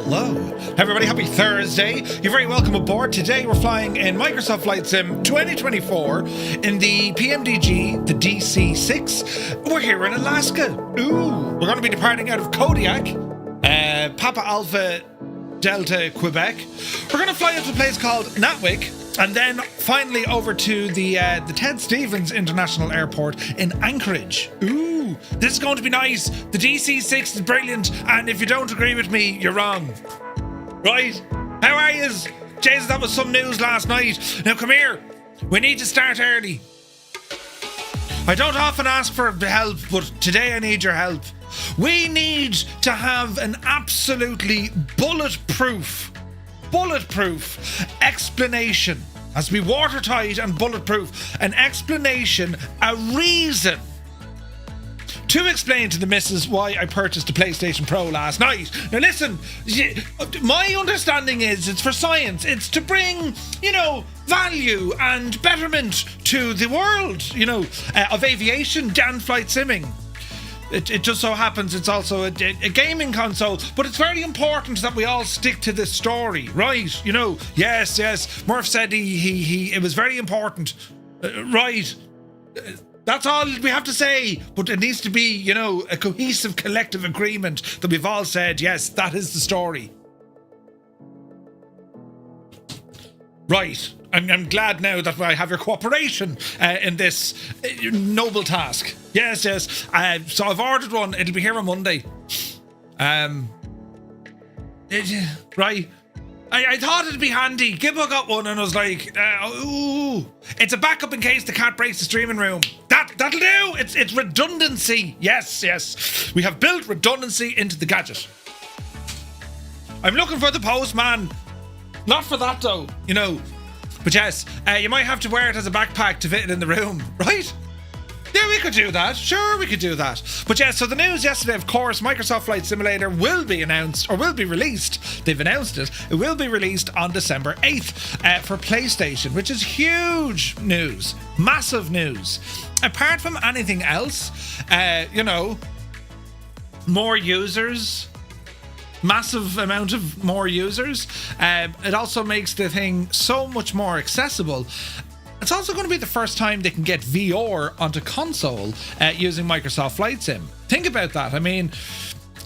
Hello. Everybody, happy Thursday. You're very welcome aboard. Today we're flying in Microsoft Flight Sim 2024 in the PMDG, the DC-6. We're here in Alaska. Ooh. We're going to be departing out of Kodiak, Papa Alpha Delta, Quebec. We're going to fly out to a place called Natwick, and then finally over to the Ted Stevens International Airport in Anchorage. Ooh, this is going to be nice. The DC-6 is brilliant, and if you don't agree with me, you're wrong. Right? How are yous? Jesus, that was some news last night. Now come here. We need to start early. I don't often ask for help, but today I need your help. We need to have an absolutely bulletproof explanation. Has to be watertight and bulletproof. An explanation, a reason to explain to the missus why I purchased a PlayStation Pro last night. Now listen, my understanding is it's for science. It's to bring, value and betterment to the world, of aviation and flight simming. It just so happens it's also a gaming console, but it's very important that we all stick to this story, right? Yes. Murph said it was very important, right? That's all we have to say, but it needs to be, a cohesive collective agreement that we've all said, yes, that is the story. Right. I'm glad now that I have your cooperation in this noble task. Yes. So I've ordered one. It'll be here on Monday. Right. I thought it'd be handy. Gibbo got one and I was like, it's a backup in case the cat breaks the streaming room. That'll do. It's redundancy. Yes. We have built redundancy into the gadget. I'm looking for the postman. Not for that though, But yes, you might have to wear it as a backpack to fit it in the room, right? Yeah, we could do that. Sure, we could do that. But yeah, so the news yesterday, of course, Microsoft Flight Simulator will be announced, or will be released. They've announced it. It will be released on December 8th for PlayStation, which is huge news. Massive news. Apart from anything else, more users. Massive amount of more users. It also makes the thing so much more accessible. It's also going to be the first time they can get VR onto console using Microsoft Flight Sim. Think about that. I mean,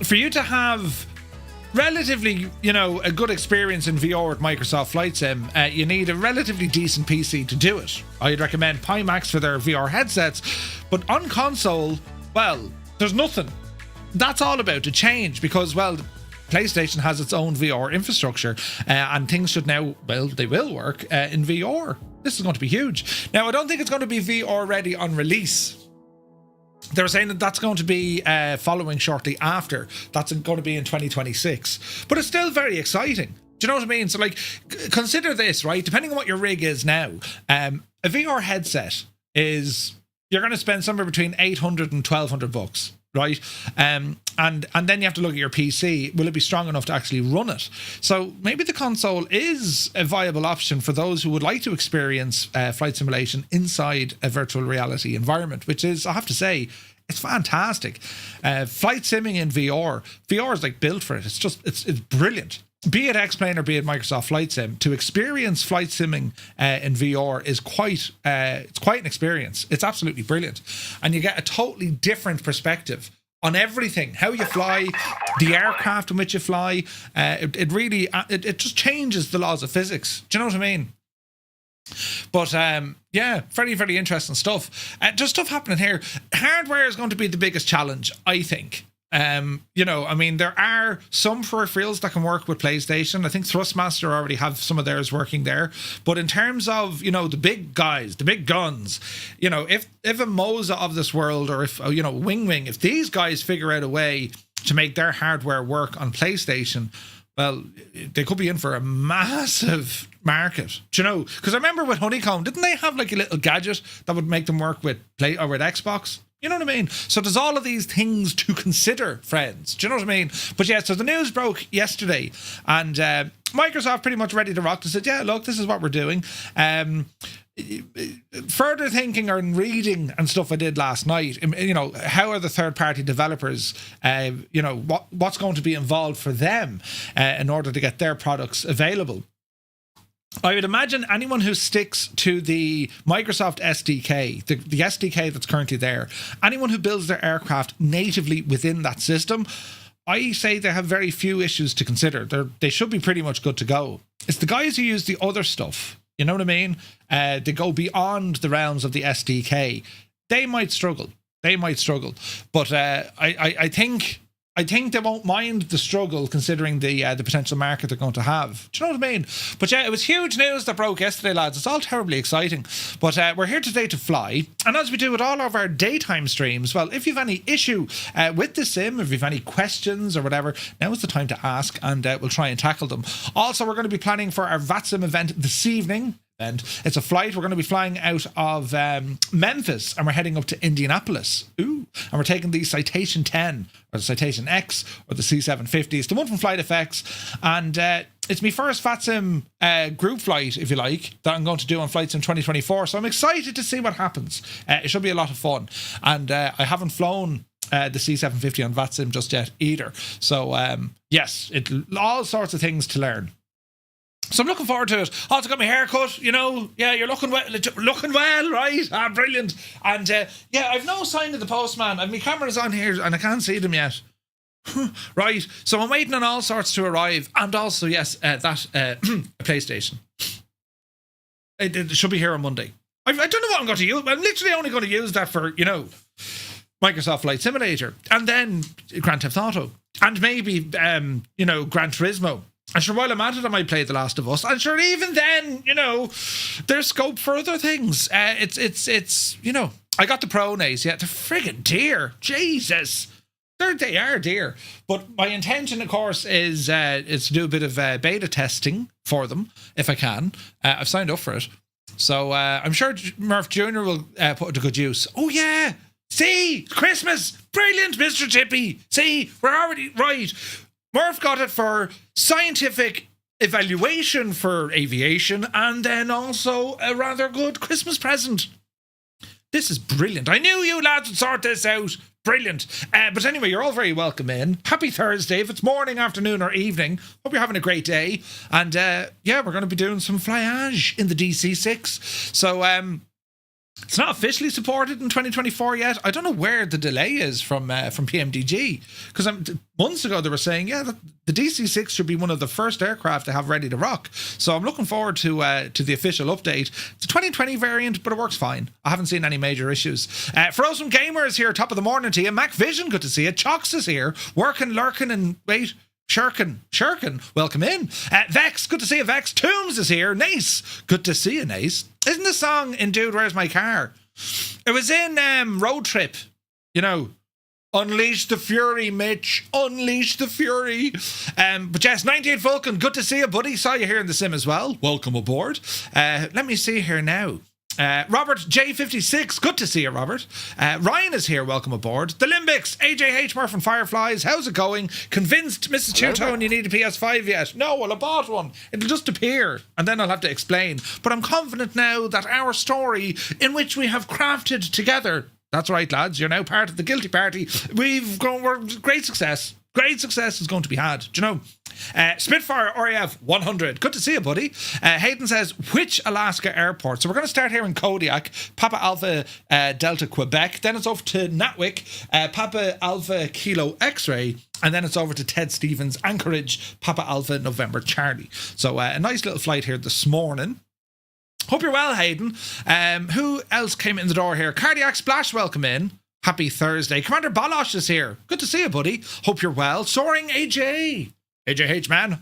for you to have relatively, a good experience in VR with Microsoft Flight Sim, you need a relatively decent PC to do it. I'd recommend Pimax for their VR headsets, but on console, well, there's nothing. That's all about to change because, PlayStation has its own VR infrastructure and things should now, they will work in VR. This is going to be huge. Now, I don't think it's going to be VR ready on release. They're saying that that's going to be following shortly after. That's going to be in 2026. But it's still very exciting. Do you know what I mean? So, consider this, right? Depending on what your rig is now, a VR headset is, you're going to spend somewhere between $800 and $1,200. Right, and then you have to look at your PC. Will it be strong enough to actually run it? So maybe the console is a viable option for those who would like to experience flight simulation inside a virtual reality environment, which is, I have to say, it's fantastic. Flight simming in VR is built for it. It's brilliant. Be it X-Plane or be it Microsoft Flight Sim, to experience flight simming in VR is quite an experience. It's absolutely brilliant. And you get a totally different perspective on everything, how you fly, the aircraft in which you fly. It really just changes the laws of physics. Do you know what I mean? But very, very interesting stuff. Just stuff happening here. Hardware is going to be the biggest challenge, I think. There are some peripherals that can work with PlayStation. I think Thrustmaster already have some of theirs working there. But in terms of, the big guys, the big guns, if a Moza of this world, or if, Wing, if these guys figure out a way to make their hardware work on PlayStation, well, they could be in for a massive market. Do you know? Because I remember with Honeycomb, didn't they have a little gadget that would make them work with with Xbox? You know what I mean? So there's all of these things to consider, friends. Do you know what I mean? But yeah, so the news broke yesterday, and Microsoft pretty much ready to rock. They said, yeah, look, this is what we're doing. further thinking or reading and stuff I did last night, you know, how are the third-party developers, you know, what's going to be involved for them in order to get their products available. I would imagine anyone who sticks to the Microsoft SDK, the SDK that's currently there, anyone who builds their aircraft natively within that system, I say they have very few issues to consider. They should be pretty much good to go. It's the guys who use the other stuff, you know what I mean? They go beyond the realms of the SDK. They might struggle. But I think they won't mind the struggle considering the potential market they're going to have. Do you know what I mean? But yeah, it was huge news that broke yesterday, lads. It's all terribly exciting. But we're here today to fly. And as we do with all of our daytime streams, well, if you've any issue with the sim, if you've any questions or whatever, now is the time to ask and we'll try and tackle them. Also, we're going to be planning for our VATSIM event this evening. And it's a flight. We're going to be flying out of Memphis and we're heading up to Indianapolis. Ooh. And we're taking the Citation 10 or the Citation X or the C750. It's the one from Flight FX. And it's my first VATSIM group flight, if you like, that I'm going to do on Flights in 2024. So I'm excited to see what happens. It should be a lot of fun. And I haven't flown the C750 on VATSIM just yet either. So yes, all sorts of things to learn. So I'm looking forward to it. Also got my hair cut, you know. Yeah, you're looking well, right? Ah, brilliant. And yeah, I've no sign of the postman. And my camera's on here and I can't see them yet. Right. So I'm waiting on all sorts to arrive. And also, yes, that PlayStation. It should be here on Monday. I don't know what I'm going to use. I'm literally only going to use that for, you know, Microsoft Flight Simulator. And then Grand Theft Auto. And maybe, you know, Gran Turismo. And sure, while I'm at it, I might play The Last of Us. And sure, even then, you know, there's scope for other things. It's you know, I got the Pro Nays. Yeah, they're friggin' dear. Jesus. They are dear. But my intention, of course, is to do a bit of beta testing for them, if I can. I've signed up for it. So I'm sure Murph Jr. will put it to good use. Oh, yeah. See, Christmas. Brilliant, Mr. Chippy. See, we're already right. Murph got it for scientific evaluation for aviation and then also a rather good Christmas present. This is brilliant. I knew you lads would sort this out. Brilliant. But anyway, you're all very welcome in. Happy Thursday. If it's morning, afternoon or evening, hope you're having a great day. And yeah, we're going to be doing some flyage in the DC-6. So it's not officially supported in 2024 yet. I don't know where the delay is from PMDG, because months ago they were saying, yeah, the DC-6 should be one of the first aircraft to have ready to rock. So I'm looking forward to the official update. It's a 2020 variant, but it works fine. I haven't seen any major issues. Frozen Gamer is here, top of the morning to you. Mac Vision, good to see you. Chox is here, working, lurking, and wait. Shirkin, welcome in. Vex, good to see you, Vex. Toombs is here. Nace, good to see you, Nace. Isn't the song in Dude, Where's My Car? It was in Road Trip, you know. Unleash the Fury, Mitch. Unleash the Fury. But yes, 98 Vulcan, good to see you, buddy. Saw you here in the sim as well. Welcome aboard. Let me see here now. Robert J56, good to see you, Robert. Ryan is here, welcome aboard. The Limbics, AJH Murph and Fireflies, how's it going? Convinced Mrs. Two-Tone you need a PS5 yet? No, well, I bought one. It'll just appear, and then I'll have to explain. But I'm confident now that our story, in which we have crafted together, that's right, lads, you're now part of the guilty party. We're great success. Great success is going to be had. Do you know? Spitfire RAF 100. Good to see you, buddy. Hayden says, which Alaska airport? So we're going to start here in Kodiak, Papa Alpha Delta Quebec. Then it's over to Natwick, Papa Alpha Kilo X-Ray. And then it's over to Ted Stevens Anchorage, Papa Alpha November Charlie. So a nice little flight here this morning. Hope you're well, Hayden. Who else came in the door here? Cardiac Splash, welcome in. Happy Thursday. Commander Balosh is here. Good to see you, buddy. Hope you're well. Soaring AJ. AJH, man.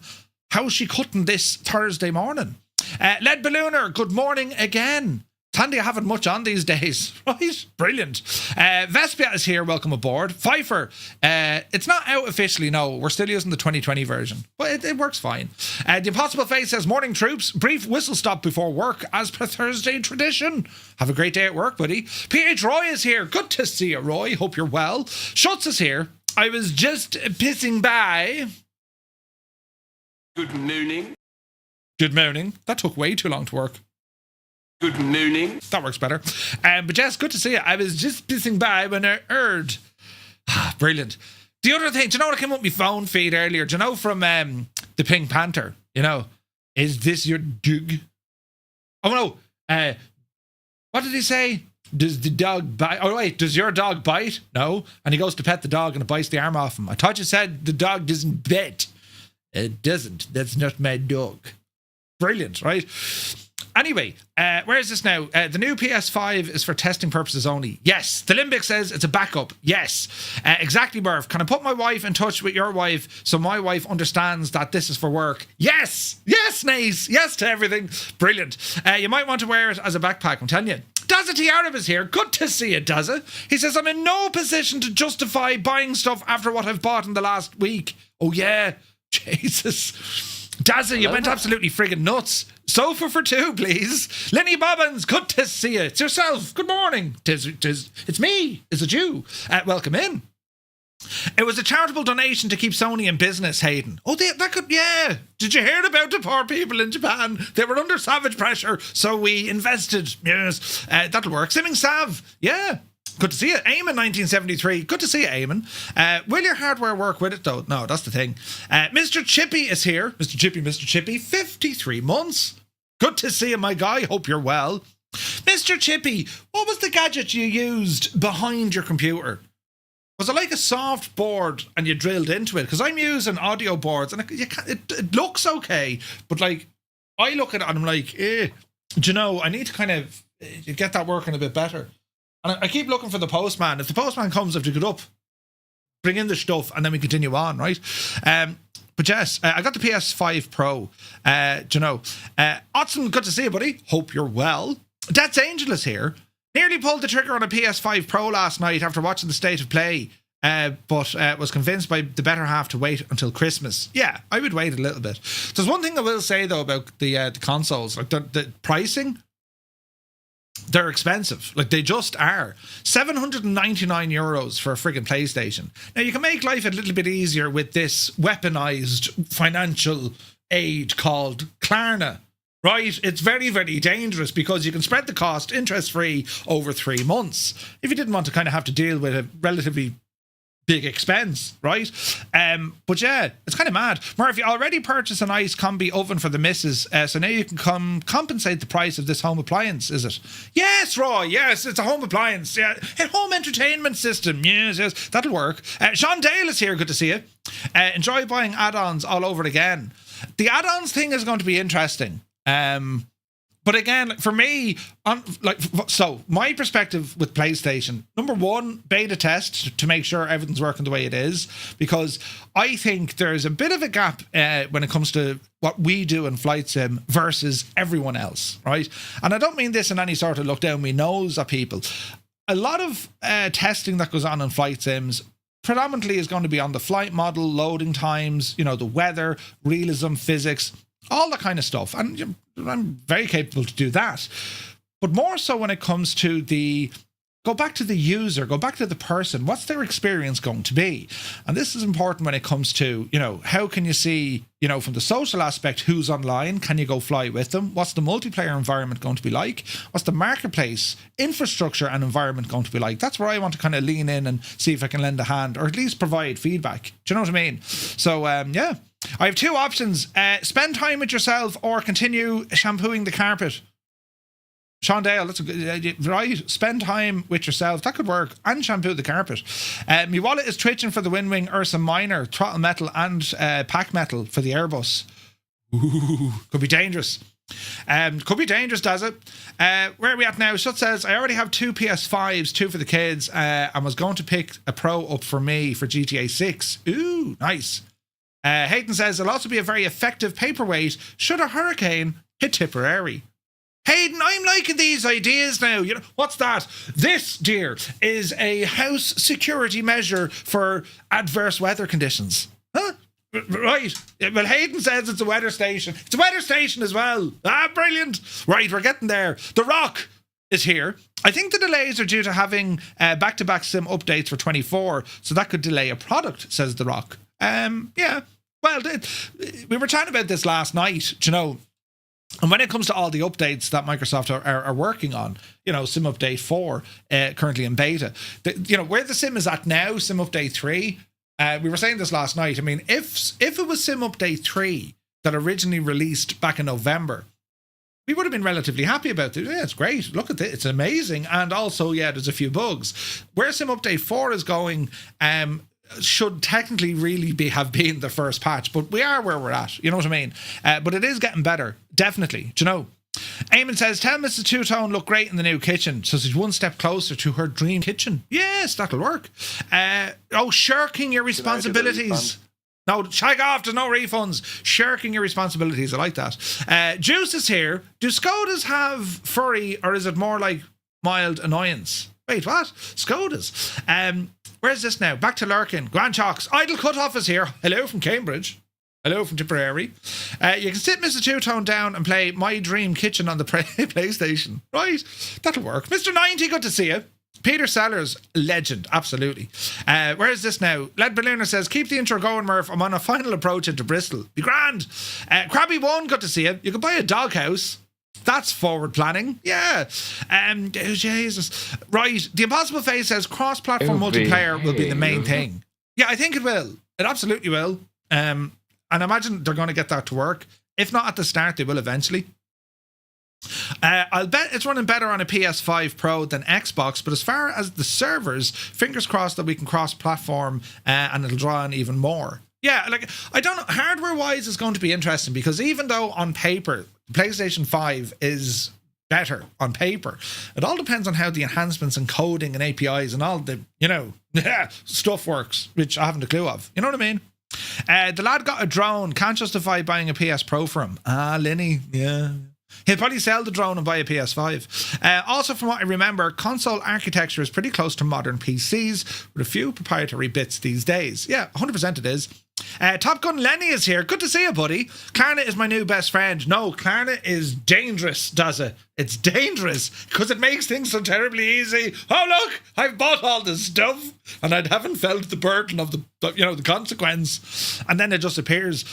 How's she cutting this Thursday morning? Lead Ballooner, good morning again. Tandy, I haven't much on these days. Right? Brilliant. Vespia is here. Welcome aboard. Pfeiffer. It's not out officially, no. We're still using the 2020 version. But it works fine. The Impossible Face says, morning troops. Brief whistle stop before work as per Thursday tradition. Have a great day at work, buddy. PH Roy is here. Good to see you, Roy. Hope you're well. Schutz is here. I was just pissing by. Good morning. Good morning. That took way too long to work. Good nooning. That works better. But Jess, good to see you. I was just pissing by when I heard. Brilliant. The other thing, do you know what came up my phone feed earlier? Do you know from the Pink Panther? You know, is this your dog? Oh no. What did he say? Does the dog bite? Oh wait, does your dog bite? No. And he goes to pet the dog and it bites the arm off him. I thought you said the dog doesn't bite. It doesn't. That's not my dog. Brilliant, right? Anyway, where is this now? The new PS5 is for testing purposes only. Yes. The Limbic says it's a backup. Yes. Exactly, Murph. Can I put my wife in touch with your wife so my wife understands that this is for work? Yes. Yes, Nace. Yes to everything. Brilliant. You might want to wear it as a backpack, I'm telling you. Dazza Tiarab is here. Good to see you, Dazza. He says, I'm in no position to justify buying stuff after what I've bought in the last week. Oh, yeah. Jesus. Dazza, you went absolutely friggin' nuts. Sofa for two, please. Lenny Bobbins, good to see you. It's yourself. Good morning. It's me. Is it you? Welcome in. It was a charitable donation to keep Sony in business, Hayden. Oh, that could, yeah. Did you hear about the poor people in Japan? They were under savage pressure, so we invested. Yes, that'll work. Simming Sav, yeah. Good to see you. Eamon 1973. Good to see you, Eamon. Will your hardware work with it, though? No, that's the thing. Mr. Chippy is here. Mr. Chippy, 53 months. Good to see you, my guy. Hope you're well. Mr. Chippy, what was the gadget you used behind your computer? Was it like a soft board and you drilled into it? Because I'm using audio boards and it looks okay. But, like, I look at it and I'm like, do you know, I need to kind of get that working a bit better. And I keep looking for the postman. If the postman comes, I have to get up, bring in the stuff, and then we continue on, right? But yes, I got the PS5 Pro. Do you know? Otson, good to see you, buddy. Hope you're well. Dad's Angel is here. Nearly pulled the trigger on a PS5 Pro last night after watching the State of Play, but was convinced by the better half to wait until Christmas. Yeah, I would wait a little bit. There's one thing I will say, though, about the consoles. Like, the pricing... They're expensive. Like, they just are. €799 for a friggin' PlayStation. Now, you can make life a little bit easier with this weaponized financial aid called Klarna, right? It's very, very dangerous because you can spread the cost interest-free over 3 months if you didn't want to kind of have to deal with a relatively big expense, right? But yeah, it's kind of mad. Murph, you already purchased a nice combi oven for the missus, so now you can compensate the price of this home appliance, is it? Yes, Roy, yes, it's a home appliance. Yeah, a home entertainment system. Yes, that'll work. Sean Dale is here, good to see you. Enjoy buying add-ons all over again. The add-ons thing is going to be interesting. But again, for me, so my perspective with PlayStation, number one, beta test to make sure everything's working the way it is, because I think there's a bit of a gap when it comes to what we do in flight sim versus everyone else, right? And I don't mean this in any sort of look down my nose at people. A lot of testing that goes on in flight sims predominantly is going to be on the flight model, loading times, you know, the weather, realism, physics, all that kind of stuff. And I'm very capable to do that. But more so when it comes to go back to the user, go back to the person. What's their experience going to be? And this is important when it comes to, you know, how can you see, you know, from the social aspect, who's online? Can you go fly with them? What's the multiplayer environment going to be like? What's the marketplace infrastructure and environment going to be like? That's where I want to kind of lean in and see if I can lend a hand or at least provide feedback. Do you know what I mean? So, yeah. I have two options. Spend time with yourself or continue shampooing the carpet. Sean Dale, that's a good, right? Spend time with yourself. That could work. And shampoo the carpet. My wallet is twitching for the Windwing Ursa Minor, throttle metal and pack metal for the Airbus. Ooh, could be dangerous. Could be dangerous, does it? Where are we at now? Shut says, I already have 2 PS5s, 2 for the kids, and was going to pick a Pro up for me for GTA 6. Ooh, nice. Hayden says, it'll also be a very effective paperweight should a hurricane hit Tipperary. Hayden, I'm liking these ideas now. You know, what's that? This, dear, is a house security measure for adverse weather conditions. Huh? Right. Well, Hayden says it's a weather station. It's a weather station as well. Ah, brilliant. Right, we're getting there. The Rock is here. I think the delays are due to having back-to-back sim updates for 24, so that could delay a product, says The Rock. Yeah. Well, we were chatting about this last night, you know. And when it comes to all the updates that Microsoft are working on, Sim Update 4, currently in beta, where the Sim is at now, Sim Update 3, we were saying this last night. I mean, if it was Sim Update 3 that originally released back in November, we would have been relatively happy about it. Yeah, it's great. Look at it. It's amazing. And also, there's a few bugs. Where Sim Update 4 is going, should technically really have been the first patch, but we are where we're at. You know what I mean? But it is getting better, definitely. Do you know? Eamon says, tell Mrs. Two-Tone look great in the new kitchen, so she's one step closer to her dream kitchen. Yes, that'll work. Shirking your responsibilities. No, shag off, there's no refunds. Shirking your responsibilities, I like that. Juice is here. Do Skodas have furry, or is it more like mild annoyance? Wait, what? Skodas. Where's this now? Back to Lurkin. Grand Chalks. Idle Cutoff is here. Hello from Cambridge. Hello from Tipperary. You can sit Mr. Two-Tone down and play My Dream Kitchen on the PlayStation. Right? That'll work. Mr. 90, good to see you. Peter Sellers, legend. Absolutely. Where is this now? Led Ballooner says, keep the intro going, Murph. I'm on a final approach into Bristol. Be grand. Crabby One, good to see you. You can buy a doghouse. That's forward planning. Yeah. Jesus. Right. The Impossible Face says cross-platform multiplayer will be the main thing. Yeah, I think it will. It absolutely will. And I imagine they're going to get that to work. If not at the start, they will eventually. I'll bet it's running better on a PS5 Pro than Xbox, but as far as the servers, fingers crossed that we can cross-platform and it'll draw in even more. Yeah, I don't know. Hardware-wise, it's going to be interesting because even though on paper, PlayStation 5 is better on paper, it all depends on how the enhancements and coding and APIs and all the, stuff works, which I haven't a clue of. You know what I mean? The lad got a drone, can't justify buying a PS Pro for him. Linny, yeah. He'll probably sell the drone and buy a PS5. Also, from what I remember, console architecture is pretty close to modern PCs with a few proprietary bits these days. Yeah, 100% it is. Top Gun Lenny is here. Good to see you, buddy. Klarna is my new best friend. No, Klarna is dangerous, does it? It's dangerous because it makes things so terribly easy. Oh, look, I've bought all this stuff and I haven't felt the burden of the consequence. And then it just appears.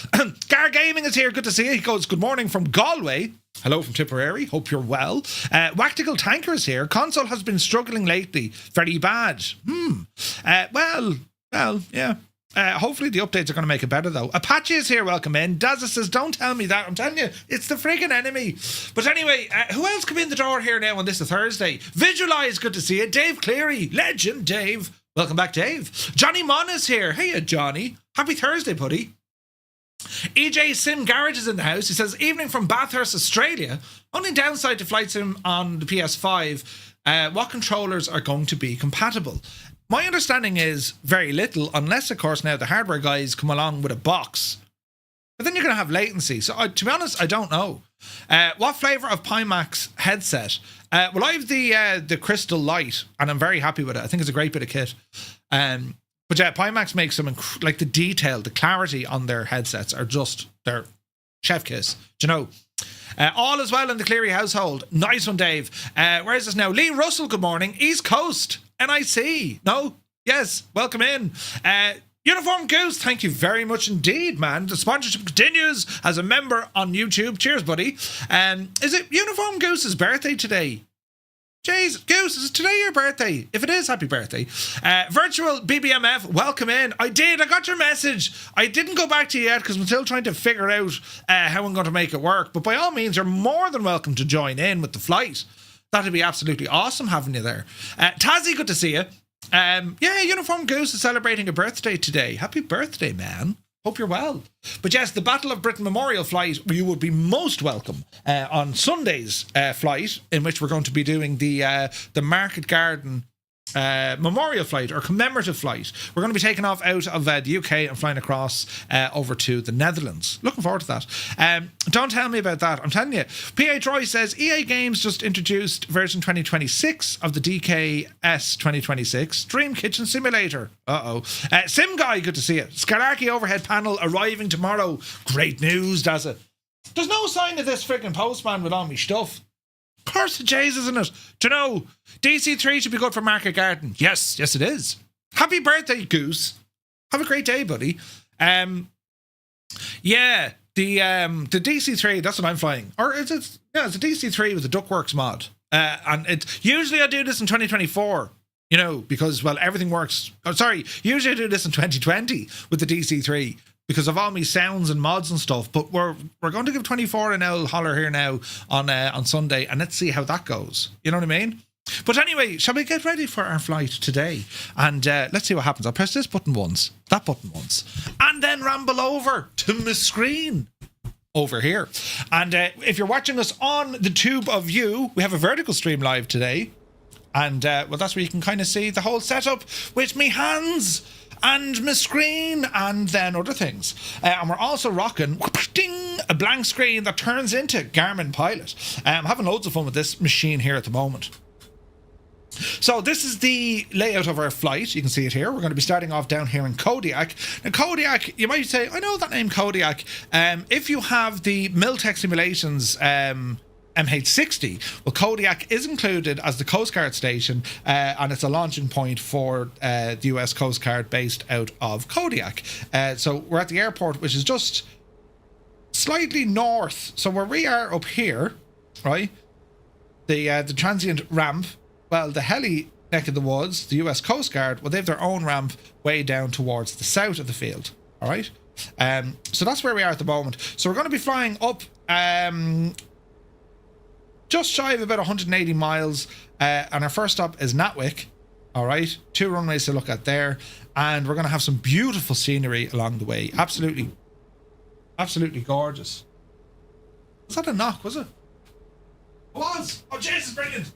Gar Gaming is here. Good to see you. He goes, good morning from Galway. Hello from Tipperary. Hope you're well. Wactical Tanker is here. Console has been struggling lately. Very bad. Well, yeah. Hopefully the updates are going to make it better though. Apache is here, welcome in. Dazza says, don't tell me that. I'm telling you, it's the friggin' enemy. But anyway, who else come in the door here now on this Thursday? Visualize, good to see you. Dave Cleary, legend Dave. Welcome back, Dave. Johnny Mon is here. Hey, Johnny. Happy Thursday, buddy. EJ Sim Garage is in the house. He says, evening from Bathurst, Australia. Only downside to Flight Sim on the PS5, what controllers are going to be compatible? My understanding is very little, unless, of course, now the hardware guys come along with a box. But then you're going to have latency. So, to be honest, I don't know. What flavour of Pimax headset? Well, I have the Crystal Light, and I'm very happy with it. I think it's a great bit of kit. But yeah, Pimax makes them, the detail, the clarity on their headsets are just their chef kiss. Do you know? All is well in the Cleary household. Nice one, Dave. Where is this now? Lee Russell, good morning. East Coast. NIC. No? Yes. Welcome in. Uniform Goose, thank you very much indeed, man. The sponsorship continues as a member on YouTube. Cheers, buddy. Is it Uniform Goose's birthday today? Jeez, Goose, is it today your birthday? If it is, happy birthday. Virtual BBMF, welcome in. I got your message. I didn't go back to you yet because I'm still trying to figure out how I'm going to make it work. But by all means, you're more than welcome to join in with the flight. That'd be absolutely awesome having you there. Tazzy, good to see you. Yeah, Uniform Goose is celebrating a birthday today. Happy birthday, man. Hope you're well. But yes, the Battle of Britain Memorial flight, you would be most welcome on Sunday's flight, in which we're going to be doing the Market Garden memorial flight or commemorative flight. We're going to be taking off out of the UK and flying across over to the Netherlands. Looking forward to that. Don't tell me about that. I'm telling you. PA Troy says EA Games just introduced version 2026 of the DKS 2026 Dream Kitchen Simulator. Sim Guy, good to see you. Scaraki overhead panel arriving tomorrow. Great news, does it? There's no sign of this freaking postman with all my stuff. Curse the Jays, isn't it? Do you know, DC-3 should be good for Market Garden. Yes, it is. Happy birthday, Goose. Have a great day, buddy. Yeah, The DC-3, that's what I'm flying. Or is it? Yeah, it's a DC-3 with the Duckworks mod. And it's usually I do this in 2024, you know, because, well, everything works. Oh, sorry, usually I do this in 2020 with the DC-3 because of all my sounds and mods and stuff. But we're going to give 24 an old holler here now on Sunday, and let's see how that goes. You know what I mean? But anyway, shall we get ready for our flight today? And let's see what happens. I'll press this button once, that button once, and then ramble over to my screen over here. And if you're watching us on the tube of you, we have a vertical stream live today. And well, that's where you can kind of see the whole setup with me hands and my screen and then other things. And we're also rocking a blank screen that turns into Garmin Pilot. I'm having loads of fun with this machine here at the moment. So this is the layout of our flight. You can see it here. We're going to be starting off down here in Kodiak. Now Kodiak, you might say, I know that name Kodiak. If you have the Miltech Simulations MH60, well, Kodiak is included as the Coast Guard station, and it's a launching point for the US Coast Guard based out of Kodiak. So we're at the airport, which is just slightly north. So where we are up here, right, the transient ramp, well, the heli neck of the woods, the US Coast Guard, well, they have their own ramp way down towards the south of the field, all right? So that's where we are at the moment. So we're going to be flying up just shy of about 180 miles, and our first stop is Natwick, all right? 2 runways to look at there, and we're going to have some beautiful scenery along the way. Absolutely gorgeous. Was that a knock, was it? It was! Oh, Jesus, brilliant!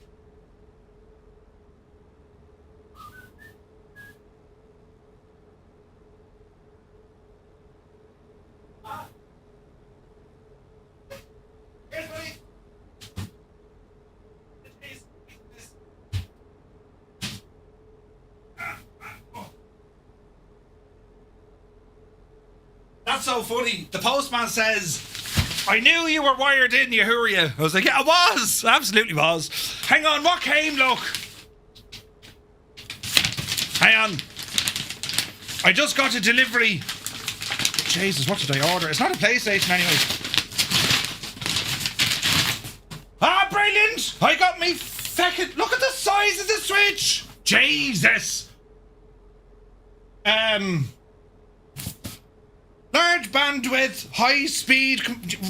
That's so funny. The postman says, I knew you were wired in, you hurry. I was like, yeah, I was. I absolutely was. Hang on, what came, look? Hang on. I just got a delivery. Jesus, what did I order? It's not a PlayStation anyway. Ah, brilliant! I got me feckin'. Look at the size of the Switch! Jesus! Large bandwidth, high speed,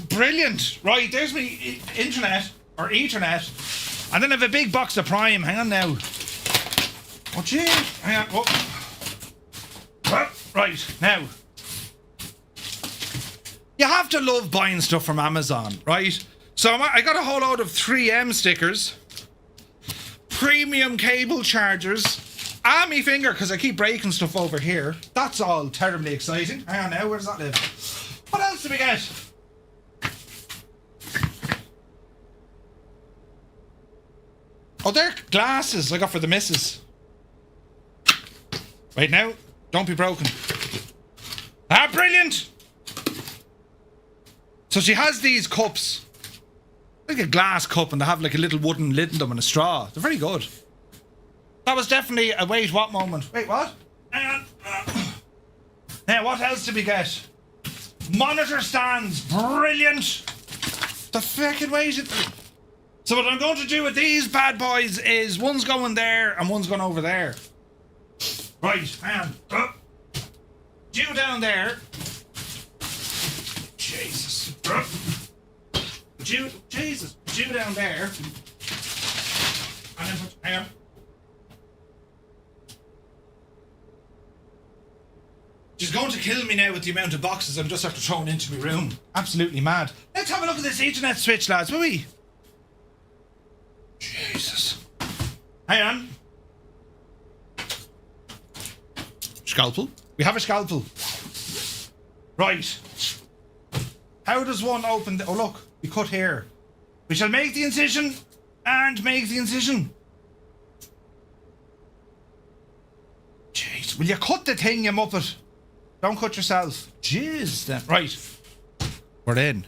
brilliant. Right, there's my internet, or Ethernet. And then I have a big box of Prime. Hang on now. Oh, gee. Hang on. Oh. Right, now. You have to love buying stuff from Amazon, right? So I got a whole load of 3M stickers, premium cable chargers, and me finger, because I keep breaking stuff over here. That's all terribly exciting. Hang on now, where does that live? What else did we get? Oh, they're glasses I got for the missus. Wait now, don't be broken. Ah, brilliant! So she has these cups, like a glass cup, and they have like a little wooden lid in them and a straw. They're very good. That was definitely a wait what moment. Wait, what? Hang on. Now, what else did we get? Monitor stands. Brilliant. The fucking wait. So what I'm going to do with these bad boys is one's going there and one's going over there. Right, hang on. Due down there. Jesus. Jesus. Due down there. And then hang on. She's going to kill me now with the amount of boxes I'm just after throwing into my room. Absolutely mad. Let's have a look at this Ethernet switch, lads, will we? Jesus. Hang on. Scalpel. We have a scalpel. Right. How does one open oh, look. We cut here. We shall make the incision and make the incision. Jeez. Will you cut the thing, you muppet? Don't cut yourself. Jeez, then. Right. We're in.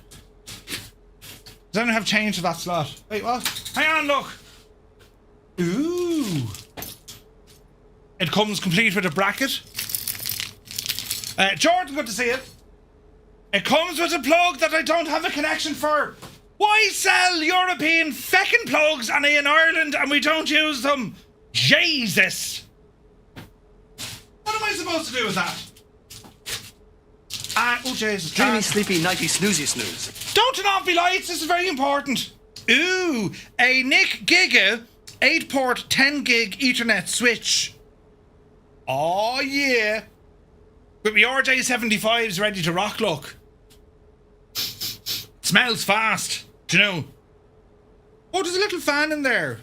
Does anyone have change for that slot? Wait, what? Hang on, look. Ooh. It comes complete with a bracket. Jordan, good to see you. It comes with a plug that I don't have a connection for. Why sell European feckin' plugs and in Ireland and we don't use them? Jesus! What am I supposed to do with that? Oh Jesus. Dreamy, sleepy, nighty, snoozy, snooze. Don't turn off me lights, this is very important. Ooh, a Nick Giga 8-port 10 gig Ethernet switch. Oh yeah. With my RJ75s ready to rock, look. Smells fast, do you know? Oh, there's a little fan in there.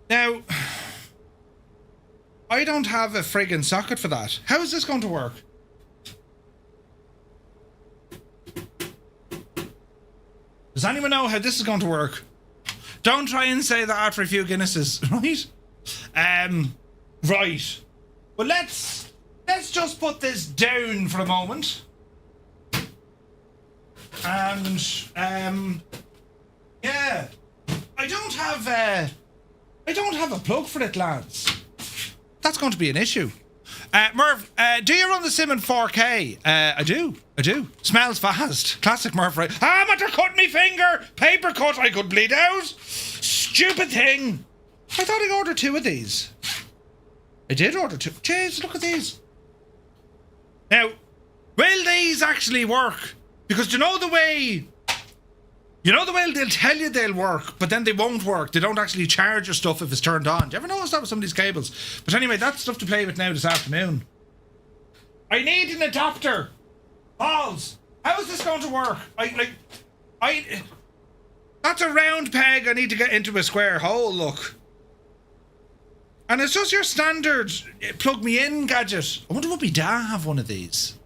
Now, I don't have a friggin' socket for that. How is this going to work? Does anyone know how this is going to work? Don't try and say that after a few Guinnesses, right? Right. Well, let's just put this down for a moment. And yeah, I don't have a plug for it, lads. That's going to be an issue. Murph, do you run the sim in 4K? I do. Smells fast. Classic Murph, right? I'm after cutting me finger. Paper cut. I could bleed out. Stupid thing. I thought I ordered 2 of these. I did order 2. Jeez, look at these. Now, will these actually work? Because you know the way they'll tell you they'll work, but then they won't work. They don't actually charge your stuff if it's turned on. Do you ever notice that with some of these cables? But anyway, that's stuff to play with now this afternoon. I need an adapter. Balls. How is this going to work? That's a round peg I need to get into a square hole, look. And it's just your standard plug me in gadget. I wonder would my dad have one of these?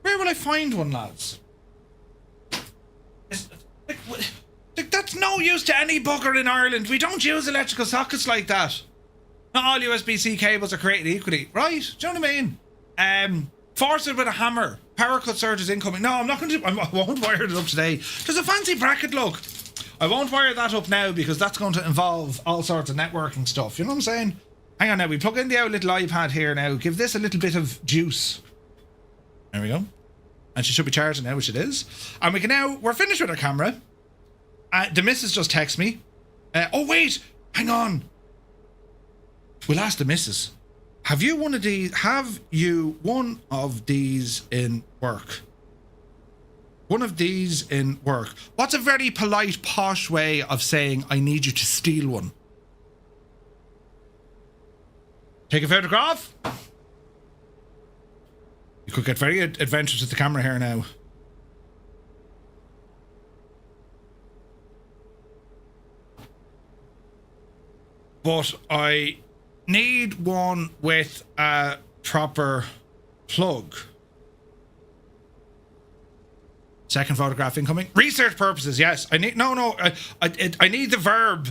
Where will I find one, lads? That's no use to any bugger in Ireland. We don't use electrical sockets like that. Not all USB-C cables are created equally, right? Do you know what I mean? Force it with a hammer. Power cut surges incoming. No, I'm not going to. I won't wire it up today. There's a fancy bracket, look. I won't wire that up now because that's going to involve all sorts of networking stuff. You know what I'm saying? Hang on now. We plug in the little iPad here now. Give this a little bit of juice. There we go. And she should be charging now, which it is. And we can now. We're finished with our camera. The missus just texted me. Oh wait, hang on. We'll ask the missus. Have you one of these in work? One of these in work. What's a very polite, posh way of saying I need you to steal one? Take a photograph. You could get very adventurous with the camera here now. But I need one with a proper plug. Second photograph incoming. Research purposes, yes. I need I need the verb.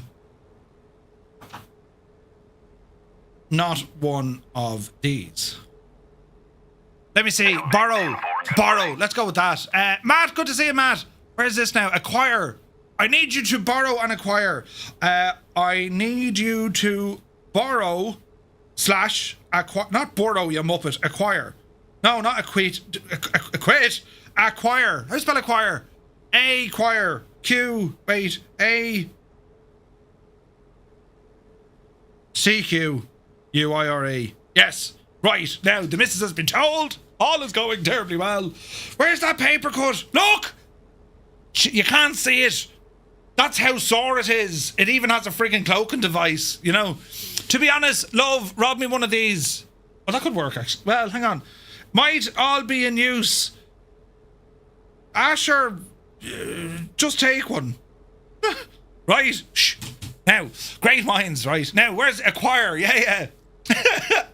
Not one of these. Let me see. Borrow. Let's go with that. Matt, good to see you, Matt. Where's this now? Acquire. I need you to borrow and acquire. I need you to borrow / acquire. Not borrow, you muppet. Acquire. No, not acquit. Acquit. Acquire. How do you spell acquire? Acquire. Q. Wait. A. CQUIRE. Yes. Right. Now, the missus has been told. All is going terribly well. Where's that paper cut? Look! You can't see it. That's how sore it is. It even has a frigging cloaking device, you know. To be honest, love, rob me one of these. Oh, that could work, actually. Well, hang on. Might all be in use. Asher, just take one. Right. Shh. Now, great minds, right? Now, where's acquire? Yeah.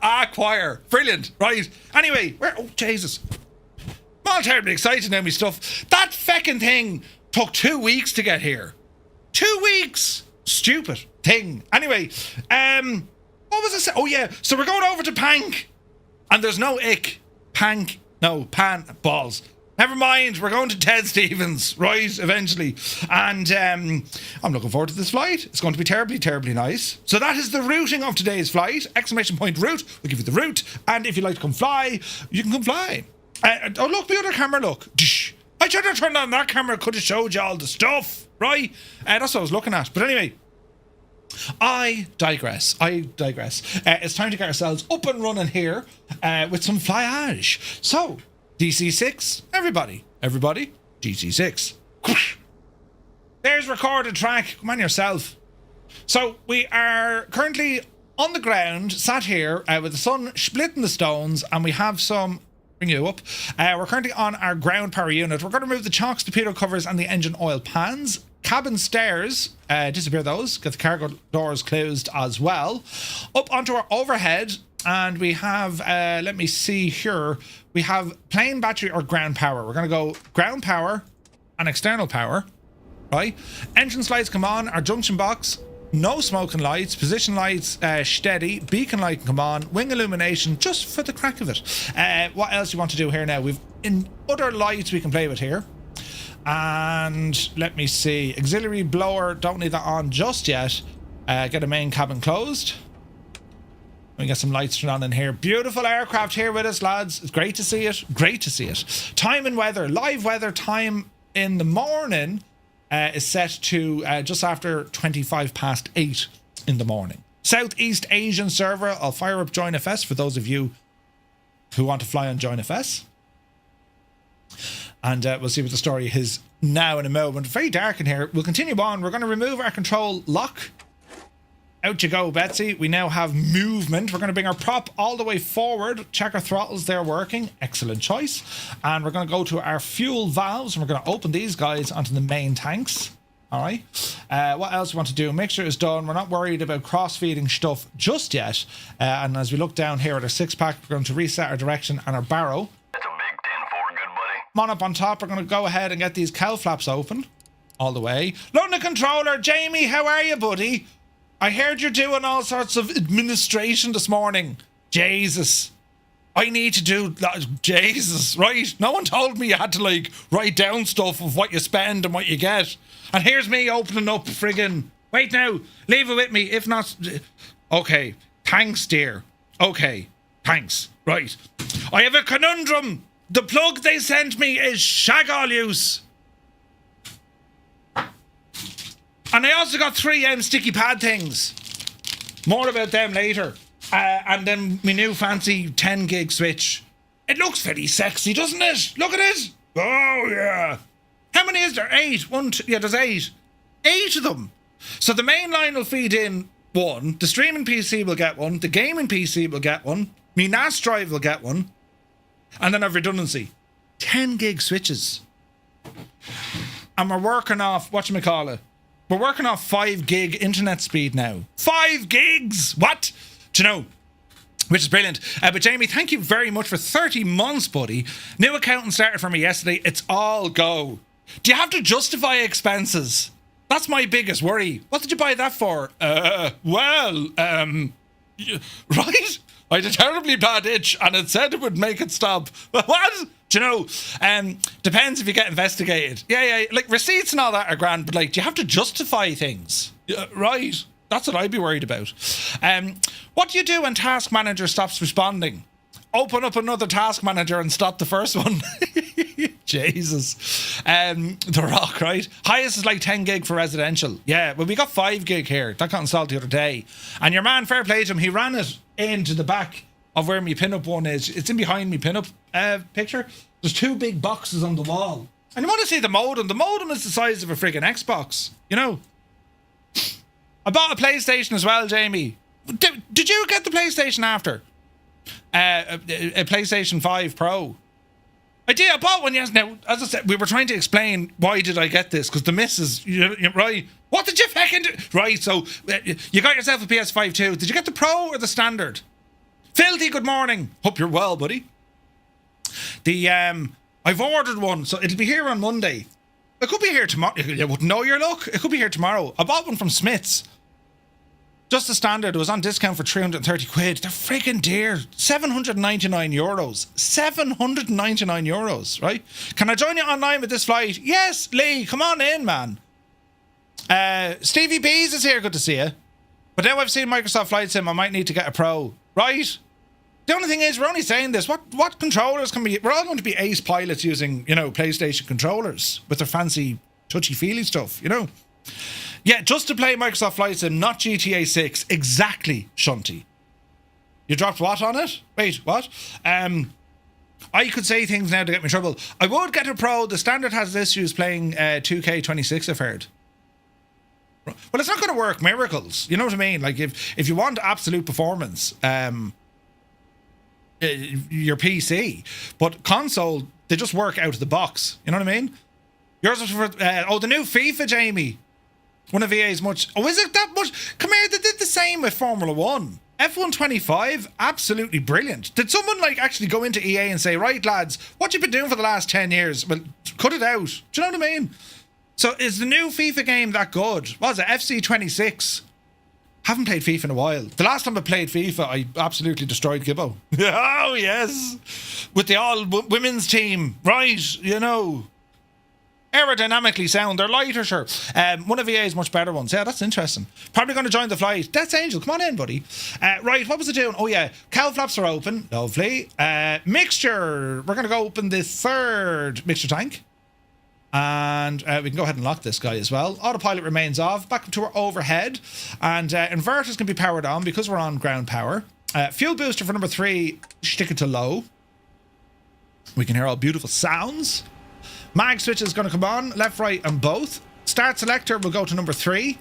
Acquire. Brilliant, right? Anyway, where? Oh, Jesus. I'm all terribly excited now, me stuff. That feckin' thing took 2 weeks to get here. 2 weeks. Stupid thing. Anyway, what was I saying? Oh, yeah. So we're going over to PANC. And there's no ick. PANC. No, pan. Balls. Never mind, we're going to Ted Stevens, right, eventually. And I'm looking forward to this flight. It's going to be terribly, terribly nice. So that is the routing of today's flight. Exclamation point route. We'll give you the route. And if you'd like to come fly, you can come fly. Oh, look, the other camera, look. I should have turned on that camera. Could have showed you all the stuff, right? That's what I was looking at. But anyway, I digress. It's time to get ourselves up and running here with some flyage. So, DC-6, everybody, DC-6. There's recorded track. Come on yourself. So we are currently on the ground, sat here with the sun splitting the stones, and we have some. Bring you up. We're currently on our ground power unit. We're going to remove the chocks, torpedo covers, and the engine oil pans. Cabin stairs, disappear those. Get the cargo doors closed as well. Up onto our overhead. And we have, let me see here, we have plain battery or ground power. We're going to go ground power and external power, right? Entrance lights come on, our junction box, no smoking lights, position lights steady, beacon light can come on, wing illumination, just for the crack of it. What else do you want to do here now? We've in other lights we can play with here. And let me see, auxiliary blower, don't need that on just yet. Get a main cabin closed. We get some lights turned on in here. Beautiful aircraft here with us, lads. It's great to see it. Great to see it. Time and weather. Live weather time in the morning is set to just after 8:25 in the morning. Southeast Asian server. I'll fire up Join FS for those of you who want to fly on Join FS. And we'll see what the story is now in a moment. Very dark in here. We'll continue on. We're going to remove our control lock. Out you go, Betsy. We now have movement. We're going to bring our prop all the way forward. Check our throttles. They're working. Excellent choice. And we're going to go to our fuel valves. And we're going to open these guys onto the main tanks. All right. What else we want to do? Make sure it's done. We're not worried about cross-feeding stuff just yet. And as we look down here at our six-pack, we're going to reset our direction and our barrow. That's a big 10-4, good buddy. Come on up on top. We're going to go ahead and get these cowl flaps open. All the way. London controller, Jamie, how are you, buddy? I heard you're doing all sorts of administration this morning. Jesus. I need to do that. Jesus, right? No one told me you had to, like, write down stuff of what you spend and what you get. And here's me opening up friggin'... Wait now. Leave it with me. If not... Okay. Thanks, dear. Okay. Thanks. Right. I have a conundrum. The plug they sent me is shag all use. And I also got 3 sticky pad things. More about them later. And then my new fancy 10 gig switch. It looks very sexy, doesn't it? Look at it. Oh, yeah. How many is there? 8. Yeah, there's 8. 8 of them. So the main line will feed in 1. The streaming PC will get 1. The gaming PC will get 1. My NAS drive will get 1. And then I've redundancy. 10 gig switches. And we're working off, whatchamacallit? We're working off 5 gig internet speed now. 5 gigs! What? Do you know? Which is brilliant. But Jamie, thank you very much for 30 months, buddy. New accountant started for me yesterday. It's all go. Do you have to justify expenses? That's my biggest worry. What did you buy that for? Right? I had a terribly bad itch and it said it would make it stop. What? Do you know? Depends if you get investigated. Yeah. Like receipts and all that are grand, but like, do you have to justify things? Right. That's what I'd be worried about. What do you do when Task Manager stops responding? Open up another Task Manager and stop the first one. Jesus. The Rock, right? Highest is like 10 gig for residential. Yeah, well, we got 5 gig here. That got installed the other day. And your man, fair play to him, he ran it into the back of where my pinup one is. It's in behind me pinup picture. There's 2 big boxes on the wall. And you want to see the modem. The modem is the size of a friggin' Xbox. You know? I bought a PlayStation as well, Jamie. Did you get the PlayStation after? A PlayStation 5 Pro. I did. I bought one, yes. Now, as I said, we were trying to explain why did I get this, because the missus, right? What did you fucking do? Right, so you got yourself a PS5 too. Did you get the Pro or the Standard? Filthy, good morning. Hope you're well, buddy. I've ordered one, so it'll be here on Monday. It could be here tomorrow. You wouldn't know your luck. It could be here tomorrow. I bought one from Smith's. Just the standard was on discount for 330 quid. They're freaking dear. 799 euros. 799 euros, right? Can I join you online with this flight? Yes, Lee, come on in, man. Stevie B's is here. Good to see you. But now I've seen Microsoft Flight Sim, I might need to get a Pro. Right? The only thing is, we're only saying this. What controllers can be... We're all going to be ace pilots using, you know, PlayStation controllers with their fancy touchy-feely stuff, you know? Yeah, just to play Microsoft Flight Sim, not GTA 6. Exactly, Shunty. You dropped what on it? Wait, what? I could say things now to get me in trouble. I would get a Pro. The standard has issues playing 2K26, I've heard. Well, it's not going to work miracles. You know what I mean? Like, if you want absolute performance, your PC. But console, they just work out of the box. You know what I mean? Yours was for... the new FIFA, Jamie. One of EA's much... Oh, is it that much? Come here, they did the same with Formula 1. F1 25, absolutely brilliant. Did someone, like, actually go into EA and say, right, lads, what you been doing for the last 10 years? Well, cut it out. Do you know what I mean? So, is the new FIFA game that good? What was it? FC 26. Haven't played FIFA in a while. The last time I played FIFA, I absolutely destroyed Gibbo. Oh, yes. With the all-women's team. Right, you know. Aerodynamically sound. They're lighter, sure. One of EA's much better ones. Yeah, that's interesting. Probably going to join the flight. That's Angel. Come on in, buddy. Right, what was it doing? Oh, yeah. Cowl flaps are open. Lovely. Mixture. We're going to go open the third mixture tank. And we can go ahead and lock this guy as well. Autopilot remains off. Back up to our overhead. And inverters can be powered on because we're on ground power. Fuel booster for number 3. Stick it to low. We can hear all beautiful sounds. Mag switch is going to come on, left, right, and both. Start selector will go to number 3.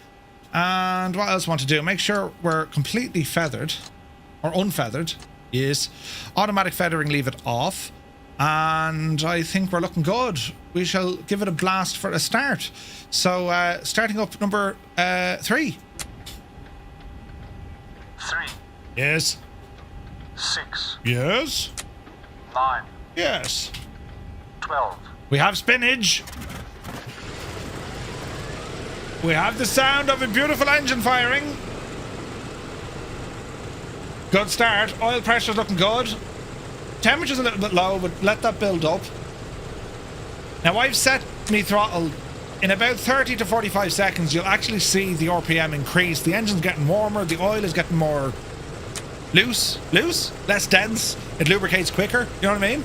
And what else I want to do? Make sure we're completely feathered. Or unfeathered. Yes. Automatic feathering, leave it off. And I think we're looking good. We shall give it a blast for a start. So, starting up number 3. 3. Yes. 6. Yes. 9. Yes. 12. We have spinach. We have the sound of a beautiful engine firing. Good start. Oil pressure's looking good. Temperature's a little bit low, but let that build up. Now I've set me throttle. In about 30 to 45 seconds, you'll actually see the RPM increase. The engine's getting warmer. The oil is getting more loose, less dense. It lubricates quicker. You know what I mean?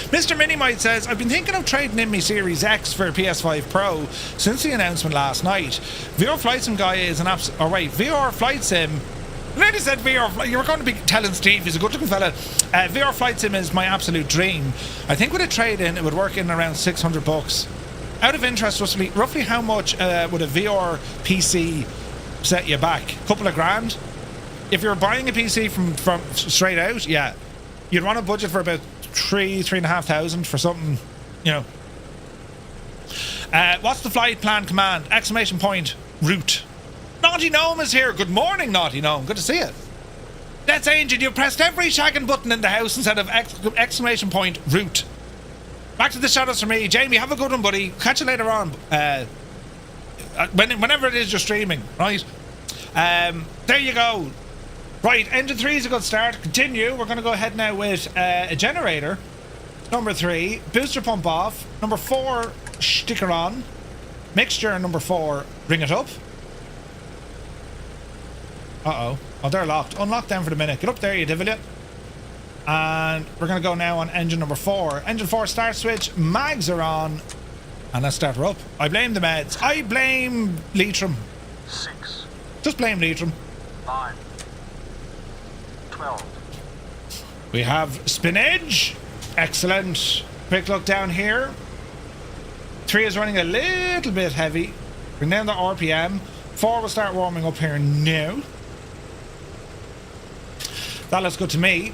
Mr. Minimite says, I've been thinking of trading in my Series X for a PS5 Pro since the announcement last night. VR Flight Sim guy is an absolute... Oh, wait. VR Flight Sim... I already said VR... You were going to be telling Steve, he's a good-looking fella. VR Flight Sim is my absolute dream. I think with a trade-in, it would work in around $600. Out of interest, roughly how much would a VR PC set you back? A couple of grand? If you're buying a PC from straight out, yeah. You'd want a budget for about 3,500 for something, you know. What's the flight plan command? Exclamation point, route. Naughty Gnome is here. Good morning, Naughty Gnome. Good to see you. That's Angel. You've pressed every shagging button in the house instead of exclamation point, route. Back to the shadows for me. Jamie, have a good one, buddy. Catch you later on. Whenever it is you're streaming, right? There you go. Right, engine 3 is a good start. Continue. We're going to go ahead now with a generator. Number 3. Booster pump off. Number 4, sticker on. Mixture, number 4, bring it up. Uh-oh. Oh, they're locked. Unlock them for the minute. Get up there, you devil it. And we're going to go now on engine number 4. Engine 4 start switch. Mags are on. And let's start her up. I blame the meds. I blame Leitrim. 6. Just blame Leitrim. 9. 12. We have spinach. Excellent. Quick look down here. 3 is running a little bit heavy. Bring down the RPM. 4 will start warming up here now. That looks good to me.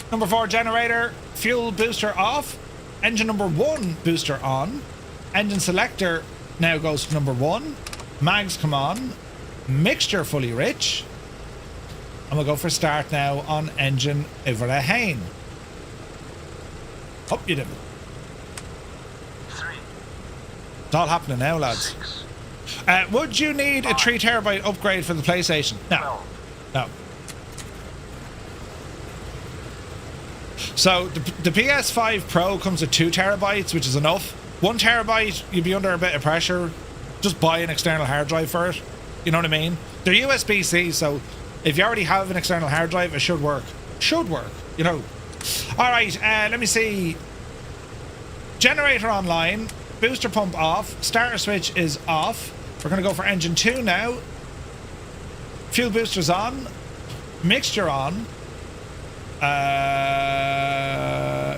Number 4 generator. Fuel booster off. Engine number 1 booster on. Engine selector now goes to number 1. Mags come on. Mixture fully rich. And we'll go for start now on engine Iverahane. Up you did. 3. It's all happening now, lads. 6. Would you need a 3 terabyte upgrade for the PlayStation? No. 12. No. So the PS5 Pro comes with 2 terabytes, which is enough. 1 terabyte, you'd be under a bit of pressure. Just buy an external hard drive for it. You know what I mean? They're USB-C, so if you already have an external hard drive, it should work. Should work, you know. All right, let me see. Generator online. Booster pump off. Starter switch is off. We're going to go for engine 2 now. Fuel boosters on. Mixture on.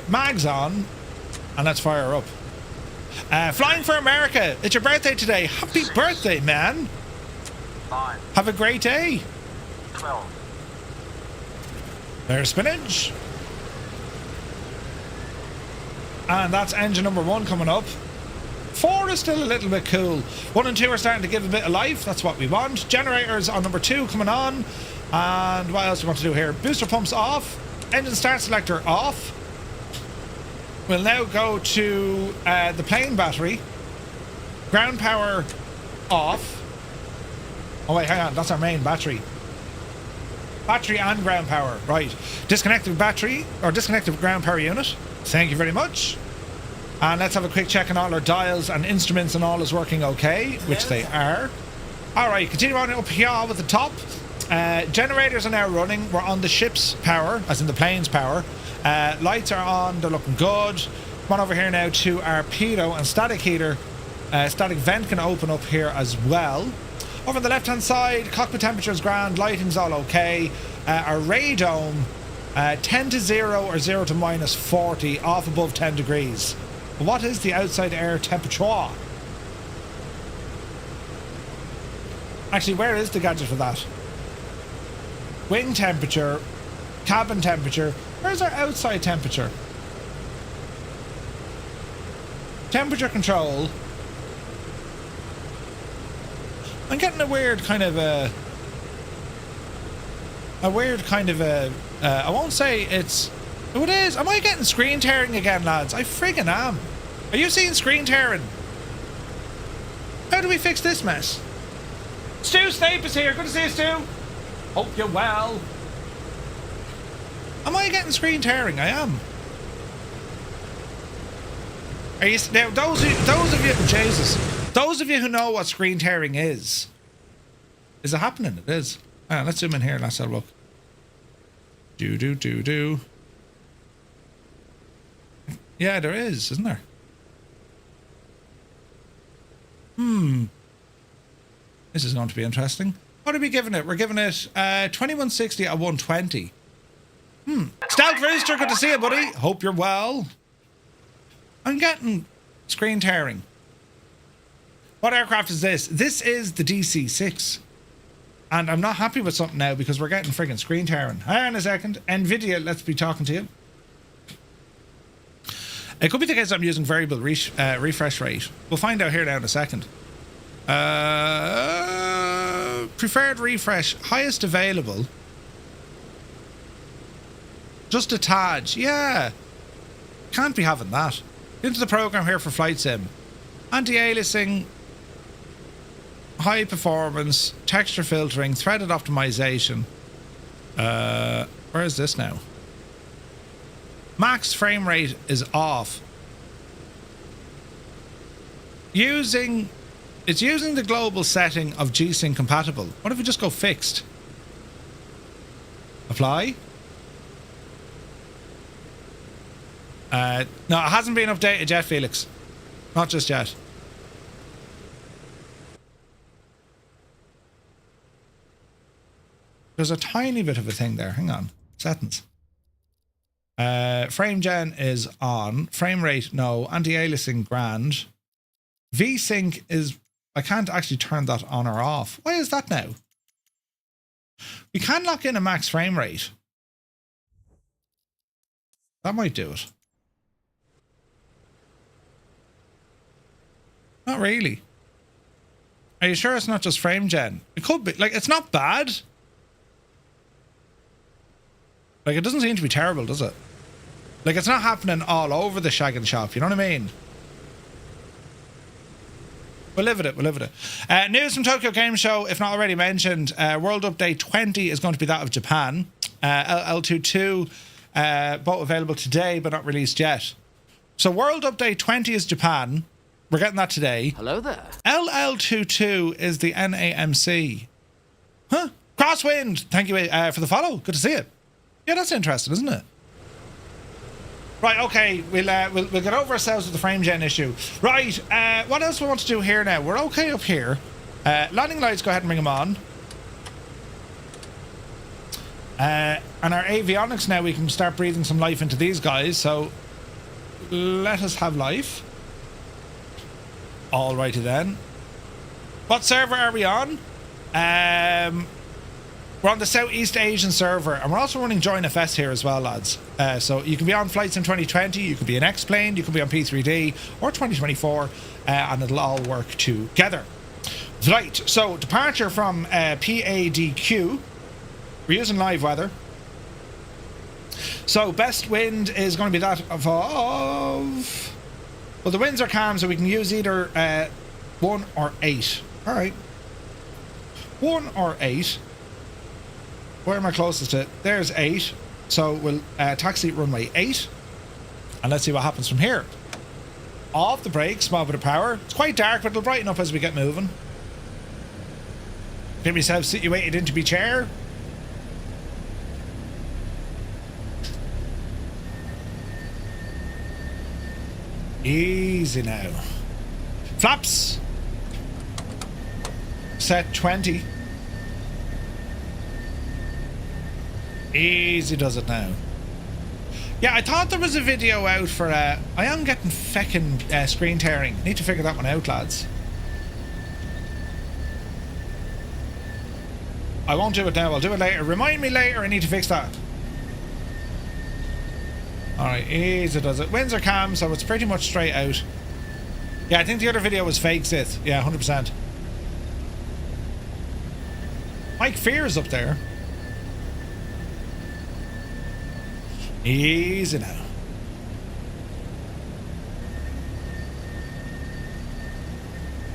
Mags on. And let's fire her up. Flying for America. It's your birthday today. Happy birthday, man. 9. Have a great day. 12. There's spinach. And that's engine number 1 coming up. 4 is still a little bit cool. 1 and 2 are starting to give a bit of life. That's what we want. Generators on number 2 coming on. And what else do we want to do here? Booster pumps off. Engine start selector off. We'll now go to the plane battery. Ground power off. Oh wait, hang on. That's our main battery. Battery and ground power. Right. Disconnected battery or disconnected ground power unit. Thank you very much. And let's have a quick check on all our dials and instruments and all is working okay, which they are. All right, continue on up here with the top. Generators are now running. We're on the ship's power, as in the plane's power. Lights are on. They're looking good. Come on over here now to our pitot and static heater. Static vent can open up here as well. Over on the left-hand side, cockpit temperature is grand. Lighting's all okay. Our radome, 10 to 0 or 0 to minus 40, off above 10 degrees. What is the outside air temperature? Actually, where is the gadget for that? Wing temperature, cabin temperature. Where's our outside temperature? Temperature control. I'm getting a weird kind of I won't say it's... Oh, it is. Am I getting screen tearing again, lads? I friggin' am. Are you seeing screen tearing? How do we fix this mess? Stu Snape is here. Good to see you, Stu. Hope you're well. Am I getting screen tearing? I am. Are you... Now, those of you... Jesus. Those of you who know what screen tearing is it happening? It is. Hang on, let's zoom in here and let's have a look. Do. Yeah, there is, isn't there? This is going to be interesting. What are we giving it? We're giving it 2160 at 120. Stout Rooster, good to see you, buddy. Hope you're well. I'm getting screen tearing. What aircraft is this? This is the DC-6. And I'm not happy with something now because we're getting friggin' screen tearing. Hang on a second. NVIDIA, let's be talking to you. It could be the case I'm using variable refresh rate. We'll find out here now in a second. Preferred refresh, highest available. Just a tad. Yeah. Can't be having that. Into the program here for flight sim. Anti-aliasing. High performance, texture filtering, threaded optimization. Where is this now? Max frame rate is off. It's using the global setting of G-Sync compatible. What if we just go fixed? Apply? No, it hasn't been updated yet, Felix. Not just yet. There's a tiny bit of a thing there. Hang on. Settings. Frame gen is on. Frame rate, no. Anti-aliasing, grand. V-Sync is... I can't actually turn that on or off. Why is that now? We can lock in a max frame rate. That might do it. Not really. Are you sure it's not just frame gen? It could be. Like, it's not bad. Like, it doesn't seem to be terrible, does it? Like, it's not happening all over the shagging shop, you know what I mean? We'll live with it. We'll live with it. News from Tokyo Game Show, if not already mentioned, World Update 20 is going to be that of Japan. LL22, both available today, but not released yet. So World Update 20 is Japan. We're getting that today. Hello there. LL22 is the NAMC. Huh? Crosswind. Thank you for the follow. Good to see it. Yeah, that's interesting, isn't it? Right, okay, we'll get over ourselves with the frame gen issue. Right, what else we want to do here now? We're okay up here. Landing lights, go ahead and bring them on. And our avionics now, we can start breathing some life into these guys, so let us have life. Alrighty then. What server are we on? We're on the Southeast Asian server, and we're also running JoinFS here as well, lads. So you can be on Flights in 2020, you can be an X-Plane, you can be on P3D, or 2024, and it'll all work together. Right, so departure from PADQ. We're using live weather. So best wind is going to be that of... Well, the winds are calm, so we can use either 1 or 8. Alright. 1 or 8. Where am I closest to? There's 8. So we'll taxi runway 8. And let's see what happens from here. Off the brakes, small bit of power. It's quite dark, but it'll brighten up as we get moving. Get myself situated into my chair. Easy now. Flaps. Set 20. Easy does it now. Yeah, I thought there was a video out for I am getting feckin' screen tearing. Need to figure that one out, lads. I won't do it now, I'll do it later. Remind me later, I need to fix that. Alright, easy does it. Winds are calm, so it's pretty much straight out. Yeah, I think the other video was fake, Sith. Yeah, 100%. Mike Fear's up there. Easy now.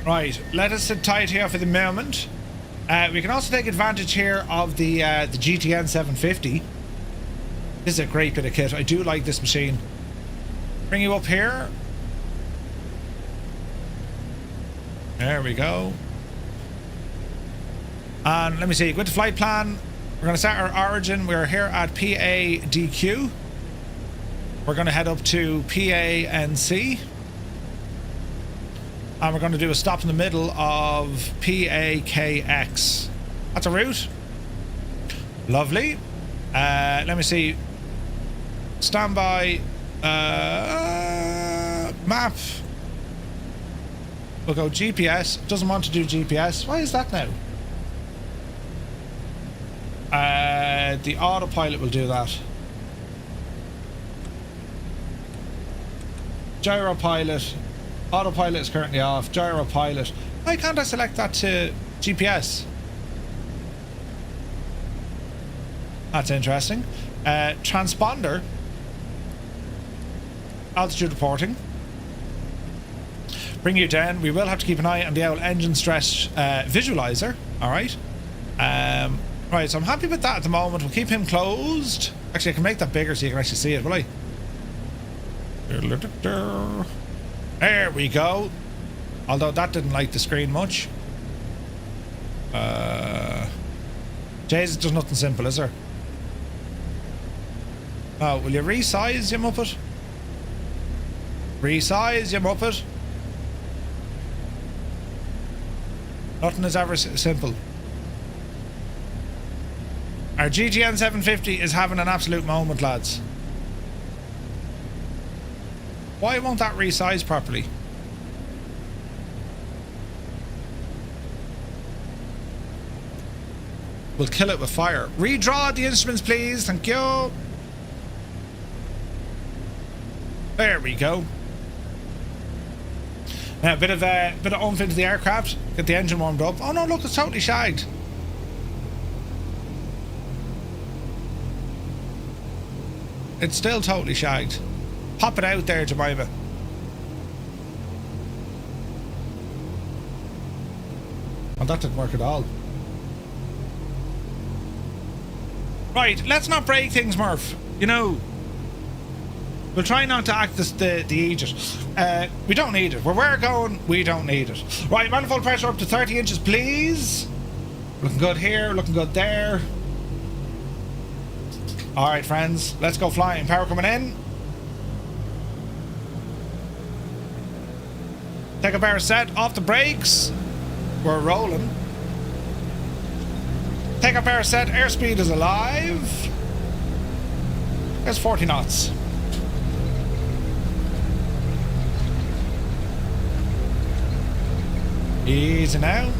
Right, let us sit tight here for the moment. We can also take advantage here of the GTN 750. This is a great bit of kit. I do like this machine. Bring you up here. There we go. And let me see. Go to flight plan. We're going to start our origin. We're here at PADQ. We're going to head up to PANC. And we're going to do a stop in the middle of PAKX. That's a route. Lovely. Let me see. Standby. Map. We'll go GPS. Doesn't want to do GPS. Why is that now? The autopilot will do that. Gyro pilot. Autopilot is currently off. Gyro pilot. Why can't I select that to GPS? That's interesting. Transponder. Altitude reporting. Bring you down. We will have to keep an eye on the old engine stress visualizer. Alright. Right, so I'm happy with that at the moment. We'll keep him closed. Actually, I can make that bigger so you can actually see it, will I? There we go. Although that didn't like the screen much. Jesus, there's nothing simple, is there? Oh, will you resize, you muppet? Resize, you muppet? Nothing is ever simple. Our GTN 750 is having an absolute moment, lads. Why won't that resize properly? We'll kill it with fire. Redraw the instruments, please. Thank you. There we go. Now, a bit of oomph into the aircraft. Get the engine warmed up. Oh no, look, it's totally shagged. It's still totally shagged. Pop it out there, Jemima. Well, that didn't work at all. Right, let's not break things, Murph. You know, we'll try not to act as the Aegis. We don't need it. Where we're going, we don't need it. Right, manifold pressure up to 30 inches, please. Looking good here, looking good there. Alright, friends, let's go flying. Power coming in. Take a bear set, off the brakes. We're rolling. Take a bear set, airspeed is alive. There's 40 knots. Easy now.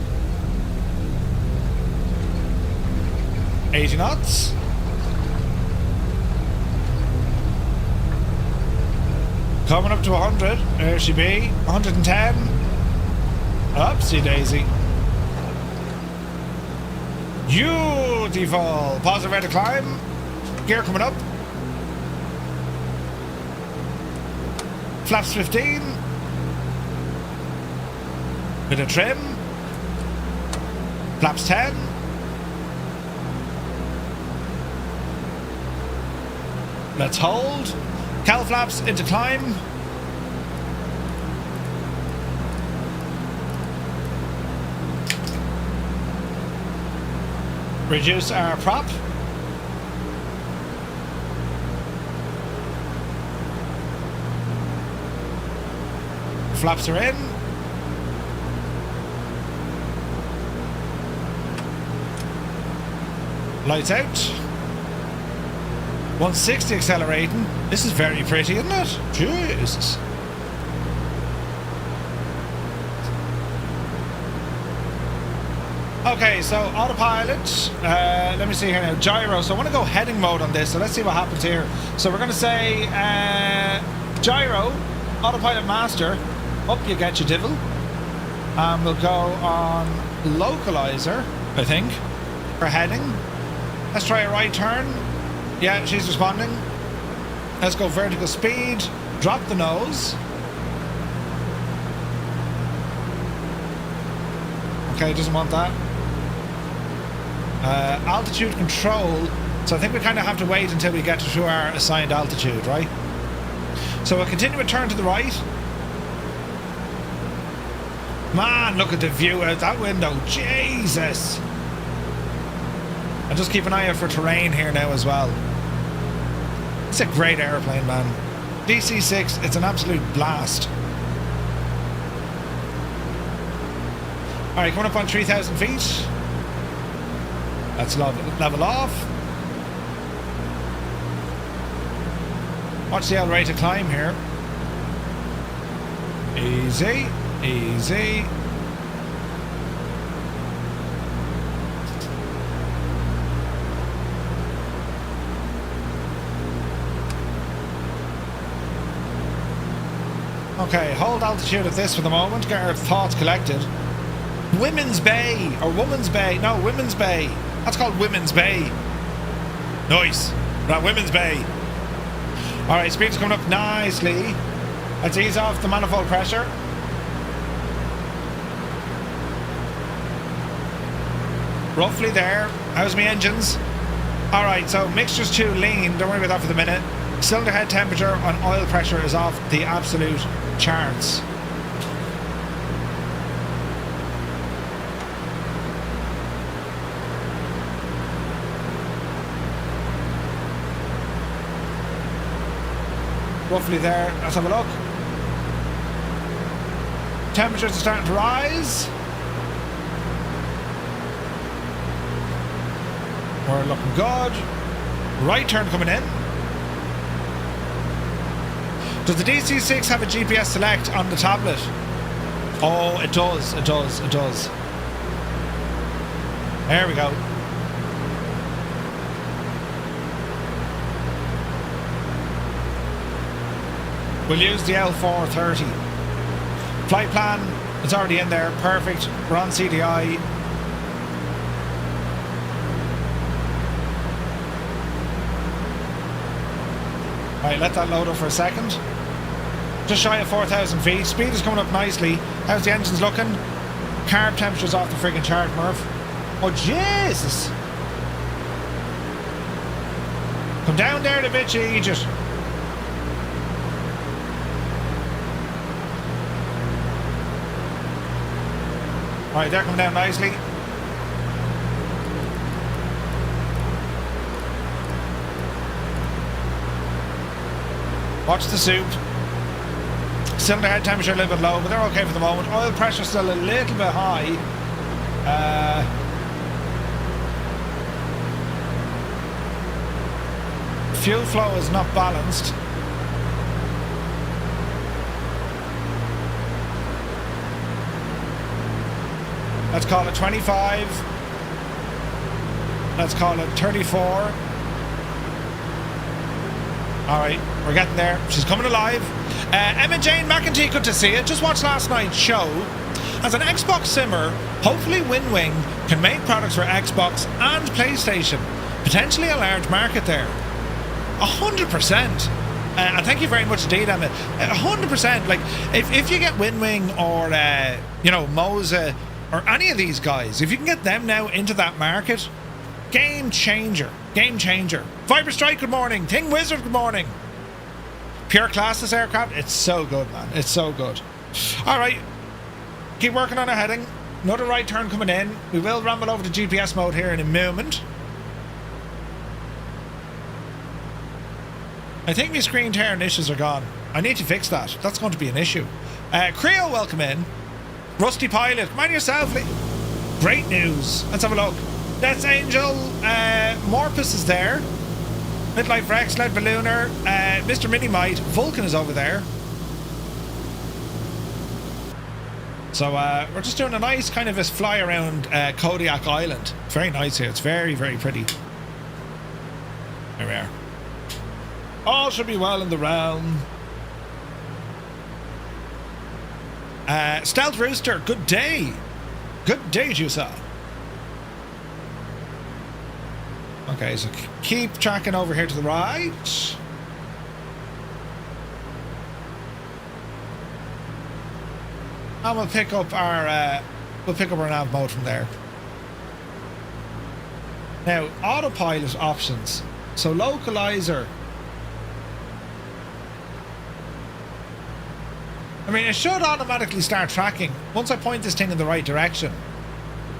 80 knots. Coming up to 100. There she be. 110. Upsy daisy. Beautiful. Positive rate of climb. Gear coming up. Flaps 15. Bit of trim. Flaps 10. Let's hold. Cowl flaps into climb. Reduce our prop. Flaps are in. Lights out. 160 accelerating. This is very pretty, isn't it? Jesus. Okay, so autopilot. Let me see here now. Gyro. So I want to go heading mode on this. So let's see what happens here. So we're going to say gyro, autopilot master. Up you get your divil. We'll go on localizer, I think, for heading. Let's try a right turn. Yeah, she's responding. Let's go vertical speed. Drop the nose. Okay, doesn't want that. Altitude control. So I think we kind of have to wait until we get to our assigned altitude, right? So we'll continue a turn to the right. Man, look at the view out that window. Jesus. And just keep an eye out for terrain here now as well. It's a great airplane, man. DC-6, it's an absolute blast. Alright, coming up on 3,000 feet. Let's level off. Watch the L rate of climb here. Easy, easy. Okay, hold altitude at this for the moment. Get our thoughts collected. Women's Bay, or Woman's Bay. No, Women's Bay. That's called Women's Bay. Nice. Right, Women's Bay. Alright, speed's coming up nicely. Let's ease off the manifold pressure. Roughly there. How's my engines? Alright, so mixture's too lean. Don't worry about that for the minute. Cylinder head temperature and oil pressure is off the absolute charts. Roughly there. Let's have a look. Temperatures are starting to rise. We're looking good. Right turn coming in. Does the DC-6 have a GPS select on the tablet? Oh, it does, it does, it does. There we go. We'll use the L430. Flight plan is already in there, perfect. We're on CDI. Right, let that load up for a second. Just shy of 4,000 feet. Speed is coming up nicely. How's the engines looking? Carb temperature's off the friggin' chart, Murph. Oh, Jesus! Come down there a bit, you idiot. Alright, they're coming down nicely. Watch the soup. Cylinder head temperature a little bit low, but they're okay for the moment. Oil pressure still a little bit high. Fuel flow is not balanced. Let's call it 25. Let's call it 34. Alright, we're getting there. She's coming alive. Emma Jane McEntee, good to see you. Just watched last night's show. As an Xbox simmer, hopefully WinWing can make products for Xbox and PlayStation. Potentially a large market there. 100%. And thank you very much indeed, Emma. 100%. Like, if you get WinWing or, you know, Moza or any of these guys, if you can get them now into that market, game changer. Game changer. Viper Strike, good morning. Thing Wizard, good morning. Pure class, this aircraft. It's so good, man. It's so good. Alright. Keep working on our heading. Another right turn coming in. We will ramble over to GPS mode here in a moment. I think my screen tear initials are gone. I need to fix that. That's going to be an issue. Creo, welcome in. Rusty Pilot, come on yourself. Great news. Let's have a look. That's Angel. Morpus is there. Midlife Rex, Led Ballooner, Mr. Minimite. Vulcan is over there. So we're just doing a nice kind of a fly around Kodiak Island. Very nice here. It's very, very pretty. There we are. All should be well in the realm. Stealth Rooster, good day. Good day to you, sir. Okay, so keep tracking over here to the right. And we'll pick up our nav mode from there. Now, autopilot options. So localizer. I mean, it should automatically start tracking once I point this thing in the right direction,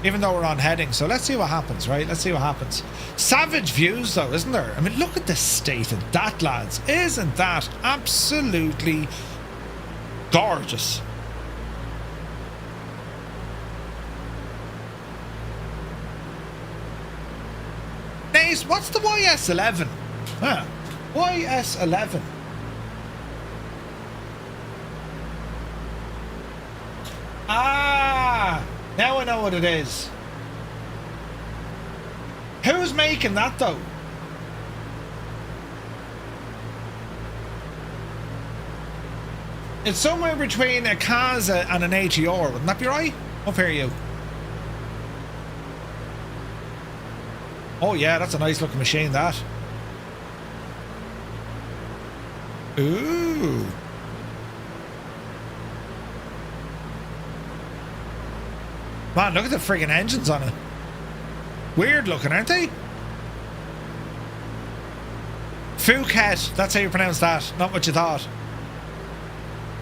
even though we're on heading. So let's see what happens, right? Let's see what happens. Savage views, though, isn't there? I mean, look at the state of that, lads. Isn't that absolutely gorgeous? Nice. What's the YS11? Huh. YS11. Ah, now I know what it is. Who's making that though? It's somewhere between a Kaza and an ATR, wouldn't that be right? Up here, you. Oh yeah, that's a nice looking machine, that. Ooh. Man, look at the friggin' engines on it. Weird looking, aren't they? Phuket, that's how you pronounce that. Not what you thought.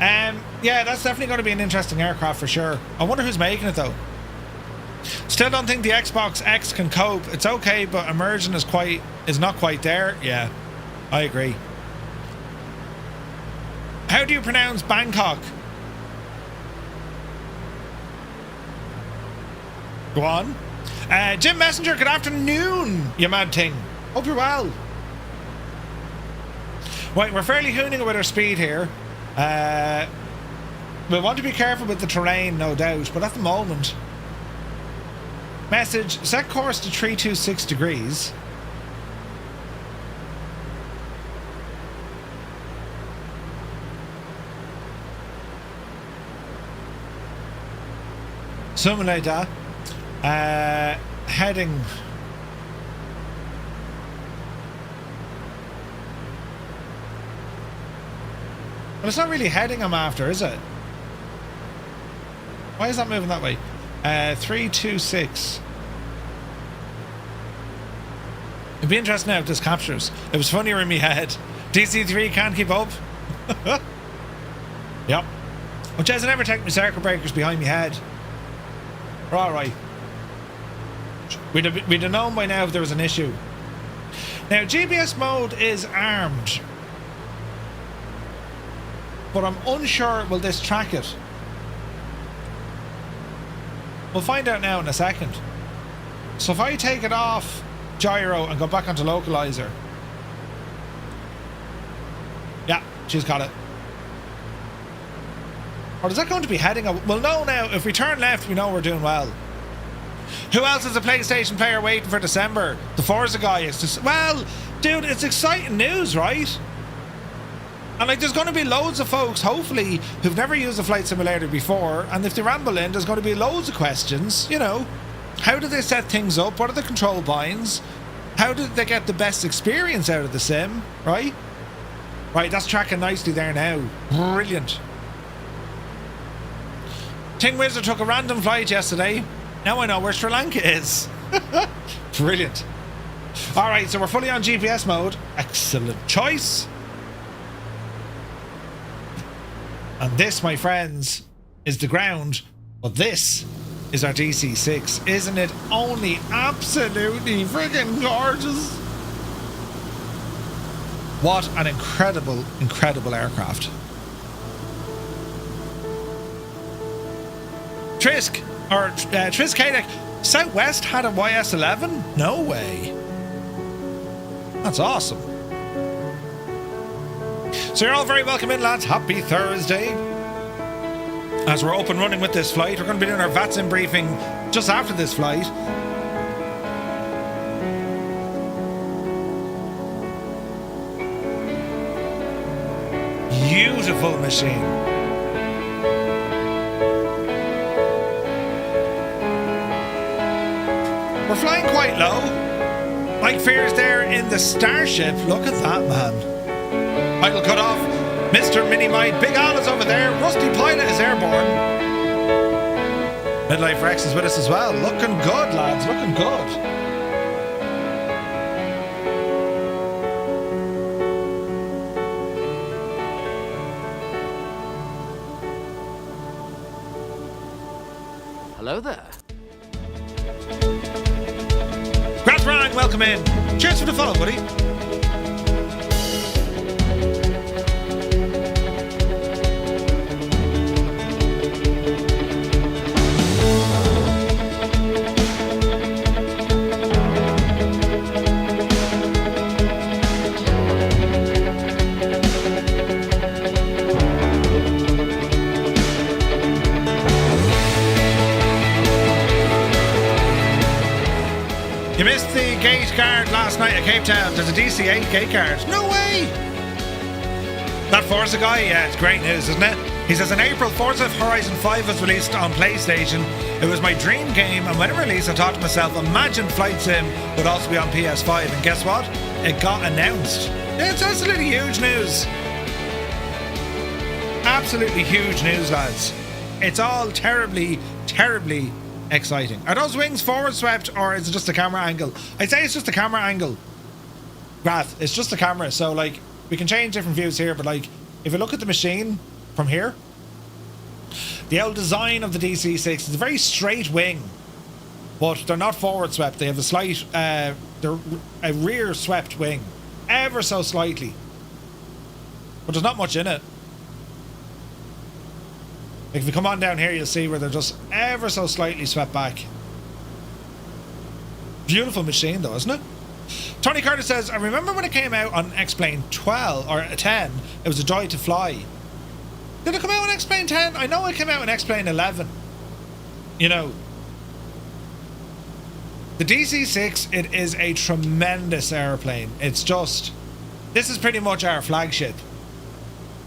Yeah, that's definitely going to be an interesting aircraft for sure. I wonder who's making it though. Still don't think the Xbox X can cope. It's okay, but immersion is not quite there. Yeah, I agree. How do you pronounce Bangkok? Go on. Jim Messenger, good afternoon, you mad thing. Hope you're well. Right, we're fairly hooning with our speed here. We'll want to be careful with the terrain, no doubt, but at the moment... Message, set course to 326 degrees. Something like that. Heading. But it's not really heading I'm after, is it? Why is that moving that way? 326. It'd be interesting now if this captures. It was funnier in my head. DC3 can't keep up. Yep. Well, Jez, I never take my circuit breakers behind my head. We're alright. We'd have known by now if there was an issue. Now, GPS mode is armed. But I'm unsure will this track it. We'll find out now in a second. So if I take it off gyro and go back onto localizer. Yeah, she's got it. Or is that going to be heading up? We'll know now. If we turn left, we know we're doing well. Who else is a PlayStation player waiting for December? The Forza guy is just... Well, dude, it's exciting news, right? And like, there's going to be loads of folks, hopefully, who've never used a flight simulator before. And if they ramble in, there's going to be loads of questions. You know, how do they set things up? What are the control binds? How did they get the best experience out of the sim, right? Right, that's tracking nicely there now. Brilliant. Ting Wizard took a random flight yesterday. Now I know where Sri Lanka is. Brilliant. Alright, so we're fully on GPS mode. Excellent choice. And this, my friends, is the ground. But this is our DC-6. Isn't it only absolutely freaking gorgeous? What an incredible, incredible aircraft. Trisk Kodiak, Southwest had a YS11? No way. That's awesome. So you're all very welcome in, lads. Happy Thursday. As we're up and running with this flight, we're going to be doing our VATSIM briefing just after this flight. Beautiful machine. We're flying quite low. Mike Fear's there in the Starship. Look at that, man. Idle cut off. Mr. Minimite. Big Al is over there. Rusty Pilot is airborne. Midlife Rex is with us as well. Looking good, lads. Looking good. Hello there. Grant Ryan, welcome in. Cheers for the follow, buddy. You missed the gate guard last night at Cape Town. There's a DC-8 gate guard. No way! That Forza guy, yeah, it's great news, isn't it? He says, in April, Forza Horizon 5 was released on PlayStation. It was my dream game, and when it released, I thought to myself, imagine Flight Sim would also be on PS5. And guess what? It got announced. It's absolutely huge news. Absolutely huge news, lads. It's all terribly, terribly exciting. Are those wings forward swept, or is it just a camera angle? I'd say it's just a camera angle. Grath, it's just a camera, so like we can change different views here, but like if you look at the machine from here, the old design of the DC-6 is a very straight wing, but they're not forward swept. They have a slight they're a rear swept wing, ever so slightly, but there's not much in it. Like if you come on down here, you'll see where they're just ever so slightly swept back. Beautiful machine though, isn't it? Tony Curtis says, I remember when it came out on X-Plane 12 or 10, it was a joy to fly. Did it come out on X-Plane 10? I know it came out on X-Plane 11. You know, the DC-6, it is a tremendous airplane. It's just, this is pretty much our flagship.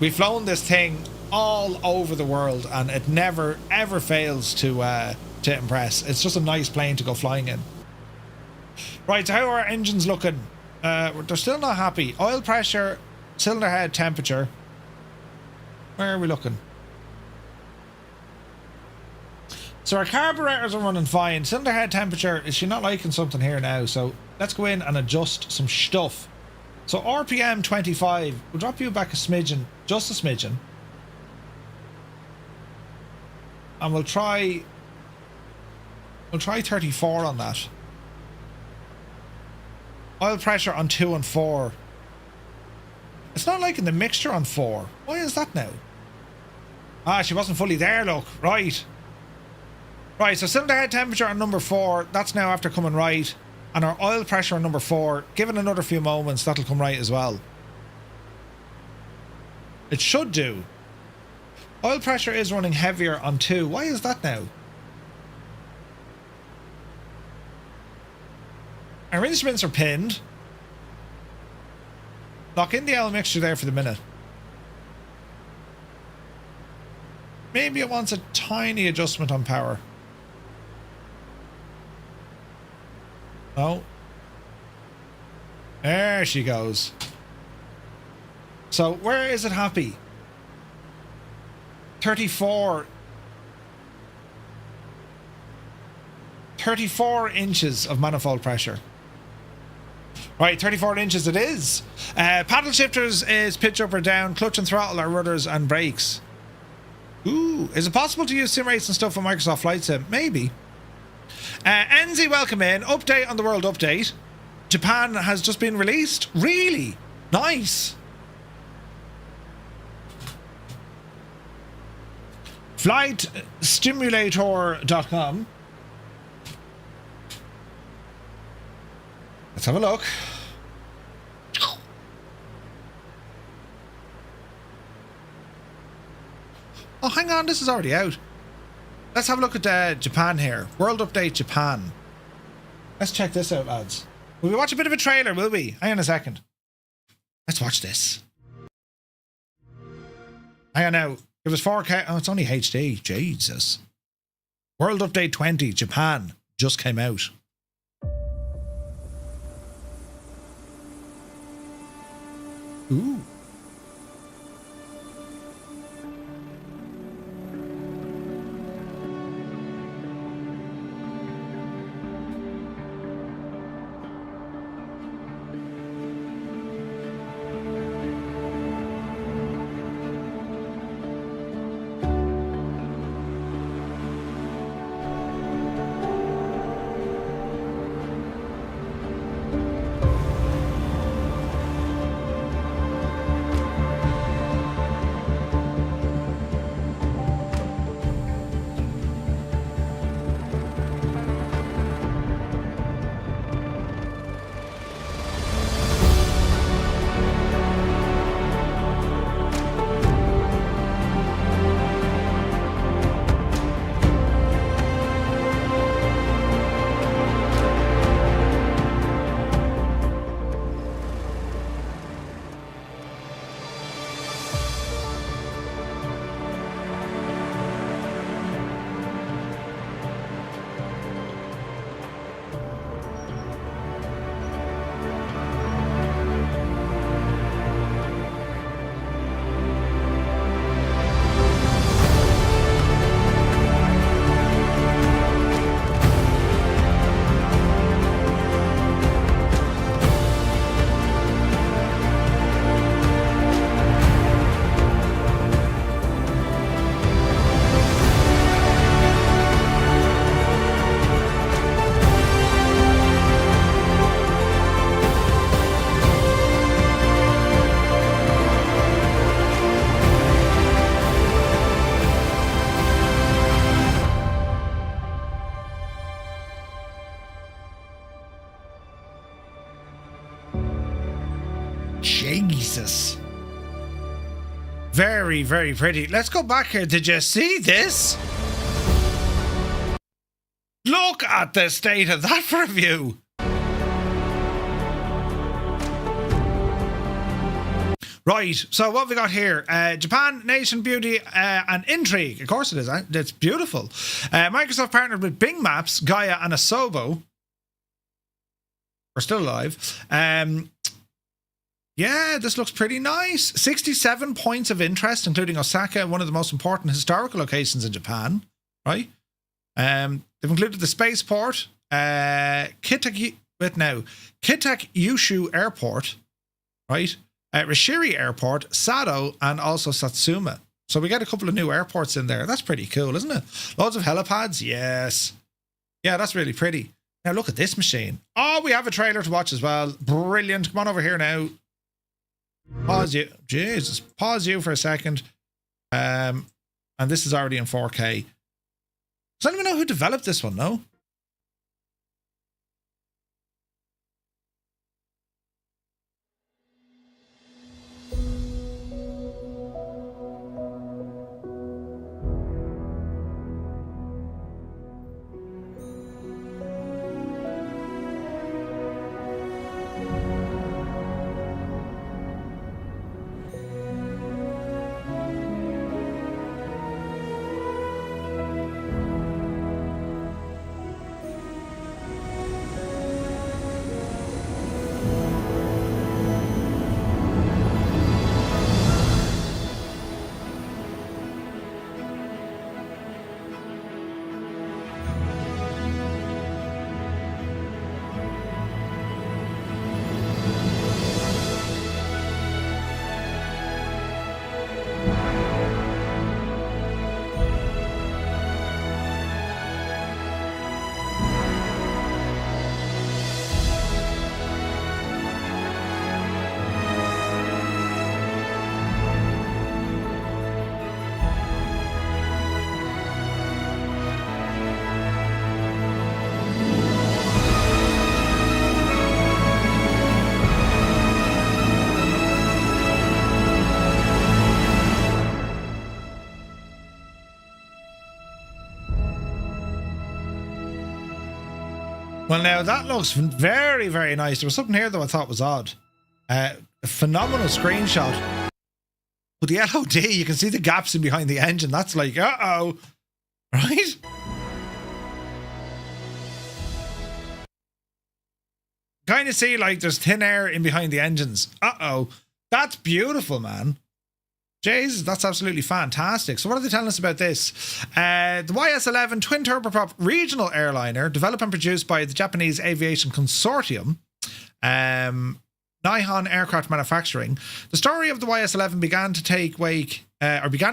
We've flown this thing all over the world, and it never ever fails to impress. It's just a nice plane to go flying in. Right, so how are our engines looking? They're still not happy. Oil pressure, cylinder head temperature. Where are we looking? So our carburetors are running fine. Cylinder head temperature, is she not liking something here now? So let's go in and adjust some stuff. So RPM 25, we'll drop you back a smidgen, just a smidgen. And we'll try 34 on that. Oil pressure on 2 and 4. It's not liking the mixture on 4. Why is that now? Ah, she wasn't fully there, look. Right. Right, so cylinder head temperature on number 4, that's now after coming right. And our oil pressure on number 4, give it another few moments, that'll come right as well. It should do. Oil pressure is running heavier on 2. Why is that now? Our instruments are pinned. Lock in the L mixture there for the minute. Maybe it wants a tiny adjustment on power. Oh. There she goes. So where is it happy? 34 inches of manifold pressure. Right, 34 inches it is. Paddle shifters is pitch up or down. Clutch and throttle are rudders and brakes. Ooh, is it possible to use sim rates and stuff on Microsoft Flight Sim? Maybe. Enzi, welcome in. Update on the world update. Japan has just been released. Really? Nice. FlightStimulator.com. Let's have a look. Oh, hang on, this is already out. Let's have a look at Japan here. World Update Japan. Let's check this out, lads. Will we watch a bit of a trailer, will we? Hang on a second. Let's watch this. Hang on now. It was 4K. Oh, it's only HD. Jesus. World Update 20, Japan. Just came out. Ooh. Jesus. Very, very pretty. Let's go back here. Did you see this? Look at the state of that for a view. Right, so what have we got here? Japan, Nation, Beauty, and Intrigue. Of course it is. It's beautiful. Microsoft partnered with Bing Maps, Gaia, and Asobo. We're still alive. Yeah, this looks pretty nice. 67 points of interest, including Osaka, one of the most important historical locations in Japan. Right? They've included the spaceport, Kodiak Yushu Airport, right? Rishiri Airport, Sado, and also Satsuma. So we get a couple of new airports in there. That's pretty cool, isn't it? Loads of helipads. Yes. Yeah, that's really pretty. Now look at this machine. Oh, we have a trailer to watch as well. Brilliant. Come on over here now. Pause you. Jesus. Pause you for a second. And this is already in 4K. Does anyone know who developed this one, no? Well, now that looks very, very nice. There was something here though I thought was odd. A phenomenal screenshot. But the LOD, you can see the gaps in behind the engine. That's like, uh-oh. Right? Kind of see like there's thin air in behind the engines. Uh-oh. That's beautiful, man. Jesus, that's absolutely fantastic. So what are they telling us about this? The YS-11 twin turboprop regional airliner, developed and produced by the Japanese Aviation Consortium, Nihon Aircraft Manufacturing. The story of the YS-11 began in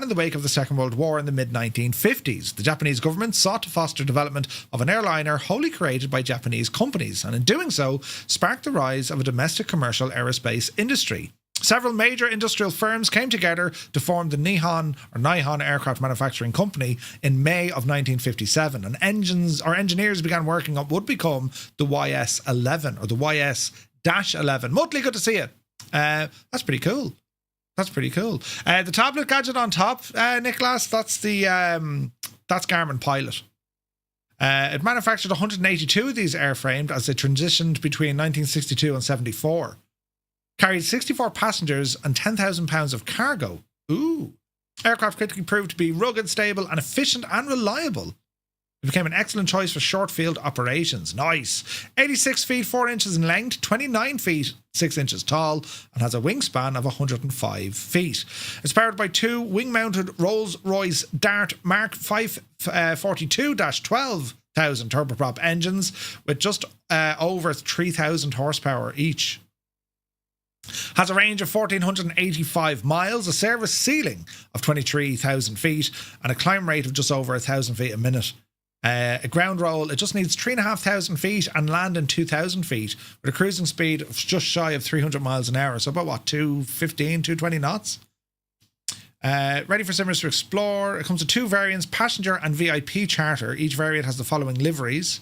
the wake of the Second World War in the mid-1950s. The Japanese government sought to foster development of an airliner wholly created by Japanese companies, and in doing so, sparked the rise of a domestic commercial aerospace industry. Several major industrial firms came together to form the Nihon Aircraft Manufacturing Company in May of 1957, and engineers began working on what would become the YS-11 or the YS-11. Muttley, good to see you. That's pretty cool. That's pretty cool. The tablet gadget on top, Nicholas, that's Garmin Pilot. It manufactured 182 of these airframed as they transitioned between 1962 and 74. Carried 64 passengers and 10,000 pounds of cargo. Ooh. Aircraft quickly proved to be rugged, stable, and efficient and reliable. It became an excellent choice for short field operations. Nice. 86 feet 4 inches in length, 29 feet 6 inches tall, and has a wingspan of 105 feet. It's powered by two wing-mounted Rolls-Royce Dart Mark 542-12,000 turboprop engines with just over 3,000 horsepower each. Has a range of 1,485 miles, a service ceiling of 23,000 feet, and a climb rate of just over 1,000 feet a minute. A ground roll, it just needs 3,500 feet and land in 2,000 feet with a cruising speed of just shy of 300 miles an hour. So about what, 215, 220 knots? Ready for simmers to explore. It comes with two variants, passenger and VIP charter. Each variant has the following liveries.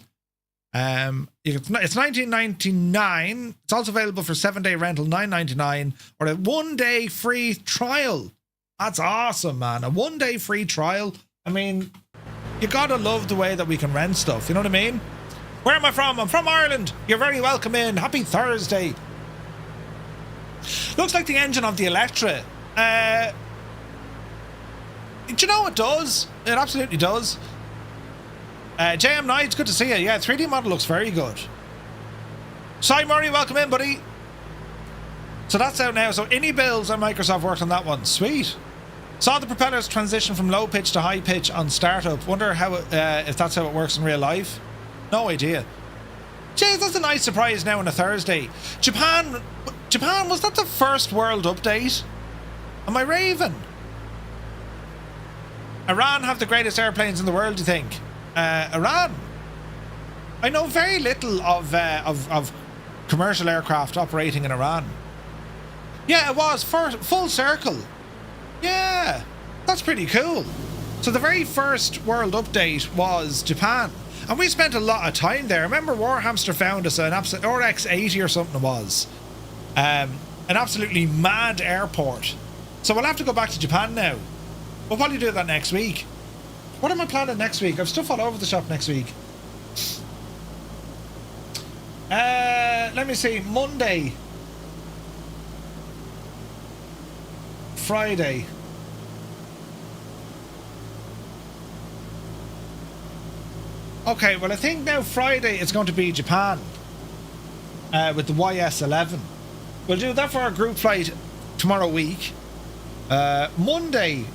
It's $19.99. It's also available for 7-day rental, $9.99, or a 1-day free trial. That's awesome, man. A 1-day free trial. I mean, you gotta love the way that we can rent stuff. You know what I mean? Where am I from? I'm from Ireland. You're very welcome in. Happy Thursday. Looks like the engine of the Electra. Do you know it does? It absolutely does. JM Knight, good to see you. Yeah, 3D model looks very good. Cy Murray, welcome in, buddy. So that's out now. So any builds on Microsoft worked on that one. Sweet. Saw the propellers transition from low pitch to high pitch on startup. Wonder how if that's how it works in real life. No idea. Jeez, that's a nice surprise now on a Thursday. Japan, was that the first world update? Am I raving? Iran have the greatest airplanes in the world, do you think? Iran? I know very little of commercial aircraft operating in Iran. Yeah, it was full circle. Yeah, that's pretty cool. So the very first world update was Japan. And we spent a lot of time there. Remember Warhamster found us an absolute RX-80 or something it was. An absolutely mad airport. So we'll have to go back to Japan now. We'll probably do that next week. What am I planning next week? I've stuff all over the shop next week. Let me see. Monday. Friday. Okay, well I think now Friday it's going to be Japan with the YS11. We'll do that for our group flight tomorrow week. Monday,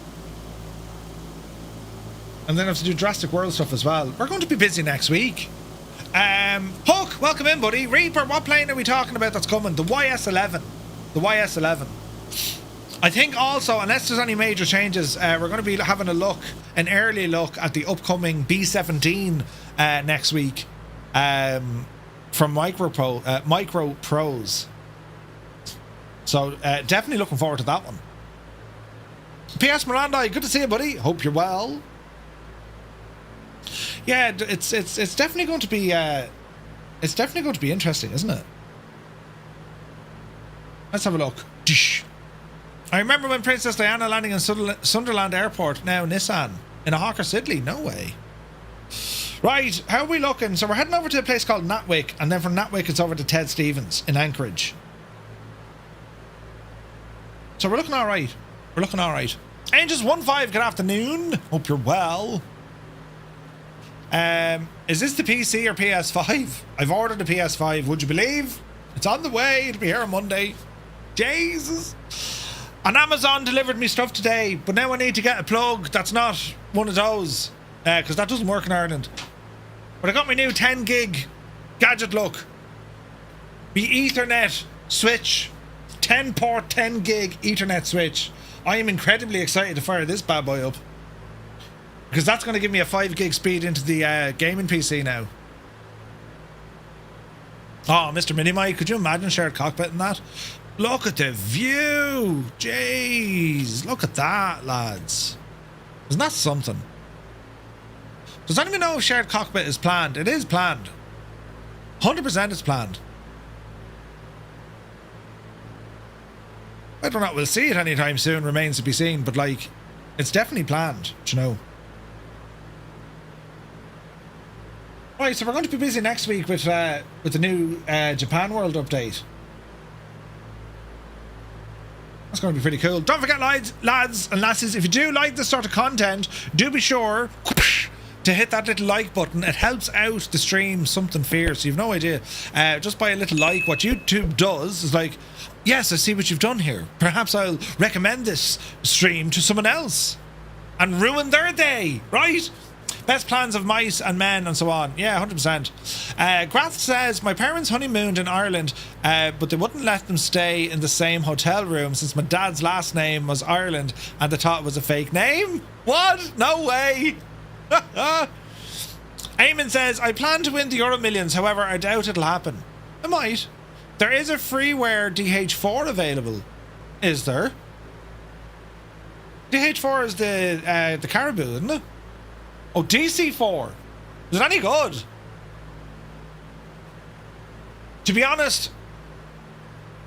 and then I have to do Drastic World stuff as well. We're going to be busy next week. Hook, welcome in, buddy. Reaper, what plane are we talking about that's coming? The YS11. The YS11. I think also, unless there's any major changes, we're going to be having an early look at the upcoming B-17 next week from Micro Pros. So definitely looking forward to that one. P.S. Miranda, good to see you, buddy. Hope you're well. Yeah, it's definitely going to be interesting, isn't it? Let's have a look. I remember when Princess Diana landing in Sunderland Airport, now Nissan, in a Hawker Siddeley. No way. Right, how are we looking? So we're heading over to a place called Natwick, and then from Natwick it's over to Ted Stevens in Anchorage. So we're looking all right. We're looking all right. Angels 1-5, good afternoon. Hope you're well. Is this the PC or PS5? I've ordered a PS5, would you believe? It's on the way, it'll be here on Monday. Jesus. And Amazon delivered me stuff today, but now I need to get a plug that's not one of those, because that doesn't work in Ireland. But I got my new 10 gig gadget look. The Ethernet switch. 10 port, 10 gig Ethernet switch. I am incredibly excited to fire this bad boy up, because that's going to give me a 5 gig speed into the gaming PC now. Oh, Mr. Minimite, could you imagine shared cockpit in that? Look at the view. Jeez, look at that, lads. Isn't that something? Does anyone know if shared cockpit is planned? It is planned. 100% it's planned. Whether or not we'll see it anytime soon remains to be seen, but like, it's definitely planned, do you know? Right, so we're going to be busy next week with the new Japan World update. That's going to be pretty cool. Don't forget, lads and lasses, if you do like this sort of content, do be sure to hit that little like button. It helps out the stream something fierce. You've no idea. Just by a little like, what YouTube does is like, yes, I see what you've done here. Perhaps I'll recommend this stream to someone else and ruin their day, right? Best plans of mice and men and so on. Yeah, 100%. Grath says, my parents honeymooned in Ireland, but they wouldn't let them stay in the same hotel room since my dad's last name was Ireland and they thought it was a fake name. What? No way. Eamon says, I plan to win the Euro Millions, however, I doubt it'll happen. It might. There is a freeware DH4 available. Is there? DH4 is the Caribou, isn't it? Oh, DC-4. Is it any good? To be honest,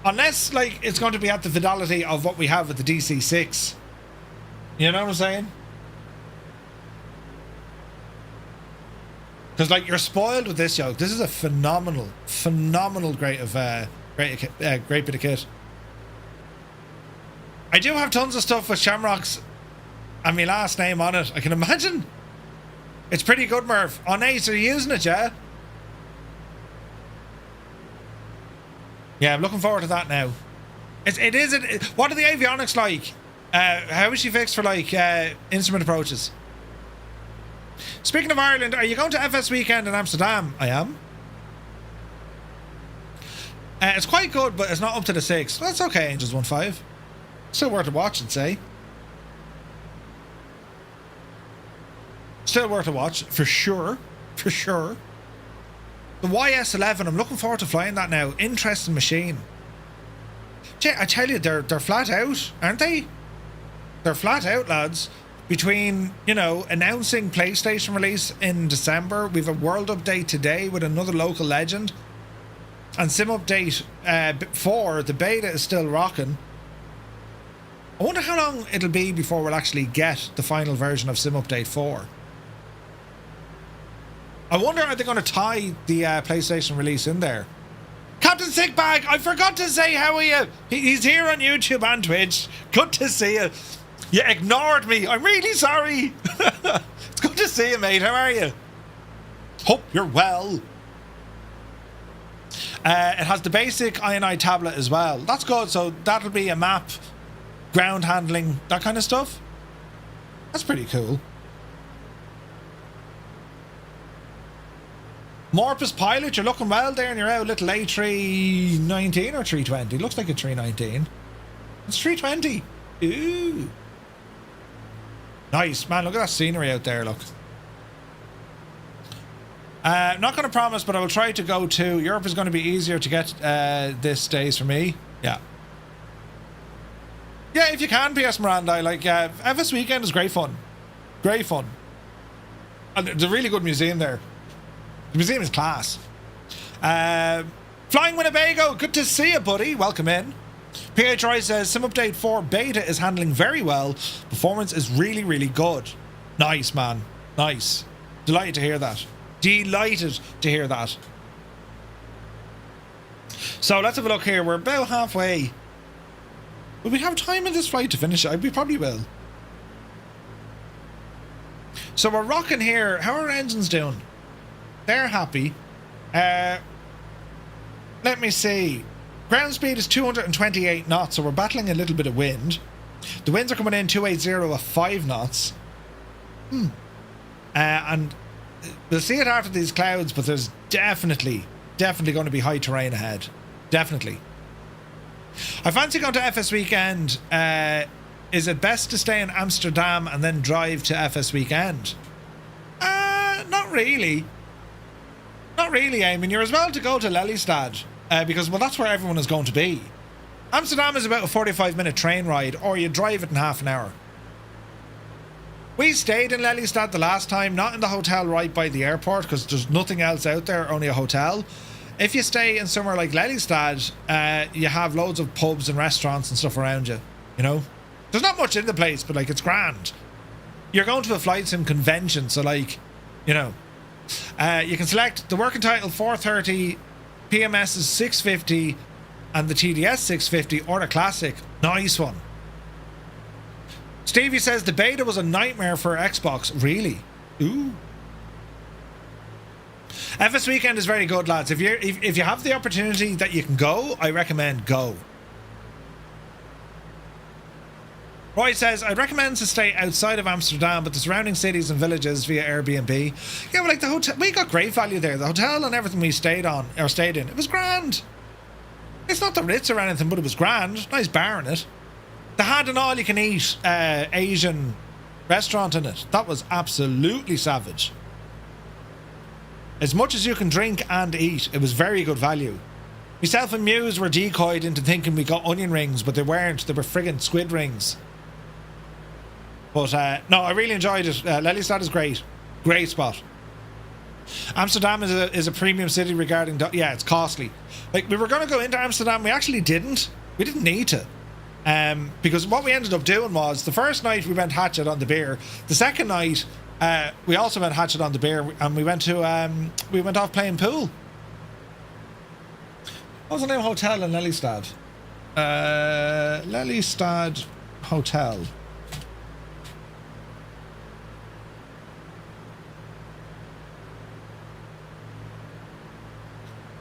unless like it's going to be at the fidelity of what we have with the DC-6. You know what I'm saying? Because like you're spoiled with this, yo. This is a phenomenal great bit of kit. I do have tons of stuff with Shamrocks and my last name on it. I can imagine. It's pretty good, Murph. Oh, nice. Are you using it, yeah? Yeah, I'm looking forward to that now. What are the avionics like? How is she fixed for like instrument approaches? Speaking of Ireland, are you going to FS weekend in Amsterdam? I am. It's quite good, but it's not up to the 6. That's okay, Angels 1-5. Still worth a watch, I'd say. Still worth a watch, for sure. For sure. The YS11, I'm looking forward to flying that now. Interesting machine. I tell you, they're flat out, aren't they? They're flat out, lads. Between, you know, announcing PlayStation release in December, we've a world update today with another local legend, and Sim Update 4, the beta is still rocking. I wonder how long it'll be before we'll actually get the final version of Sim Update 4. I wonder, are they going to tie the PlayStation release in there? Captain Sickbag, I forgot to say how are you? He's here on YouTube and Twitch. Good to see you. You ignored me. I'm really sorry. It's good to see you, mate. How are you? Hope you're well. It has the basic INI tablet as well. That's good. So that'll be a map, ground handling, that kind of stuff. That's pretty cool. Morpus Pilot, you're looking well there, and you're out a little A319 or 320. Looks like a 319. It's 320. Ooh. Nice, man. Look at that scenery out there, look. Not going to promise, but I will try to go to. Europe is going to be easier to get this days for me. Yeah. Yeah, if you can, PS Miranda. Like, FS Weekend is great fun. Great fun. And there's a really good museum there. The museum is class. Flying Winnebago, good to see you, buddy. Welcome in. PHI says Sim Update 4 beta is handling very well. Performance is really, really good. Nice, man. Nice. Delighted to hear that. Delighted to hear that. So let's have a look here. We're about halfway. Will we have time in this flight to finish it? We probably will. So we're rocking here. How are our engines doing? They're happy. Let me see. Ground speed is 228 knots, so we're battling a little bit of wind. The winds are coming in 280 at 5 knots. And we'll see it after these clouds, but there's definitely going to be high terrain ahead. Definitely. I fancy going to FS Weekend. Is it best to stay in Amsterdam and then drive to FS Weekend? Not really. Not really, I mean, you're as well to go to Lelystad, because, well, that's where everyone is going to be. Amsterdam is about a 45-minute train ride, or you drive it in half an hour. We stayed in Lelystad the last time, not in the hotel right by the airport, because there's nothing else out there, only a hotel. If you stay in somewhere like Lelystad, you have loads of pubs and restaurants and stuff around you, you know? There's not much in the place, but, like, it's grand. You're going to a flight sim convention, so, like, you know. You can select the working title 430, PMS is 650, and the TDS 650, or the classic. Nice one. Stevie says the beta was a nightmare for Xbox. Really? Ooh. FS Weekend is very good, lads. If you have the opportunity that you can go, I recommend go. Roy says, I'd recommend to stay outside of Amsterdam, but the surrounding cities and villages via Airbnb. Yeah, but like the hotel, we got great value there. The hotel and everything we stayed in, it was grand. It's not the Ritz or anything, but it was grand. Nice bar in it. They had an all-you-can-eat Asian restaurant in it. That was absolutely savage. As much as you can drink and eat, it was very good value. Myself and Muse were decoyed into thinking we got onion rings, but they weren't. They were friggin' squid rings. But no, I really enjoyed it. Lelystad is great. Great spot. Amsterdam is a premium city regarding... yeah, it's costly. Like, we were going to go into Amsterdam. We actually didn't. We didn't need to. Because what we ended up doing was, the first night we went hatchet on the beer. The second night, we also went hatchet on the beer, and we went off playing pool. What was the name of hotel in Lelystad? Lelystad Hotel.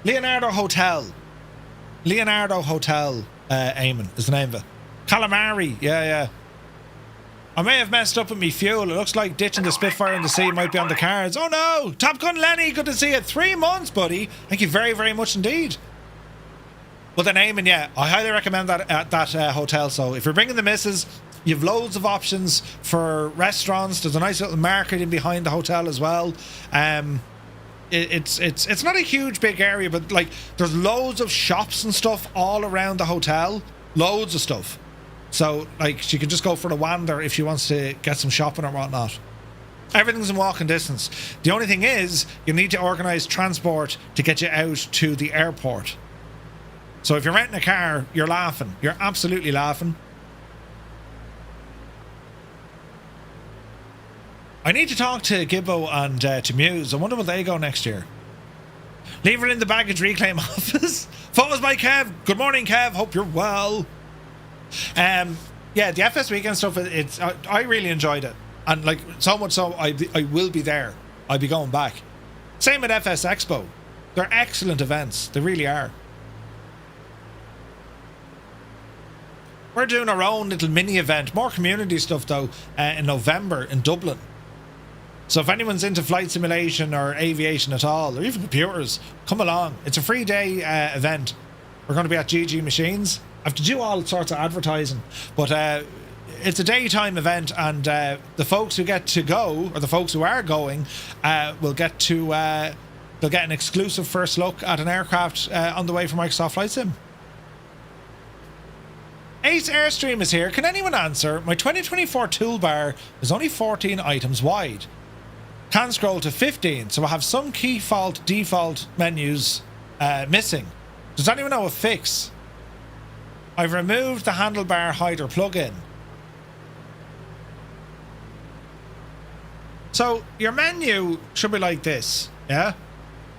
Leonardo Hotel, Eamon is the name of it. Calamari, yeah. I may have messed up with me fuel. It looks like ditching the Spitfire in the sea might be on the cards. Oh no! Top Gun Lenny, good to see you. 3 months, buddy. Thank you very, very much indeed. But the naming, yeah, I highly recommend that at that hotel. So if you're bringing the missus, you've loads of options for restaurants. There's a nice little market in behind the hotel as well. It's not a huge big area, but like there's loads of shops and stuff all around the hotel. Loads of stuff. So, like, she could just go for a wander if she wants to get some shopping or whatnot. Everything's in walking distance. The only thing is, you need to organise transport to get you out to the airport. So if you're renting a car, you're laughing. You're absolutely laughing. I need to talk to Gibbo and to Muse. I wonder will they go next year. Leave her in the baggage reclaim office. Photos by Kev. Good morning, Kev. Hope you're well. Yeah, the FS weekend stuff, I really enjoyed it, and like so much so I will be there. I'll be going back. Same at FS Expo. They're excellent events. They really are. We're doing our own little mini event, more community stuff though, in November in Dublin. So if anyone's into flight simulation or aviation at all, or even computers, come along. It's a free day event. We're going to be at GG Machines. I have to do all sorts of advertising, but it's a daytime event, and the folks who get to go, or the folks who are going, will get to they'll get an exclusive first look at an aircraft on the way from Microsoft Flight Sim. Ace Airstream is here. Can anyone answer? My 2024 toolbar is only 14 items wide. Can scroll to 15, so I have some key default menus missing. Does anyone know a fix? I've removed the handlebar hider plugin. So your menu should be like this, yeah?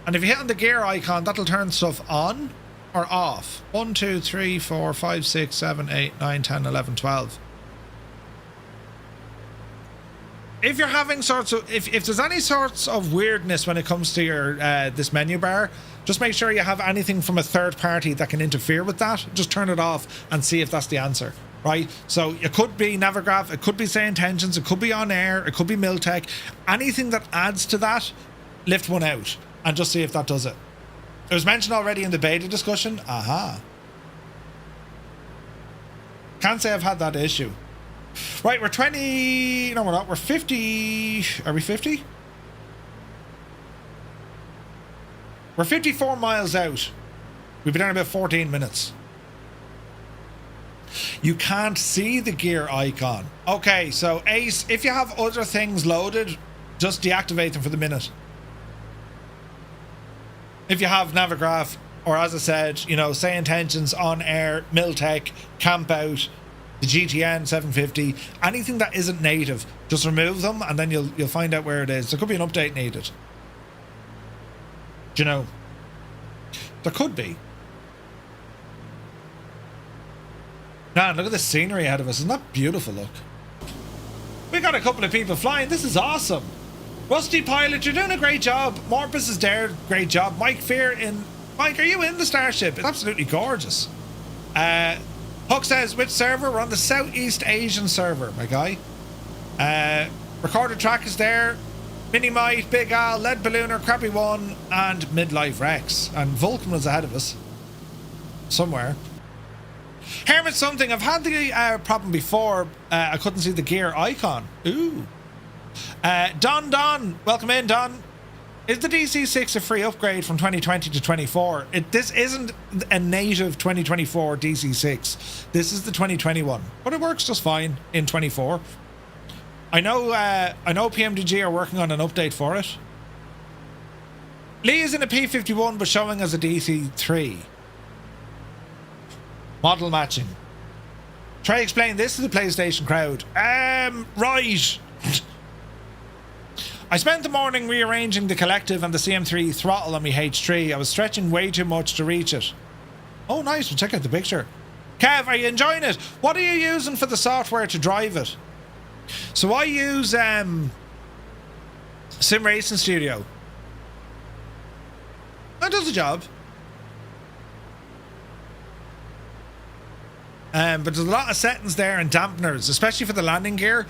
And if you hit on the gear icon, that'll turn stuff on or off. 1, 2, 3, 4, 5, 6, 7, 8, 9, 10, 11, 12. If you're having sorts of, if there's any sorts of weirdness when it comes to your this menu bar, just make sure you have anything from a third party that can interfere with that. Just turn it off and see if that's the answer, right? So it could be Navigraph, it could be Say Intentions, it could be On Air, it could be Miltech. Anything that adds to that, lift one out and just see if that does it. It was mentioned already in the beta discussion. Aha. Can't say I've had that issue. Right, we're 20... No, we're not. We're 50... Are we 50? We're 54 miles out. We've been down about 14 minutes. You can't see the gear icon. Okay, so Ace, if you have other things loaded, just deactivate them for the minute. If you have Navigraph, or as I said, you know, Say Intentions, On Air, Miltech, Camp Out, the GTN 750, anything that isn't native, just remove them and then you'll find out where it is. There could be an update needed. Do you know? There could be. Man, look at the scenery ahead of us. Isn't that beautiful? Look. We got a couple of people flying. This is awesome. Rusty Pilot, you're doing a great job. Morpus is there. Great job. Mike Fear in... Mike, are you in the Starship? It's absolutely gorgeous. Huck says, which server? We're on the Southeast Asian server, my guy. Recorder Track is there. Minimite, Big Al, Lead Ballooner, Crappy One, and Midlife Rex. And Vulcan was ahead of us. Somewhere. Hermit something. I've had the problem before. I couldn't see the gear icon. Ooh. Don, welcome in, Don. Is the DC-6 a free upgrade from 2020 to 24? This isn't a native 2024 DC-6. This is the 2021, but it works just fine in 24. I know PMDG are working on an update for it. Lee is in a P51, but showing as a DC-3. Model matching. Try explain this to the PlayStation crowd. Right. I spent the morning rearranging the collective and the CM3 throttle on my H3. I was stretching way too much to reach it. Oh, nice. We'll check out the picture. Kev, are you enjoying it? What are you using for the software to drive it? So I use Sim Racing Studio. That does the job. But there's a lot of settings there and dampeners, especially for the landing gear.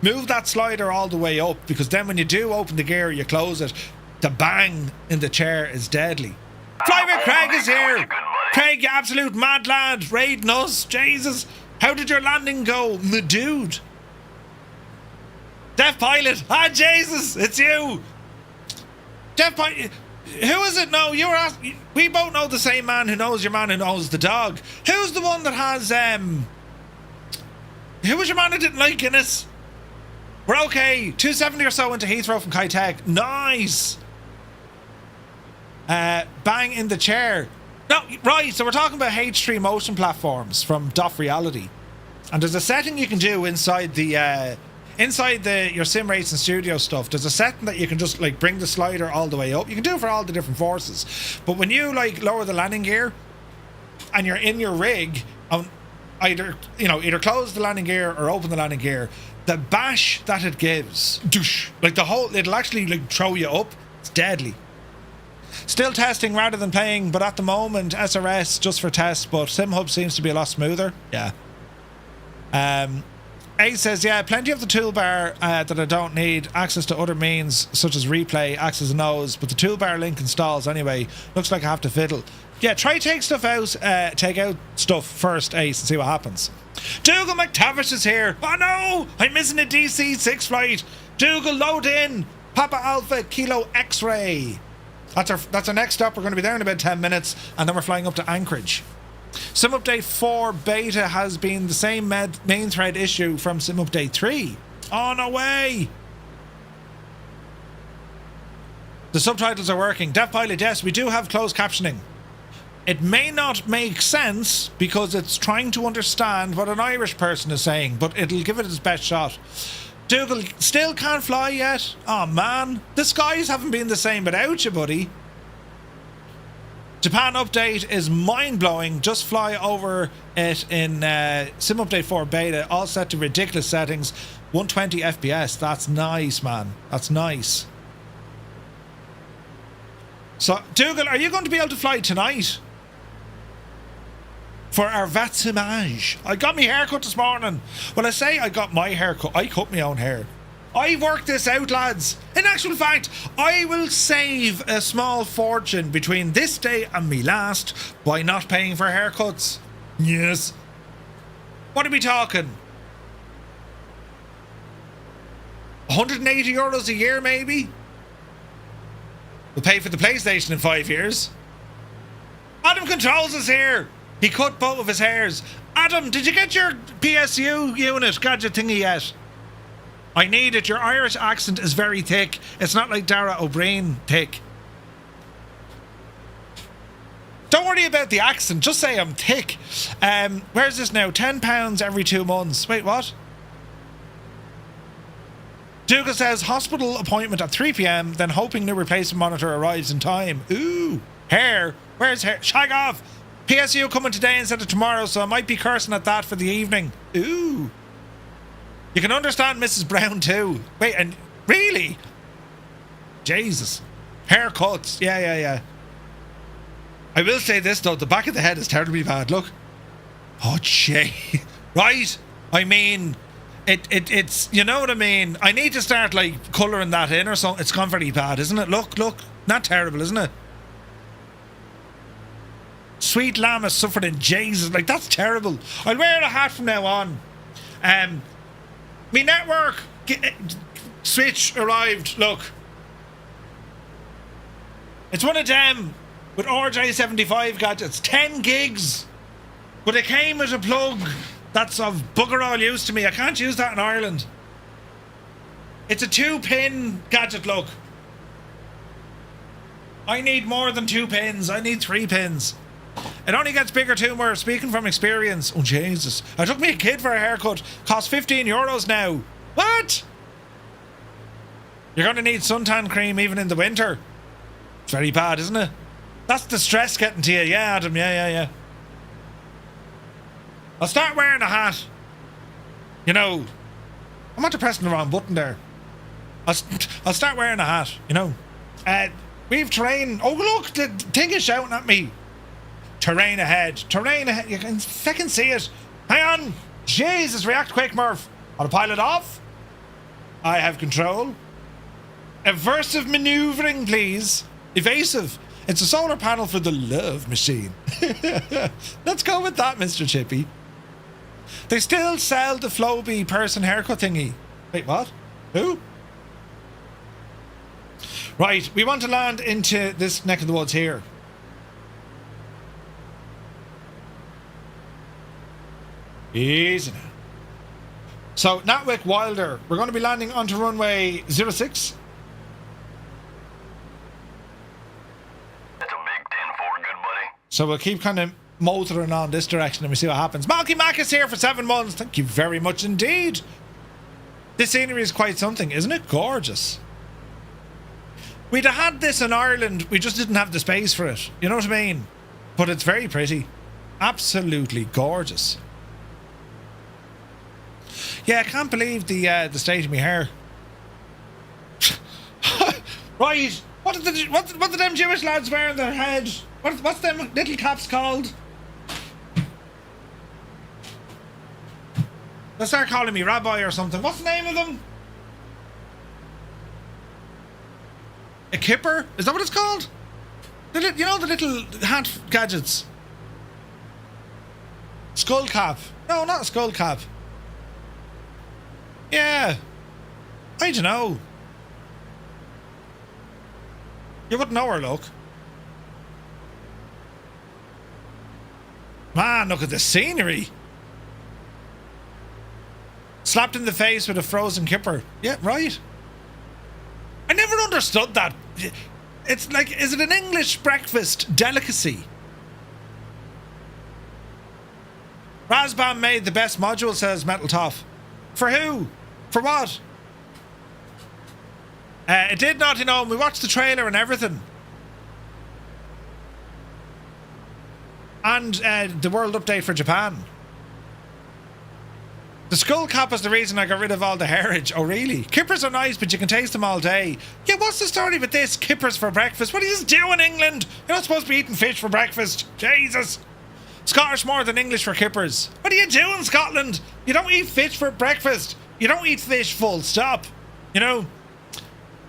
Move that slider all the way up, because then when you do open the gear, you close it, the bang in the chair is deadly. Flyby Craig is here. Craig, you absolute mad lad, raiding us. Jesus, how did your landing go, my dude? Deaf Pilot. Ah, Jesus, it's you. Deaf Pilot. Who is it? No, you were asking. We both know the same man who knows your man who knows the dog. Who's the one that has, who was your man who didn't like Guinness? We're okay. 270 or so into Heathrow from Kodiak. Nice. Bang in the chair. No, right, so we're talking about H3 motion platforms from DOF Reality. And there's a setting you can do inside the your sim racing studio stuff. There's a setting that you can just like bring the slider all the way up. You can do it for all the different forces. But when you like lower the landing gear and you're in your rig, either close the landing gear or open the landing gear, the bash that it gives, like it'll actually like throw you up. It's deadly. Still testing rather than playing, but at the moment SRS just for tests, but SimHub seems to be a lot smoother. Yeah. Ace says, yeah, plenty of the toolbar that I don't need. Access to other means such as replay, access and O's, but the toolbar link installs anyway. Looks like I have to fiddle. Yeah, try take out stuff first, Ace, and see what happens. Dougal McTavish is here. Oh no, I'm missing a DC-6 flight. Dougal, load in. Papa Alpha Kilo X-Ray. That's our next stop. We're going to be there in about 10 minutes, and then we're flying up to Anchorage. Sim Update 4 beta has been the same main thread issue from Sim Update 3. Oh, no way! The subtitles are working. Deaf Pilot, yes, we do have closed captioning. It may not make sense because it's trying to understand what an Irish person is saying, but it'll give it its best shot. Dougal still can't fly yet? Oh man, the skies haven't been the same without you, buddy. Japan update is mind-blowing. Just fly over it in Sim Update 4 beta, all set to ridiculous settings. 120 FPS. That's nice, man. That's nice. So, Dougal, are you going to be able to fly tonight? For our VATSIMage. I got my haircut this morning. When I say I got my haircut, I cut my own hair. I worked this out, lads. In actual fact, I will save a small fortune between this day and me last by not paying for haircuts. Yes. What are we talking? €180 a year, maybe? We'll pay for the PlayStation in 5 years. Adam Controls is here. He cut both of his hairs. Adam, did you get your PSU unit gadget thingy yet? I need it. Your Irish accent is very thick. It's not like Dara O'Brien thick. Don't worry about the accent. Just say I'm thick. Where's this now? £10 every 2 months. Wait, what? Dougal says hospital appointment at 3 p.m. Then hoping new replacement monitor arrives in time. Ooh, hair. Where's hair? Shag off. PSU coming today instead of tomorrow, so I might be cursing at that for the evening. Ooh. You can understand Mrs. Brown too. Wait, and really? Jesus. Haircuts. Yeah. I will say this though, the back of the head is terribly bad. Look. Oh, gee. Right? I mean, it's, you know what I mean? I need to start like colouring that in or something. It's gone very bad, isn't it? Look. Not terrible, isn't it? Sweet lamb has suffered in Jesus. Like, that's terrible. I'll wear a hat from now on. Me network switch arrived. Look. It's one of them with RJ75 gadgets. 10 gigs. But it came with a plug that's of bugger all use to me. I can't use that in Ireland. It's a 2-pin gadget, look. I need more than 2 pins. I need 3 pins. It only gets bigger too, we're speaking from experience. Oh, Jesus. I took me a kid for a haircut. Cost €15 now. What? You're going to need suntan cream even in the winter. It's very bad, isn't it? That's the stress getting to you. Yeah, Adam. Yeah. I'll start wearing a hat. You know, I'm not pressing the wrong button there. I'll start wearing a hat, you know. We've terrain. Oh, look, the thing is shouting at me. Terrain ahead. You can fucking see it. Hang on. Jesus, react quick, Murph. Autopilot off. I have control. Aversive maneuvering, please. Evasive. It's a solar panel for the love machine. Let's go with that, Mr. Chippy. They still sell the Floby person haircut thingy. Wait, what? Who? Right, we want to land into this neck of the woods here. Easy now. So, Natwick, Wilder, we're going to be landing onto runway 06. That's a big 10-4, good buddy. So we'll keep kind of motoring on this direction and we see what happens. Malky Mac is here for 7 months. Thank you very much indeed. This scenery is quite something, isn't it? Gorgeous. We'd have had this in Ireland, we just didn't have the space for it. You know what I mean? But it's very pretty. Absolutely gorgeous. Yeah, I can't believe the state of my hair. Right, what did them Jewish lads wear on their head? What's them little caps called? They start calling me rabbi or something. What's the name of them? A kipper? Is that what it's called? You know the little hat gadgets? Skull cap. No, not a skull cap. Yeah. I don't know. You wouldn't know her, look. Man, look at the scenery. Slapped in the face with a frozen kipper. Yeah, right. I never understood that. It's like, is it an English breakfast delicacy? Razbam made the best module, says Metal Toff. For who? For what? It did not, you know, we watched the trailer and everything. And the world update for Japan. The skull cap is the reason I got rid of all the hairage. Oh, really? Kippers are nice, but you can taste them all day. Yeah, what's the story with this? Kippers for breakfast? What do you do in England? You're not supposed to be eating fish for breakfast. Jesus. Scottish more than English for kippers. What do you do in Scotland? You don't eat fish for breakfast. You don't eat fish, full stop. You know?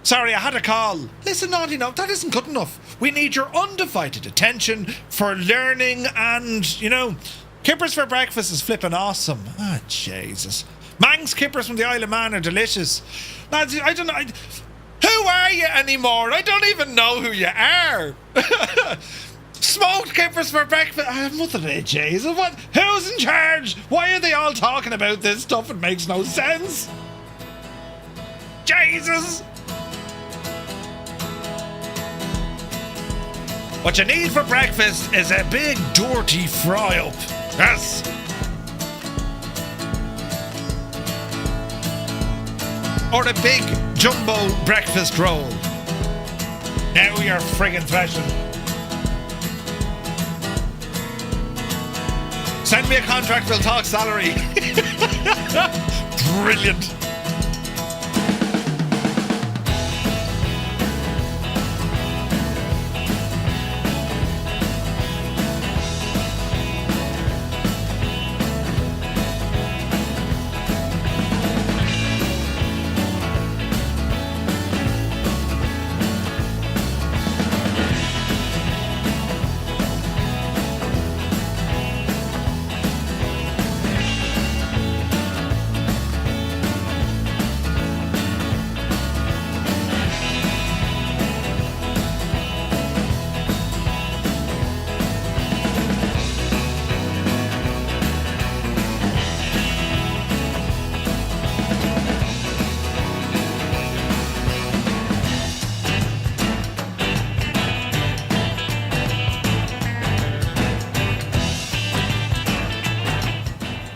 Sorry, I had a call. Listen, naughty, no, that isn't good enough. We need your undivided attention for learning and, you know, kippers for breakfast is flipping awesome. Ah, Jesus. Manx kippers from the Isle of Man are delicious. Lads, I don't know. Who are you anymore? I don't even know who you are. Smoked kippers for breakfast. Mother of Jesus. What? Who's in charge? Why are they all talking about this stuff? It makes no sense. Jesus. What you need for breakfast is a big dirty fry up. Yes. Or a big jumbo breakfast roll. Now you're friggin' thrashing. Send me a contract, we'll talk salary. Brilliant.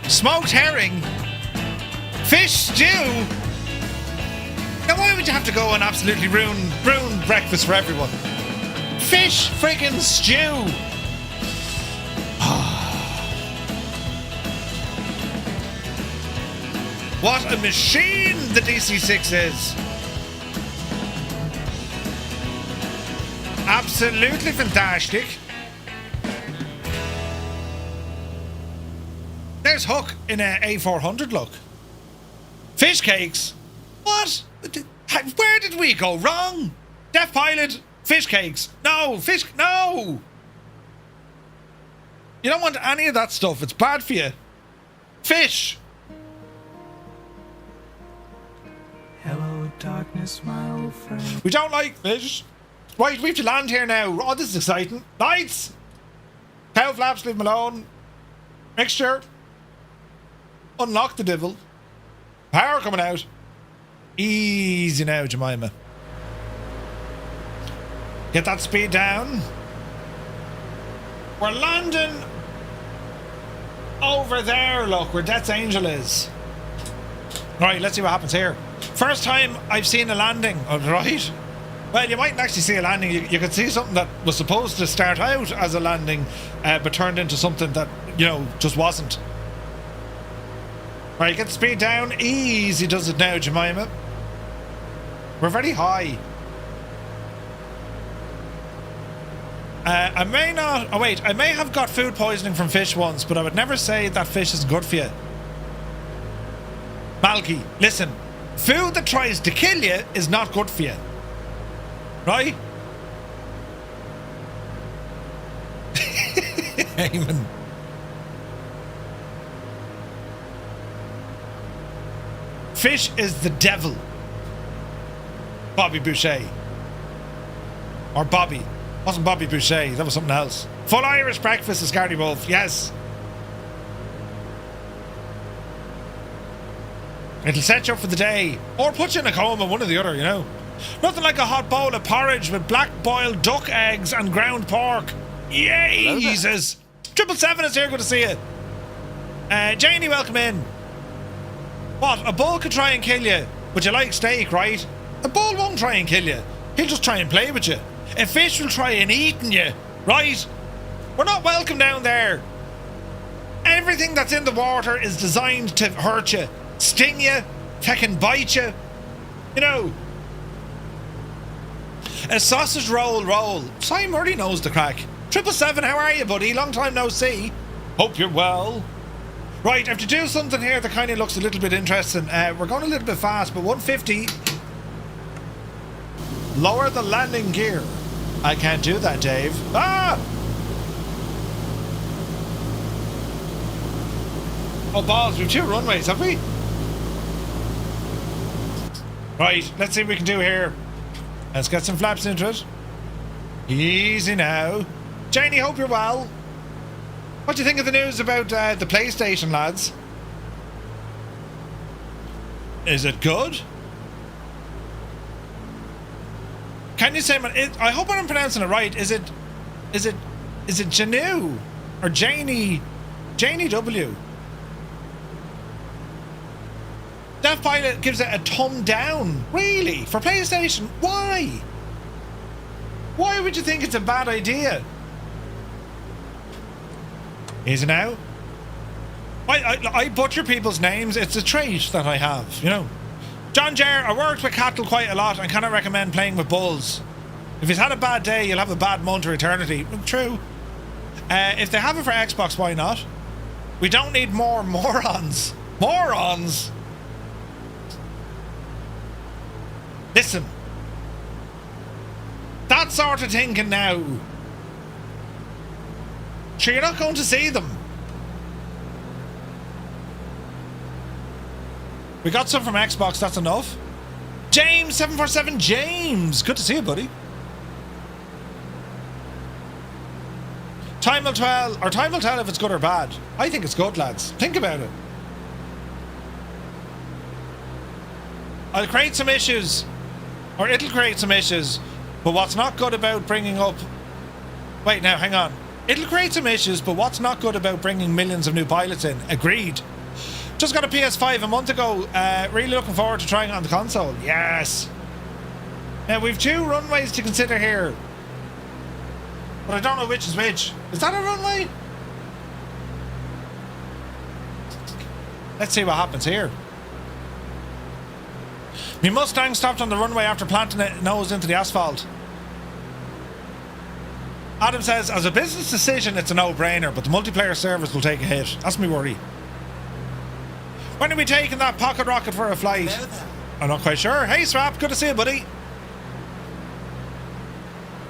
Smoked herring? Fish stew? Now why would you have to go and absolutely ruin breakfast for everyone? Fish friggin' stew! What a machine the DC-6 is! Absolutely fantastic. There's Hook in a A400 look. Fish cakes. What? Where did we go wrong? Deaf pilot, fish cakes. No, no. You don't want any of that stuff. It's bad for you. Fish. Hello, darkness, my old friend. We don't like fish. Right, we have to land here now. Oh, this is exciting. Lights. Cow flaps, leave them alone. Mixture. Unlock the devil. Power coming out. Easy now, Jemima. Get that speed down. We're landing over there, look, where Death's Angel is. Right, let's see what happens here. First time I've seen a landing, alright? Well, you mightn't actually see a landing. You could see something that was supposed to start out as a landing, but turned into something that, you know, just wasn't. Right, get the speed down. Easy does it now, Jemima. We're very high. I may not... Oh, wait. I may have got food poisoning from fish once, but I would never say that fish is good for you. Malky, listen. Food that tries to kill you is not good for you. Right? Amen. Fish is the devil. Bobby Boucher. Or Bobby. Wasn't Bobby Boucher, that was something else. Full Irish breakfast is Scardy Wolf, yes. It'll set you up for the day. Or put you in a coma, one or the other, you know. Nothing like a hot bowl of porridge with black boiled duck eggs and ground pork. Yay, Jesus. 777 is here, good to see you. Janie, welcome in. What, a bull could try and kill you, but you like steak, right? A bull won't try and kill you. He'll just try and play with you. A fish will try and eaten you, right? We're not welcome down there. Everything that's in the water is designed to hurt you, sting you, feckin' bite you. You know. A sausage roll. Simon Murray knows the crack. 777, how are you, buddy? Long time no see. Hope you're well. Right, I have to do something here that kind of looks a little bit interesting. We're going a little bit fast, but 150. Lower the landing gear. I can't do that, Dave. Ah! Oh, balls, we've 2 runways, have we? Right, let's see what we can do here. Let's get some flaps into it. Easy now. Janie, hope you're well. What do you think of the news about the PlayStation, lads? Is it good? Can you say... I hope I'm pronouncing it right. Is it Janu? Or Janie? Janie W? Deaf Pilot gives it a thumb down. Really? For PlayStation? Why? Why would you think it's a bad idea? Easy now. I butcher people's names. It's a trait that I have, you know. John Jare, I worked with cattle quite a lot and cannot recommend playing with bulls. If he's had a bad day, you'll have a bad month or eternity. True. If they have it for Xbox, why not? We don't need more morons. Morons? Listen. That sort of thinking now. Sure, you're not going to see them. We got some from Xbox, that's enough. James, 747 James. Good to see you, buddy. Time will tell, or time will tell if it's good or bad. I think it's good, lads. Think about it. I'll create some issues. Or it'll create some issues. But what's not good about bringing up... Wait, now, hang on. It'll create some issues, but what's not good about bringing millions of new pilots in? Agreed. Just got a PS5 a month ago. Really looking forward to trying it on the console. Yes. Now, we've 2 runways to consider here. But I don't know which is which. Is that a runway? Let's see what happens here. My Mustang stopped on the runway after planting its nose into the asphalt. Adam says, as a business decision, it's a no-brainer, but the multiplayer service will take a hit. That's my worry. When are we taking that pocket rocket for a flight? I'm not quite sure. Hey, Swap, good to see you, buddy.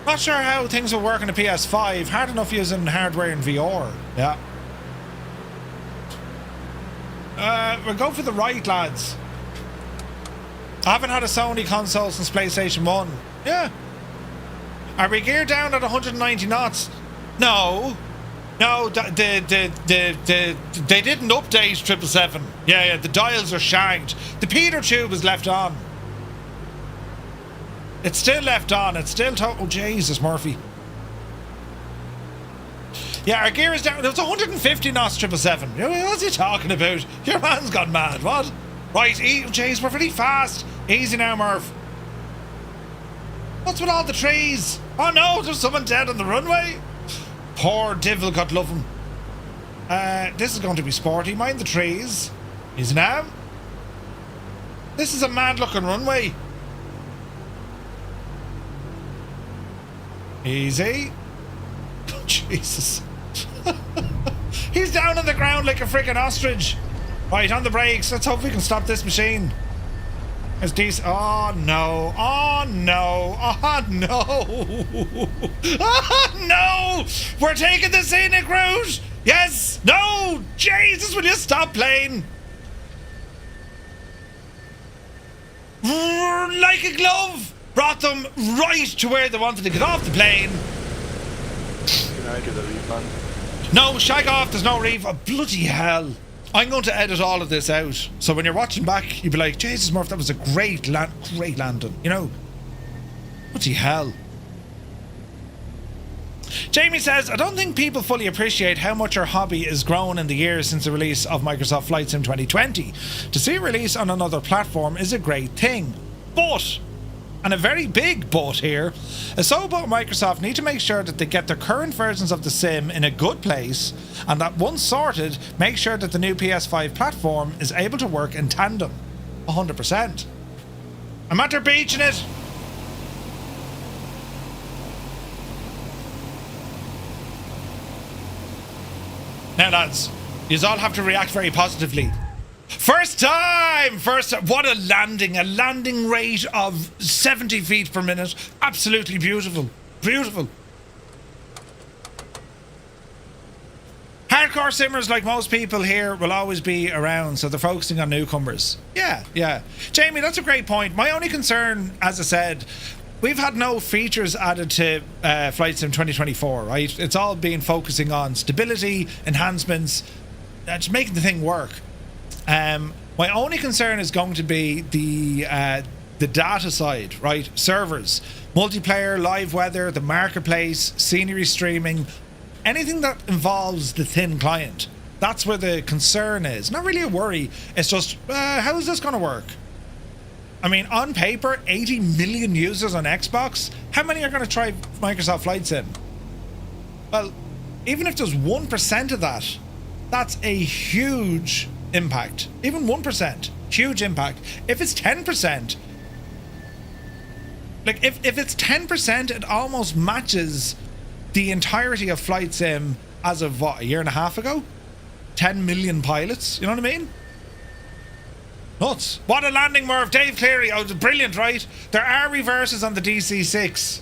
Not sure how things will work on the PS5. Hard enough using hardware in VR. Yeah. We'll go for the right, lads. I haven't had a Sony console since PlayStation 1. Yeah. Are we geared down at 190 knots? No. No, they didn't update 777. Yeah, the dials are shagged. The Peter tube is left on. It's still left on. It's still... Oh, Jesus, Murphy. Yeah, our gear is down. It was 150 knots 777. What's he talking about? Your man's gone mad. What? Right, jeez, we're pretty fast. Easy now, Murph. What's with all the trees? Oh no, there's someone dead on the runway. Poor devil, God love him. This is going to be sporty. Mind the trees. Easy now. This is a mad looking runway. Easy. Oh, Jesus. He's down on the ground like a freaking ostrich. Right, on the brakes. Let's hope we can stop this machine. It's decent. Oh no. Oh no. Oh no. Oh no. We're taking the scenic route. Yes. No. Jesus, will you stop playing? Like a glove. Brought them right to where they wanted to get off the plane. Can I get a refund? No, shag off. There's no refund. Bloody hell. I'm going to edit all of this out. So when you're watching back, you'll be like, Jesus, Murph, that was a great landing. You know? Bloody hell. Jamie says, I don't think people fully appreciate how much our hobby has grown in the years since the release of Microsoft Flight Sim 2020. To see a release on another platform is a great thing. But... and a very big but here, Asobo and Microsoft need to make sure that they get their current versions of the sim in a good place, and that once sorted, make sure that the new PS5 platform is able to work in tandem. 100%. I'm at their beach in it. Now lads, you all have to react very positively. First time! What a landing rate of 70 feet per minute. Absolutely beautiful. Beautiful. Hardcore simmers, like most people here, will always be around, so they're focusing on newcomers. Yeah. Jamie, that's a great point. My only concern, as I said, we've had no features added to Flight Sim 2024, right? It's all been focusing on stability, enhancements, just making the thing work. My only concern is going to be the data side, right? Servers, multiplayer, live weather, the marketplace, scenery streaming, anything that involves the thin client. That's where the concern is. Not really a worry. It's just, how is this going to work? I mean, on paper, 80 million users on Xbox. How many are going to try Microsoft Flight Sim? Well, even if there's 1% of that, that's a huge impact. Even 1%, huge impact. If it's 10%, like if it's 10%, it almost matches the entirety of Flight Sim as of what, a year and a half ago? 10 million pilots, you know what I mean? Nuts. What a landing, Merv. Dave Cleary. Oh, brilliant, right? There are reverses on the DC-6.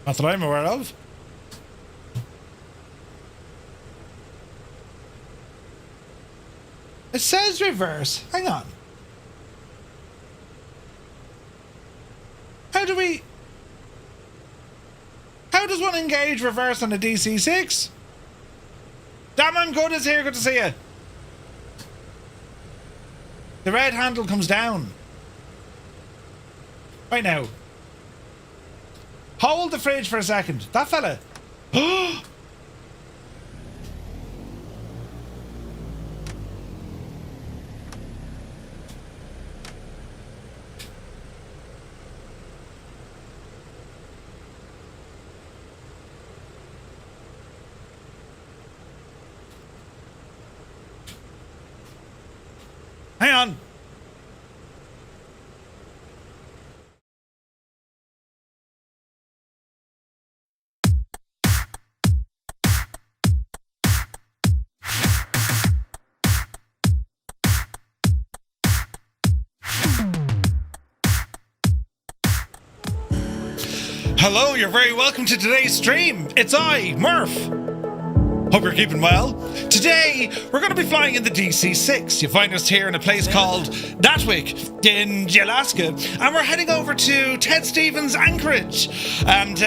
Not that I'm aware of. It says reverse. Hang on. How does one engage reverse on the DC-6? Damn, I'm good is here. Good to see you. The red handle comes down. Right now. Hold the fridge for a second. That fella. Hang on. Hello, you're very welcome to today's stream. It's I, Murph. Hope you're keeping well. Today, we're going to be flying in the DC-6. You find us here in a place called Natwick in Alaska, and we're heading over to Ted Stevens Anchorage. And,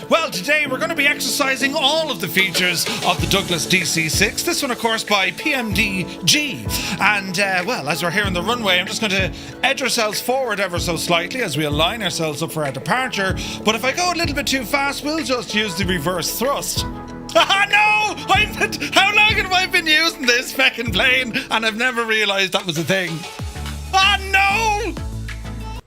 well, today we're going to be exercising all of the features of the Douglas DC-6. This one, of course, by PMDG. And, well, as we're here on the runway, I'm just going to edge ourselves forward ever so slightly as we align ourselves up for our departure. But if I go a little bit too fast, we'll just use the reverse thrust. Ah, no! How long have I been using this feckin' plane and I've never realised that was a thing? Ah, no!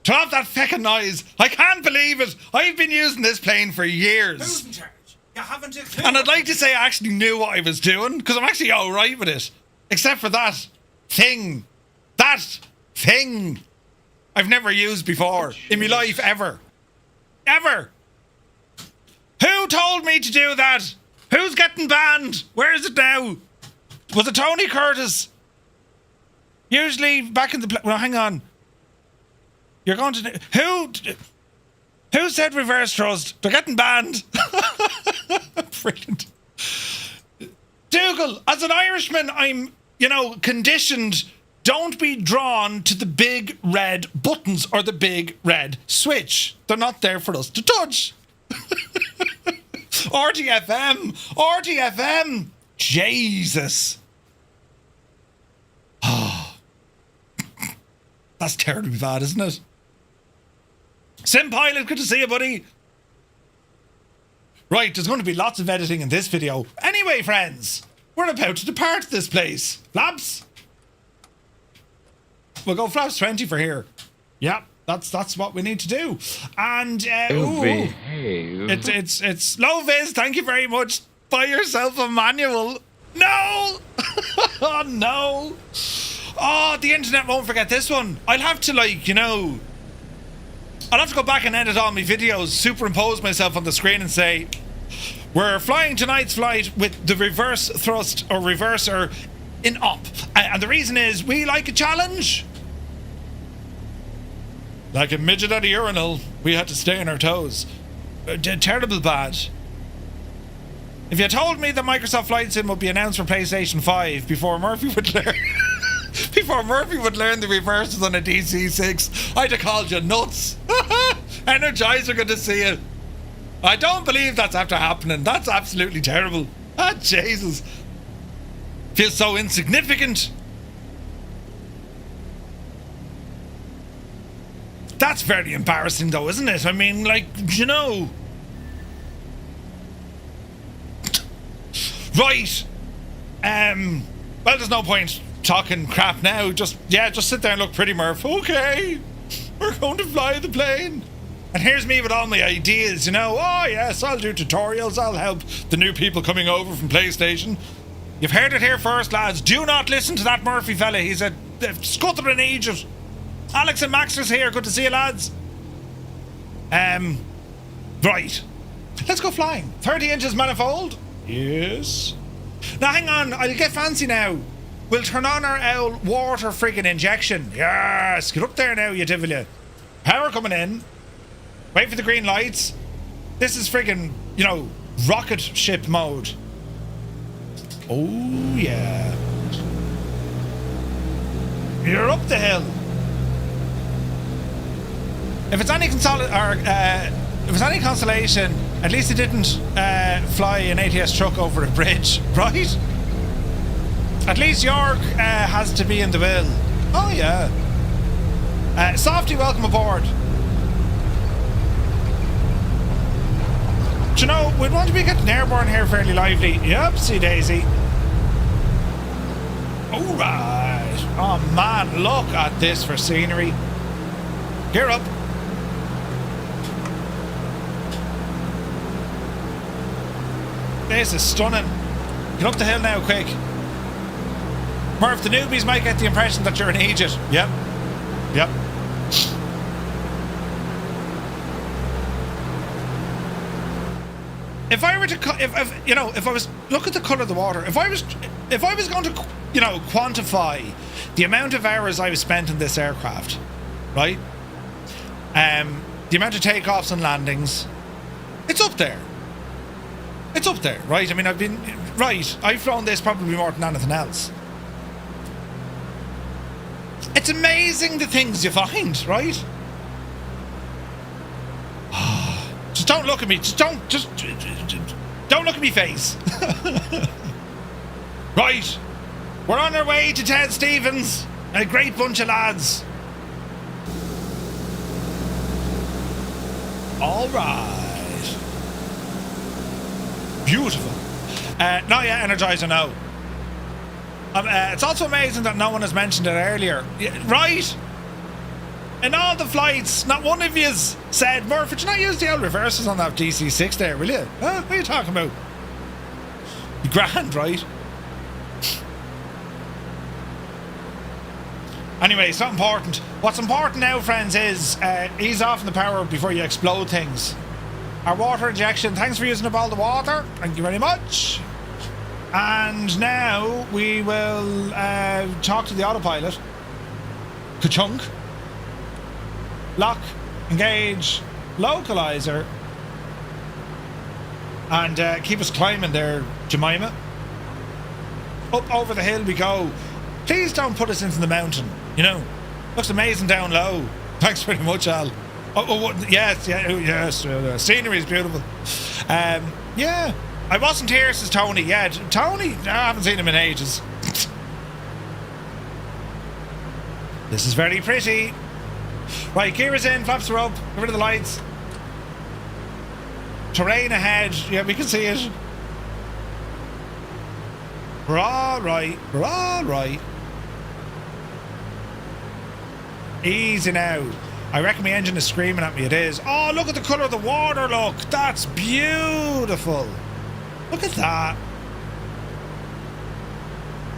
Turn off that feckin' noise. I can't believe it. I've been using this plane for years. Who's in charge? You haven't a clue. And I'd like to say I actually knew what I was doing, because I'm actually alright with it. Except for that thing. That thing I've never used before in my life, ever. Ever. Who told me to do that? Who's getting banned? Where is it now? Was it Tony Curtis? Usually back in the... Well, hang on. You're going to... Who said reverse thrust? They're getting banned. Brilliant. Dougal, as an Irishman, I'm, conditioned. Don't be drawn to the big red buttons or the big red switch. They're not there for us to touch. RTFM! Jesus. Oh. That's terribly bad, isn't it? Sim Pilot, good to see you, buddy. Right, there's going to be lots of editing in this video. Anyway, friends, we're about to depart this place. Flaps. We'll go flaps 20 for here. Yep. That's what we need to do. And it's low vis, thank you very much. Buy yourself a manual. No! Oh no. Oh, the internet won't forget this one. I'll have to I'll have to go back and edit all my videos, superimpose myself on the screen and say, we're flying tonight's flight with the reverse thrust or reverser in up. And the reason is we like a challenge. Like a midget at a urinal, we had to stay on our toes. Terrible bad. If you told me that Microsoft Flight Sim would be announced for PlayStation 5 before Murphy would learn the reverses on a DC-6, I'd have called you nuts. Energizer, good to see you. I don't believe that's after happening. That's absolutely terrible. Ah, Jesus. Feels so insignificant. That's very embarrassing though, isn't it? I mean, Right. Well, there's no point talking crap now. Just sit there and look pretty, Murph. Okay. We're going to fly the plane. And here's me with all my ideas, Oh, yes, I'll do tutorials. I'll help the new people coming over from PlayStation. You've heard it here first, lads. Do not listen to that Murphy fella. He's a scuttling idiot. Alex and Maxter's here. Good to see you, lads. Right. Let's go flying. 30 inches manifold. Yes. Now, hang on. I'll get fancy now. We'll turn on our owl water friggin' injection. Yes. Get up there now, you devil you. Power coming in. Wait for the green lights. This is friggin', rocket ship mode. Oh, yeah. You're up the hill. If it's any consolation, at least it didn't fly an ATS truck over a bridge, right? At least York has to be in the bill. Oh yeah. Softy, welcome aboard. Do we'd want to be getting airborne here fairly lively. Yep, see Daisy. Alright. Oh man, look at this for scenery. Gear up. This is stunning. Get up the hill now, quick. Murph, the newbies might get the impression that you're an idiot. Yep. If I were to, if I was, look at the colour of the water. If I was going to, quantify the amount of hours I've spent in this aircraft, right? The amount of takeoffs and landings, It's up there. It's up there, right? I mean, I've flown this probably more than anything else. It's amazing the things you find, right? Just don't look at me. Just don't look at me face. Right. We're on our way to Ted Stevens. A great bunch of lads. All right. Beautiful. Not yet Energizer now. It's also amazing that no one has mentioned it earlier. Right? In all the flights, not one of yous said, Murph, would you not use the old reverses on that DC-6 there, will you? Huh? What are you talking about? Grand, right? Anyway, it's not important. What's important now, friends, is ease off in the power before you explode things. Our water injection, thanks for using up all the water. Thank you very much. And now we will talk to the autopilot. Ka-chunk. Lock, engage, localizer. And keep us climbing there, Jemima. Up over the hill we go. Please don't put us into the mountain, you know. Looks amazing down low. Thanks very much, Al. Yes. Scenery is beautiful. Yeah. I wasn't here, says Tony. Yeah, Tony, I haven't seen him in ages. This is very pretty. Right, gear is in, flaps are up, get rid of the lights. Terrain ahead, yeah, we can see it. We're all right. Easy now. I reckon my engine is screaming at me. It is. Oh, look at the colour of the water, look. That's beautiful. Look at that.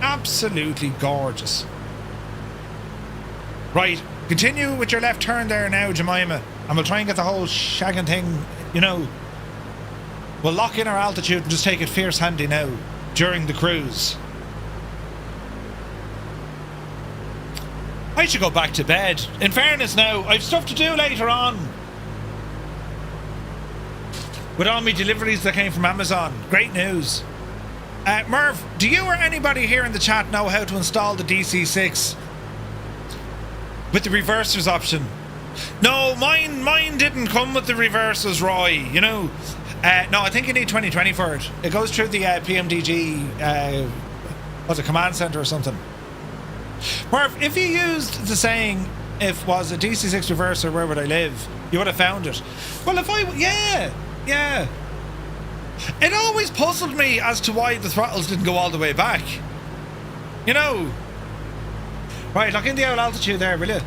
Absolutely gorgeous. Right, continue with your left turn there now, Jemima. And we'll try and get the whole shagging thing, you know. We'll lock in our altitude and just take it fierce handy now during the cruise. I should go back to bed. In fairness now, I've stuff to do later on. With all my deliveries that came from Amazon. Great news. Merv, do you or anybody here in the chat know how to install the DC-6 with the reversers option? No, mine didn't come with the reversers, Roy, you know. No, I think you need 2020 for it. It goes through the PMDG what's it, command center or something. Merv, if you used the saying, if was a DC-6 reverser, where would I live, you would have found it. Well, if I, yeah. It always puzzled me as to why the throttles didn't go all the way back. You know. Right, lock in the old altitude there, will you?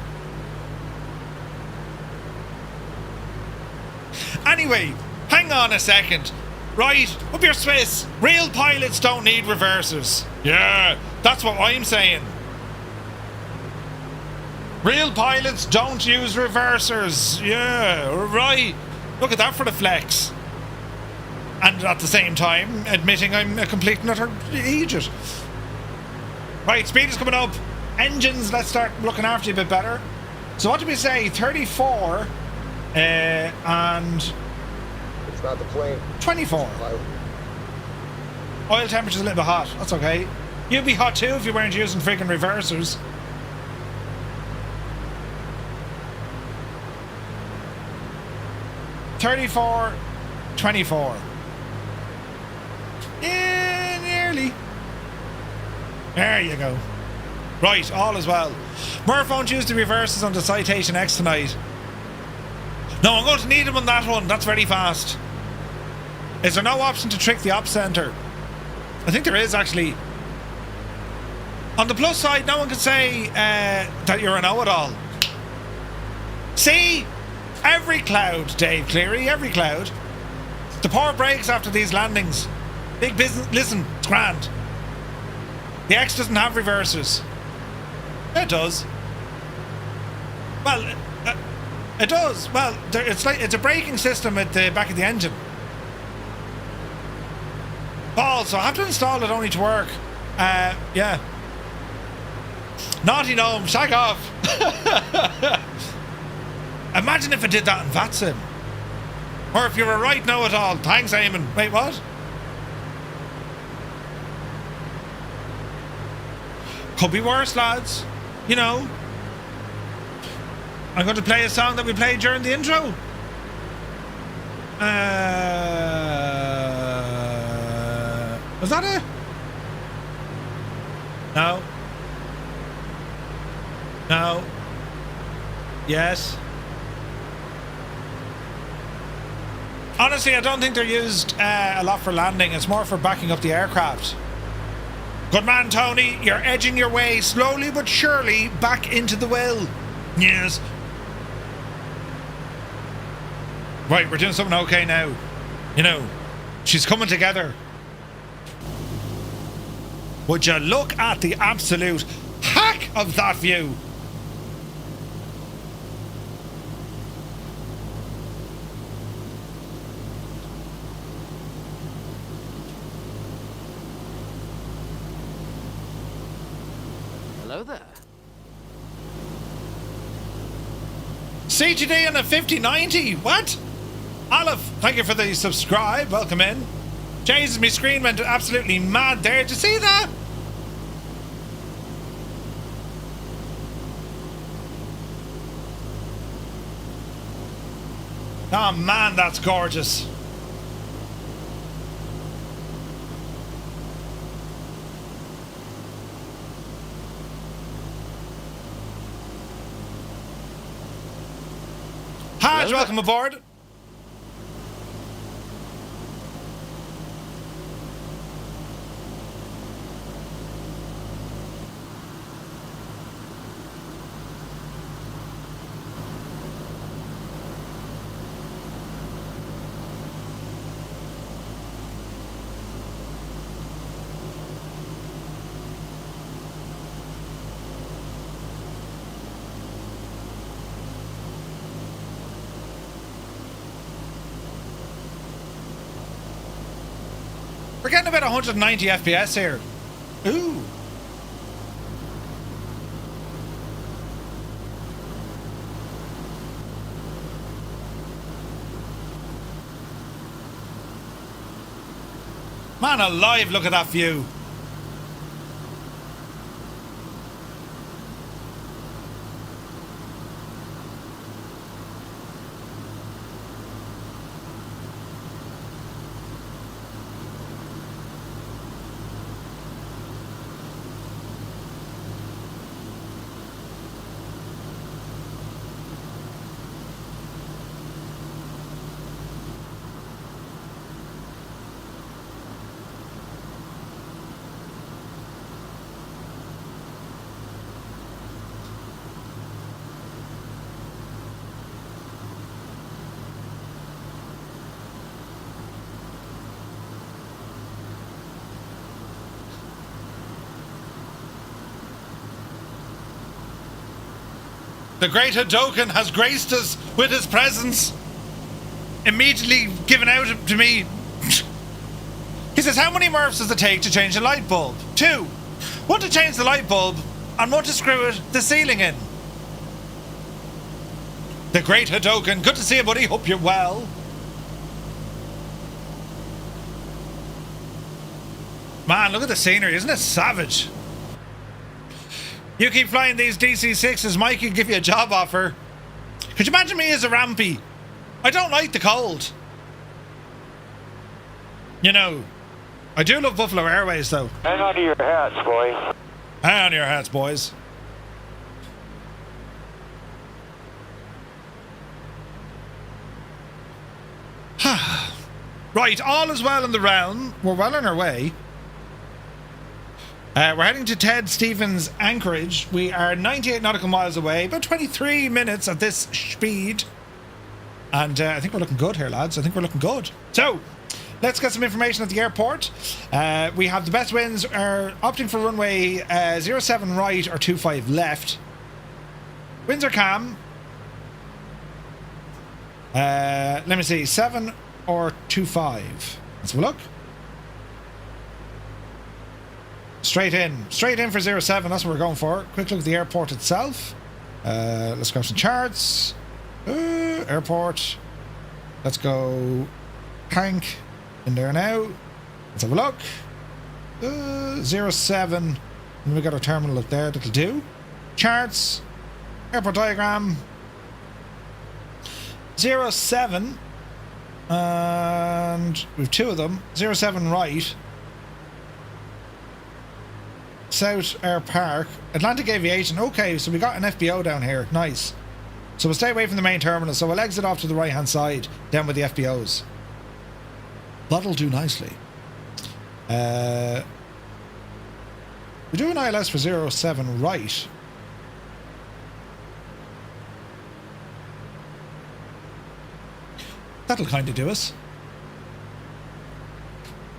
Anyway, hang on a second. Right, up your Swiss. Real pilots don't need reversers. Yeah, that's what I'm saying. Real pilots don't use reversers. Yeah, right. Look at that for the flex. And at the same time, admitting I'm a complete and utter idiot. Right, speed is coming up. Engines, let's start looking after you a bit better. So what did we say? 34 and... It's not the plane. 24. Oil temperature's a little bit hot. That's okay. You'd be hot too if you weren't using freaking reversers. $34, 24. Yeah, nearly. There you go. Right, all is well. Murph won't use the reverses on the Citation X tonight. No, I'm going to need him on that one. That's very fast. Is there no option to trick the op center? I think there is, actually. On the plus side, no one can say that you're a know-it-all. See? Every cloud, Dave Cleary, every cloud. The poor brakes after these landings. Big business. Listen, it's grand. The X doesn't have reversers. It does. Well, it does. Well, it's a braking system at the back of the engine. Paul, so I have to install it only to work. Yeah. Naughty gnome, shag off. Imagine if it did that in VATSIM. Or if you're a right know-it-all. Thanks, Eamon. Wait, what? Could be worse, lads. You know. I'm going to play a song that we played during the intro. Was that it? No. No. Yes. Honestly, I don't think they're used a lot for landing. It's more for backing up the aircraft. Good man, Tony. You're edging your way slowly but surely back into the well. Yes. Right, we're doing something okay now. You know, she's coming together. Would you look at the absolute hack of that view? Hello there. CTD on a 5090. What? Olive, thank you for the subscribe. Welcome in. Jesus, my screen went absolutely mad there. Did you see that? Oh man, that's gorgeous. Haj, welcome aboard. We're getting about 190 FPS here. Ooh. Man alive, look at that view. The great Hadoken has graced us with his presence. Immediately given out to me. He says, how many Murphs does it take to change a light bulb? 2. 1 to change the light bulb, and 1 to screw the ceiling in. The great Hadoken. Good to see you, buddy. Hope you're well. Man, look at the scenery. Isn't it savage? You keep flying these DC-6s, Mike can give you a job offer. Could you imagine me as a rampy? I don't like the cold. You know, I do love Buffalo Airways, though. Hang on to your hats, boys. Hang on to your hats, boys. Right, all is well in the realm. We're well on our way. We're heading to Ted Stevens Anchorage. We are 98 nautical miles away, about 23 minutes at this speed. And I think we're looking good here, lads. I think we're looking good. So, let's get some information at the airport. We have the best winds are opting for runway 07 right or 25 left. Winds are calm. Let me see, 7 or 25. Let's have a look. Straight in for 07, that's what we're going for. Quick look at the airport itself. Let's grab some charts. Airport. Let's go PANC in there now. Let's have a look. 07. And we got our terminal up there. That'll do. Charts. Airport diagram. 07. And we've two of them. 07 right. South Air Park. Atlantic Aviation. Okay, so we got an FBO down here. Nice. So we'll stay away from the main terminal. So we'll exit off to the right hand side. Down with the FBOs. That'll do nicely. We do an ILS for 07 right. That'll kind of do us.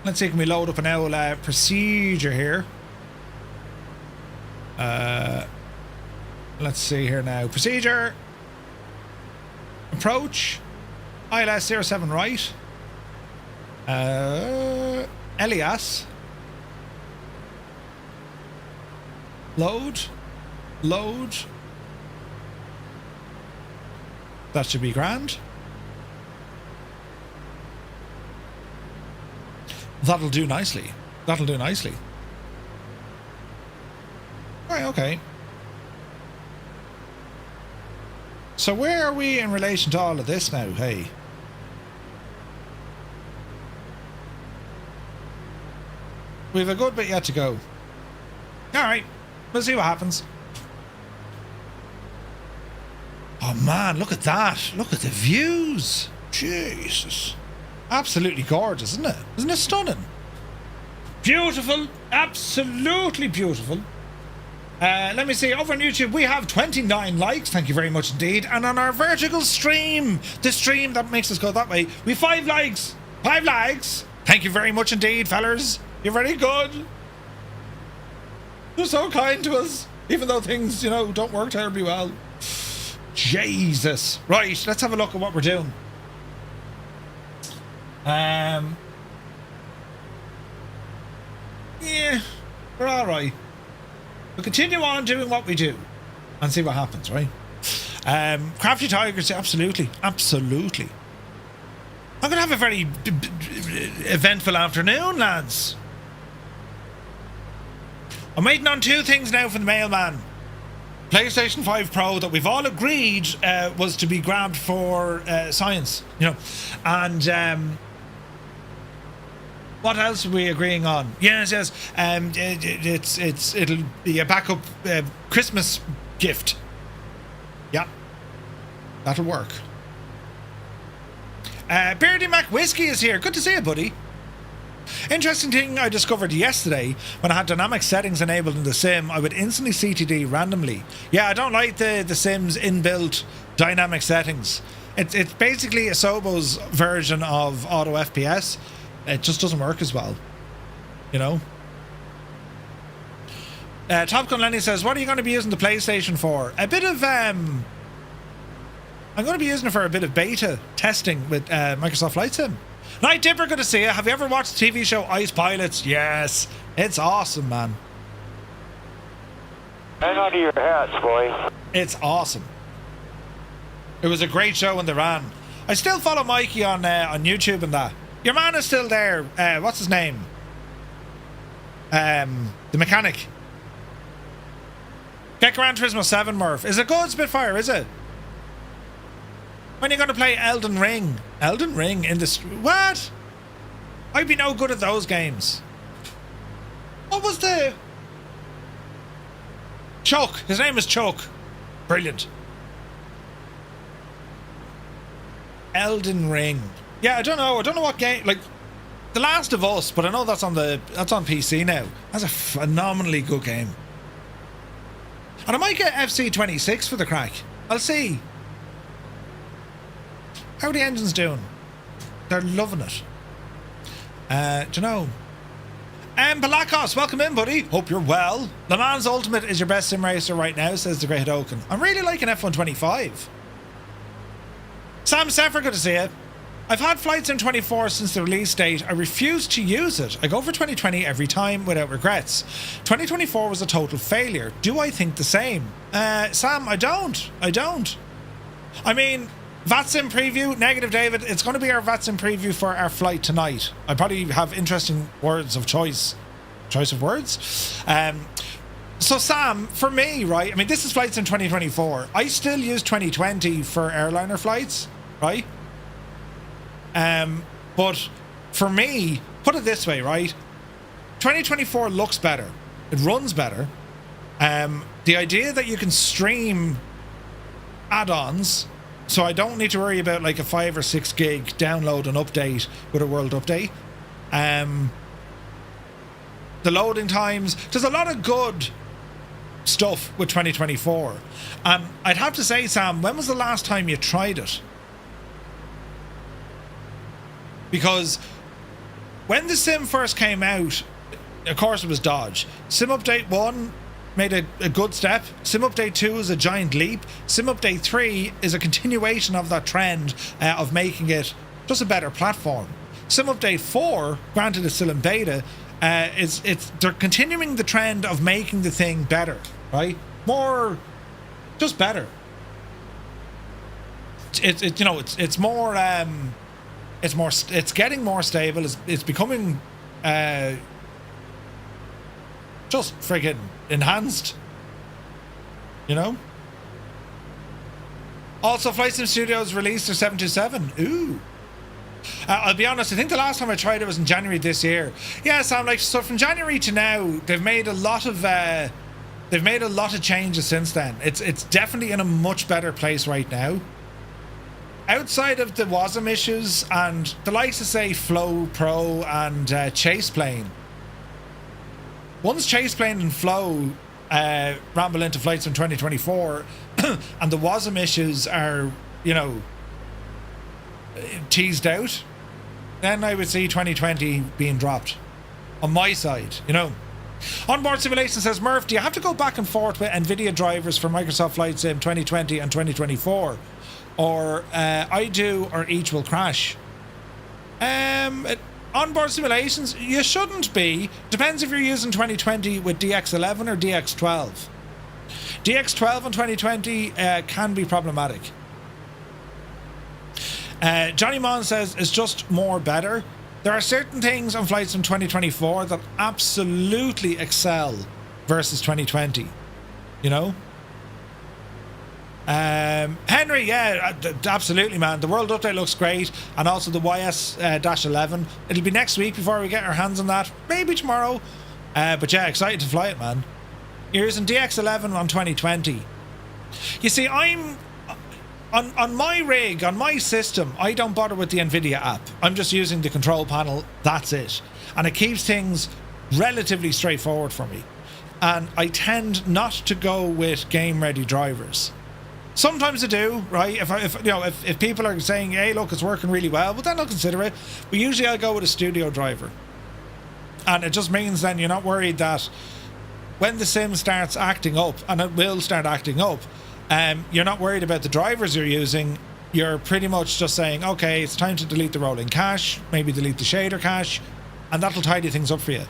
Let's see, can we load up an owl procedure here? Let's see here now. Procedure. Approach. ILS 07 right. Elias. Load. Load. That should be grand. That'll do nicely. That'll do nicely. Right, okay. So where are we in relation to all of this now, hey? We have a good bit yet to go. Alright, we'll see what happens. Oh man, look at that. Look at the views. Jesus. Absolutely gorgeous, isn't it? Isn't it stunning? Beautiful. Absolutely beautiful. Let me see. Over on YouTube, we have 29 likes. Thank you very much indeed. And on our vertical stream, the stream that makes us go that way, we have 5 likes. 5 likes. Thank you very much indeed, fellers. You're very good. You're so kind to us, even though things, you know, don't work terribly well. Jesus. Right, let's have a look at what we're doing. Yeah, we're all right. We'll continue on doing what we do and see what happens, right? Crafty Tigers, absolutely, absolutely. I'm gonna have a very eventful afternoon, lads. I'm waiting on 2 things now from the mailman. PlayStation 5 Pro that we've all agreed was to be grabbed for science, you know, and what else are we agreeing on? Yes, it'll be a backup Christmas gift. Yeah, that'll work. Beardy Mac Whiskey is here. Good to see you, buddy. Interesting thing I discovered yesterday when I had dynamic settings enabled in the sim, I would instantly CTD randomly. Yeah, I don't like the sim's inbuilt dynamic settings. It's basically a Sobo's version of auto FPS. It just doesn't work as well, you know. Top Gun Lenny says, what are you going to be using the PlayStation for? A bit of I'm going to be using it for a bit of beta testing with Microsoft Flight Sim. Night Dipper, good to see you. Have you ever watched the TV show Ice Pilots? Yes, it's awesome, man. Hang on to your hats, boy. It's awesome. It was a great show when they ran. I still follow Mikey on YouTube and that. Your man is still there. What's his name? The mechanic. Get Gran Turismo 7, Murph. Is it good, Spitfire? Is it? When are you going to play Elden Ring? Elden Ring in the... What? I'd be no good at those games. What was the... Chuck. His name is Chuck. Brilliant. Elden Ring. Yeah, I don't know. I don't know what game... Like, The Last of Us, but I know that's on PC now. That's a phenomenally good game. And I might get FC26 for the crack. I'll see. How are the engines doing? They're loving it. Do you know? Balakos, welcome in, buddy. Hope you're well. Le Mans Ultimate is your best sim racer right now, says the Great Oaken. I'm really liking F125. Sam Seffer, good to see you. I've had Flight Sim 24 since the release date. I refuse to use it. I go for 2020 every time without regrets. 2024 was a total failure. Do I think the same? Sam, I don't. I mean, VATSIM Preview, Negative David. It's going to be our VATSIM Preview for our flight tonight. I probably have interesting words of choice of words. So Sam, for me, right, I mean, this is flights in 2024. I still use 2020 for airliner flights, right? But for me, put it this way, right? 2024 looks better. It runs better. The idea that you can stream add-ons, so I don't need to worry about like a 5 or 6 gig download and update with a world update. The loading times, there's a lot of good stuff with 2024. I'd have to say, Sam, when was the last time you tried it? Because when the sim first came out, of course it was dodge. Sim Update 1 made a good step. Sim Update 2 is a giant leap. Sim Update 3 is a continuation of that trend of making it just a better platform. Sim Update 4, granted it's still in beta, they're continuing the trend of making the thing better, right? More, just better. It's more it's getting more stable. It's becoming just friggin' enhanced, you know. Also, Flight Sim Studios released their 727. Ooh. I'll be honest, I think the last time I tried it was in January this year. Yeah, so I'm like, so from January to now, they've made a lot of changes since then. It's definitely in a much better place right now. Outside of the WASM issues and the likes of, say, Flow Pro and Chase Plane. Once Chase Plane and Flow ramble into flights in 2024 and the WASM issues are, you know, teased out, then I would see 2020 being dropped on my side, you know. Onboard Simulation says, Murph, do you have to go back and forth with NVIDIA drivers for Microsoft Flight Sim 2020 and 2024? Or I do, or each will crash? Onboard simulations, you shouldn't be. Depends if you're using 2020 with DX11 or DX12. DX12 in 2020 can be problematic. Johnny Mon says it's just more better. There are certain things on flights in 2024 that absolutely excel versus 2020. You know? Henry, yeah, absolutely, man. The world update looks great, and also the YS-11. It'll be next week before we get our hands on that. Maybe tomorrow. But yeah, excited to fly it, man. You're using DX11 on 2020. You see, I'm on my rig, on my system, I don't bother with the NVIDIA app. I'm just using the control panel. That's it, and it keeps things relatively straightforward for me. And I tend not to go with game-ready drivers. Sometimes I do, right? If people are saying, hey, look, it's working really well, well, then I'll consider it. But usually I'll go with a studio driver. And it just means then you're not worried that when the sim starts acting up, and it will start acting up, you're not worried about the drivers you're using. You're pretty much just saying, okay, it's time to delete the rolling cache, maybe delete the shader cache, and that'll tidy things up for you.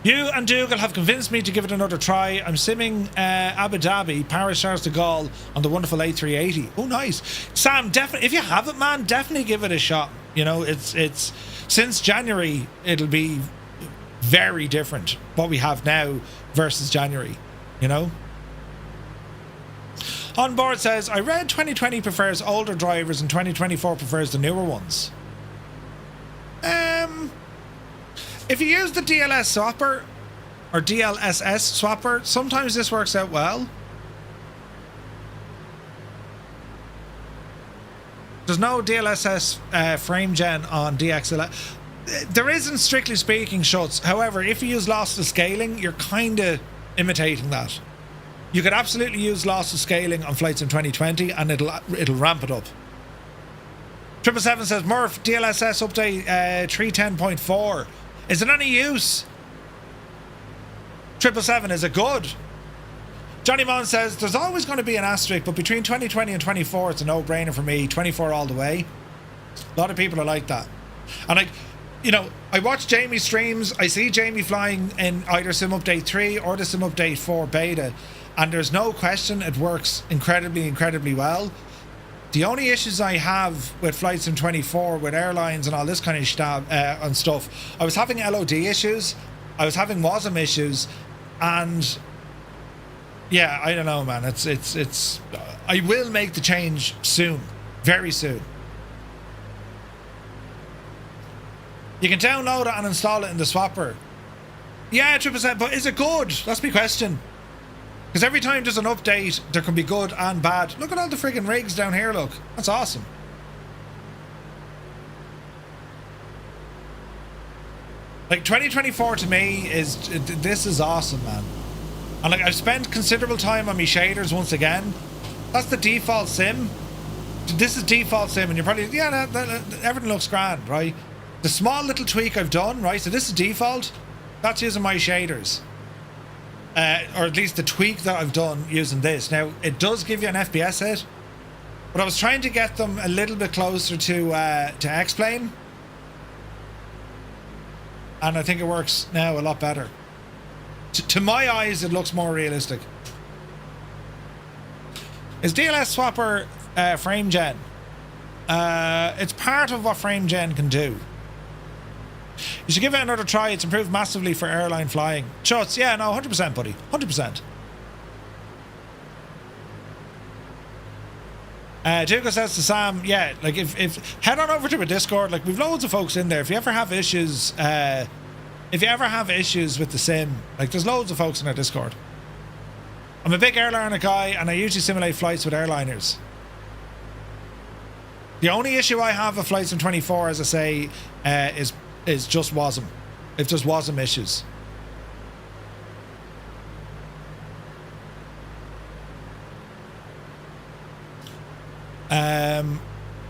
You and Dougal have convinced me to give it another try. I'm simming Abu Dhabi, Paris, Charles de Gaulle on the wonderful A380. Oh, nice. Sam, definitely, if you have it, man, definitely give it a shot. You know, it's since January, it'll be very different what we have now versus January, you know? On board says, I read 2020 prefers older drivers and 2024 prefers the newer ones. If you use the DLS swapper or DLSS swapper, sometimes this works out well. There's no DLSS frame gen on DX11. There isn't, strictly speaking, Schutz. However, if you use lossless scaling, you're kind of imitating that. You could absolutely use lossless scaling on flights in 2020 and it'll ramp it up. 777 says, Murph, DLSS update 310.4. Is it any use? 777, is it good? Johnny Mon says, there's always going to be an asterisk, but between 2020 and 24, it's a no-brainer for me. 24 all the way. A lot of people are like that. And I watch Jamie's streams. I see Jamie flying in either Sim Update 3 or the Sim Update 4 beta. And there's no question it works incredibly, incredibly well. The only issues I have with Flight Sim 24, with airlines and all this kind of and stuff, I was having LOD issues, I was having WASM issues, and yeah, I don't know, man. It's. I will make the change soon, very soon. You can download it and install it in the swapper. Yeah, 100%, but is it good? That's my question. Because every time there's an update, there can be good and bad. Look at all the friggin' rigs down here, look. That's awesome. Like, 2024 to me is... This is awesome, man. And, like, I've spent considerable time on my shaders once again. That's the default sim. This is default sim, and you're probably... Yeah, everything looks grand, right? The small little tweak I've done, right? So this is default. That's using my shaders. Or at least the tweak that I've done using this. Now, it does give you an FPS hit, but I was trying to get them a little bit closer to X-Plane, and I think it works now a lot better. To my eyes, it looks more realistic. Is DLS Swapper frame gen? It's part of what frame gen can do. You should give it another try. It's improved massively for airline flying. Shots, yeah, no, 100%, buddy. 100%. Dugo says to Sam, yeah, like if head on over to a Discord. Like, we've loads of folks in there. If you ever have issues, with the sim, like, there's loads of folks in our Discord. I'm a big airliner guy, and I usually simulate flights with airliners. The only issue I have with Flight Sim 24, as I say, is just WASM. If there's WASM issues.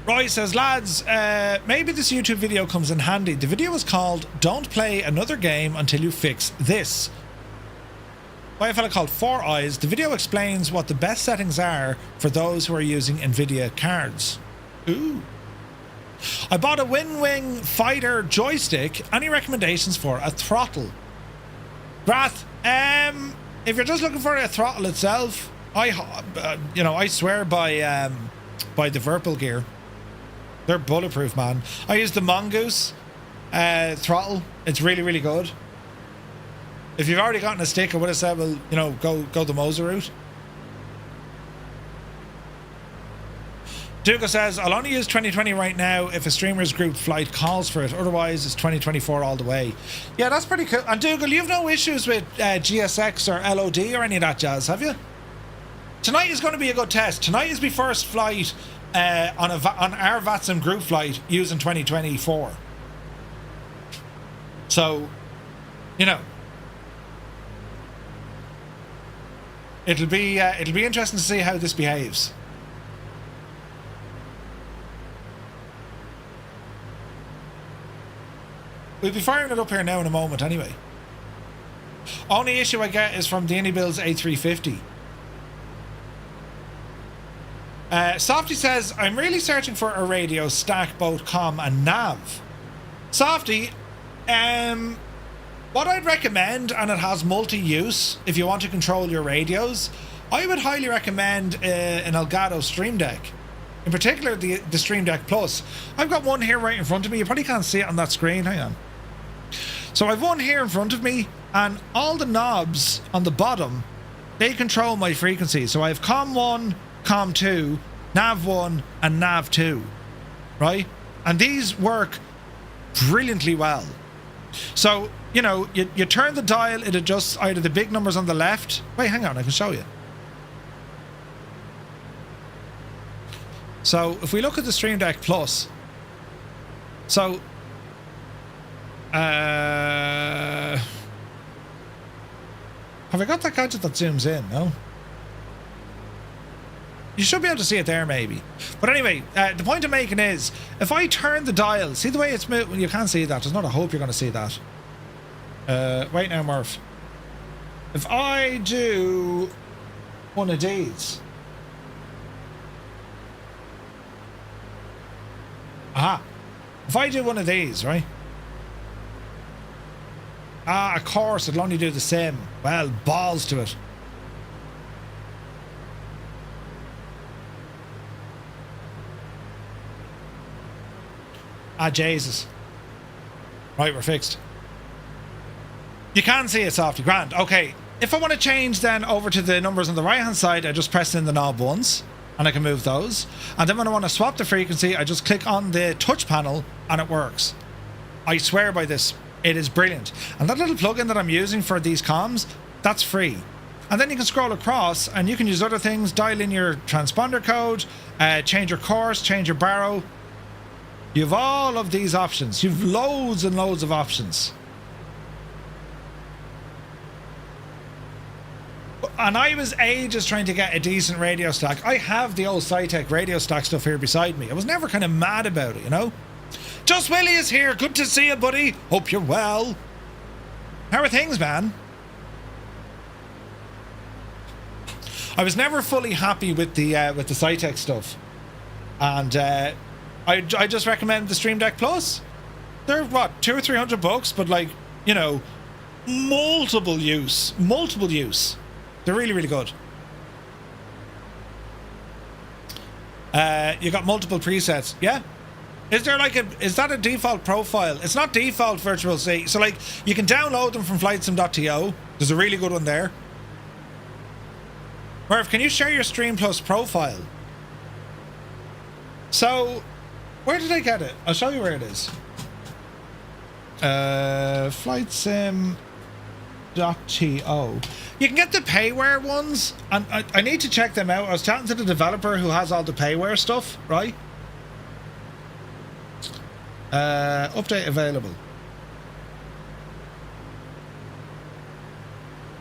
Roy says, lads, maybe this YouTube video comes in handy. The video is called Don't Play Another Game Until You Fix This, by a fella called Four Eyes. The video explains what the best settings are for those who are using NVIDIA cards. Ooh. I bought a Wing Fighter joystick. Any recommendations for a throttle? Grath, if you're just looking for a throttle itself, I swear by the Virpil gear. They're bulletproof, man. I use the Mongoose throttle. It's really, really good. If you've already gotten a stick, I would have said, well, go the Moser route. Dugo says, I'll only use 2020 right now if a streamer's group flight calls for it. Otherwise, it's 2024 all the way. Yeah, that's pretty cool. And Dougal, you've no issues with GSX or LOD or any of that jazz, have you? Tonight is going to be a good test. Tonight is my first flight on our VATSIM group flight using 2024. So, it'll be interesting to see how this behaves. We'll be firing it up here now in a moment anyway. Only issue I get is from the Indianapolis A350. Softy says, I'm really searching for a radio stack both comm and nav. Softy, what I'd recommend, and it has multi-use if you want to control your radios, I would highly recommend an Elgato Stream Deck. In particular, the Stream Deck Plus. I've got one here right in front of me. You probably can't see it on that screen. Hang on. So I've one here in front of me, and all the knobs on the bottom, they control my frequency. So I have COM 1, COM 2, NAV 1, and NAV 2, right? And these work brilliantly well. So, you turn the dial, it adjusts either the big numbers on the left. Wait, hang on, I can show you. So if we look at the Stream Deck Plus, so have I got that gadget that zooms in? No, you should be able to see it there maybe. But anyway, the point I'm making is, if I turn the dial, see the way it's moved? Well, you can't see that. There's not a hope you're going to see that. Wait now, Murph. If I do one of these. Aha. If I do one of these, right? Of course, it'll only do the same. Well, balls to it. Ah, Jesus. Right, we're fixed. You can see it softly. Grand. Okay. If I want to change then over to the numbers on the right hand side, I just press in the knob once and I can move those. And then when I want to swap the frequency, I just click on the touch panel and it works. I swear by this. It is brilliant. And that little plugin that I'm using for these comms, that's free. And then you can scroll across and you can use other things, dial in your transponder code, change your course, change your baro. You have all of these options. You've loads and loads of options. And I was ages trying to get a decent radio stack. I have the old Cytec radio stack stuff here beside me. I was never kind of mad about it, you know? Just Willie is here. Good to see you, buddy. Hope you're well. How are things, man? I was never fully happy with the Cytec stuff. And I just recommend the Stream Deck Plus. They're what, $200 or $300, but like, you know, multiple use. They're really, really good. You got multiple presets. Yeah. Is there like is that a default profile? It's not default virtual C. So like you can download them from flightsim.to. There's a really good one there. Merv, can you share your Stream Plus profile? So where did I get it? I'll show you where it is. Flightsim.to. You can get the payware ones, and I need to check them out. I was chatting to the developer who has all the payware stuff, right? Update available.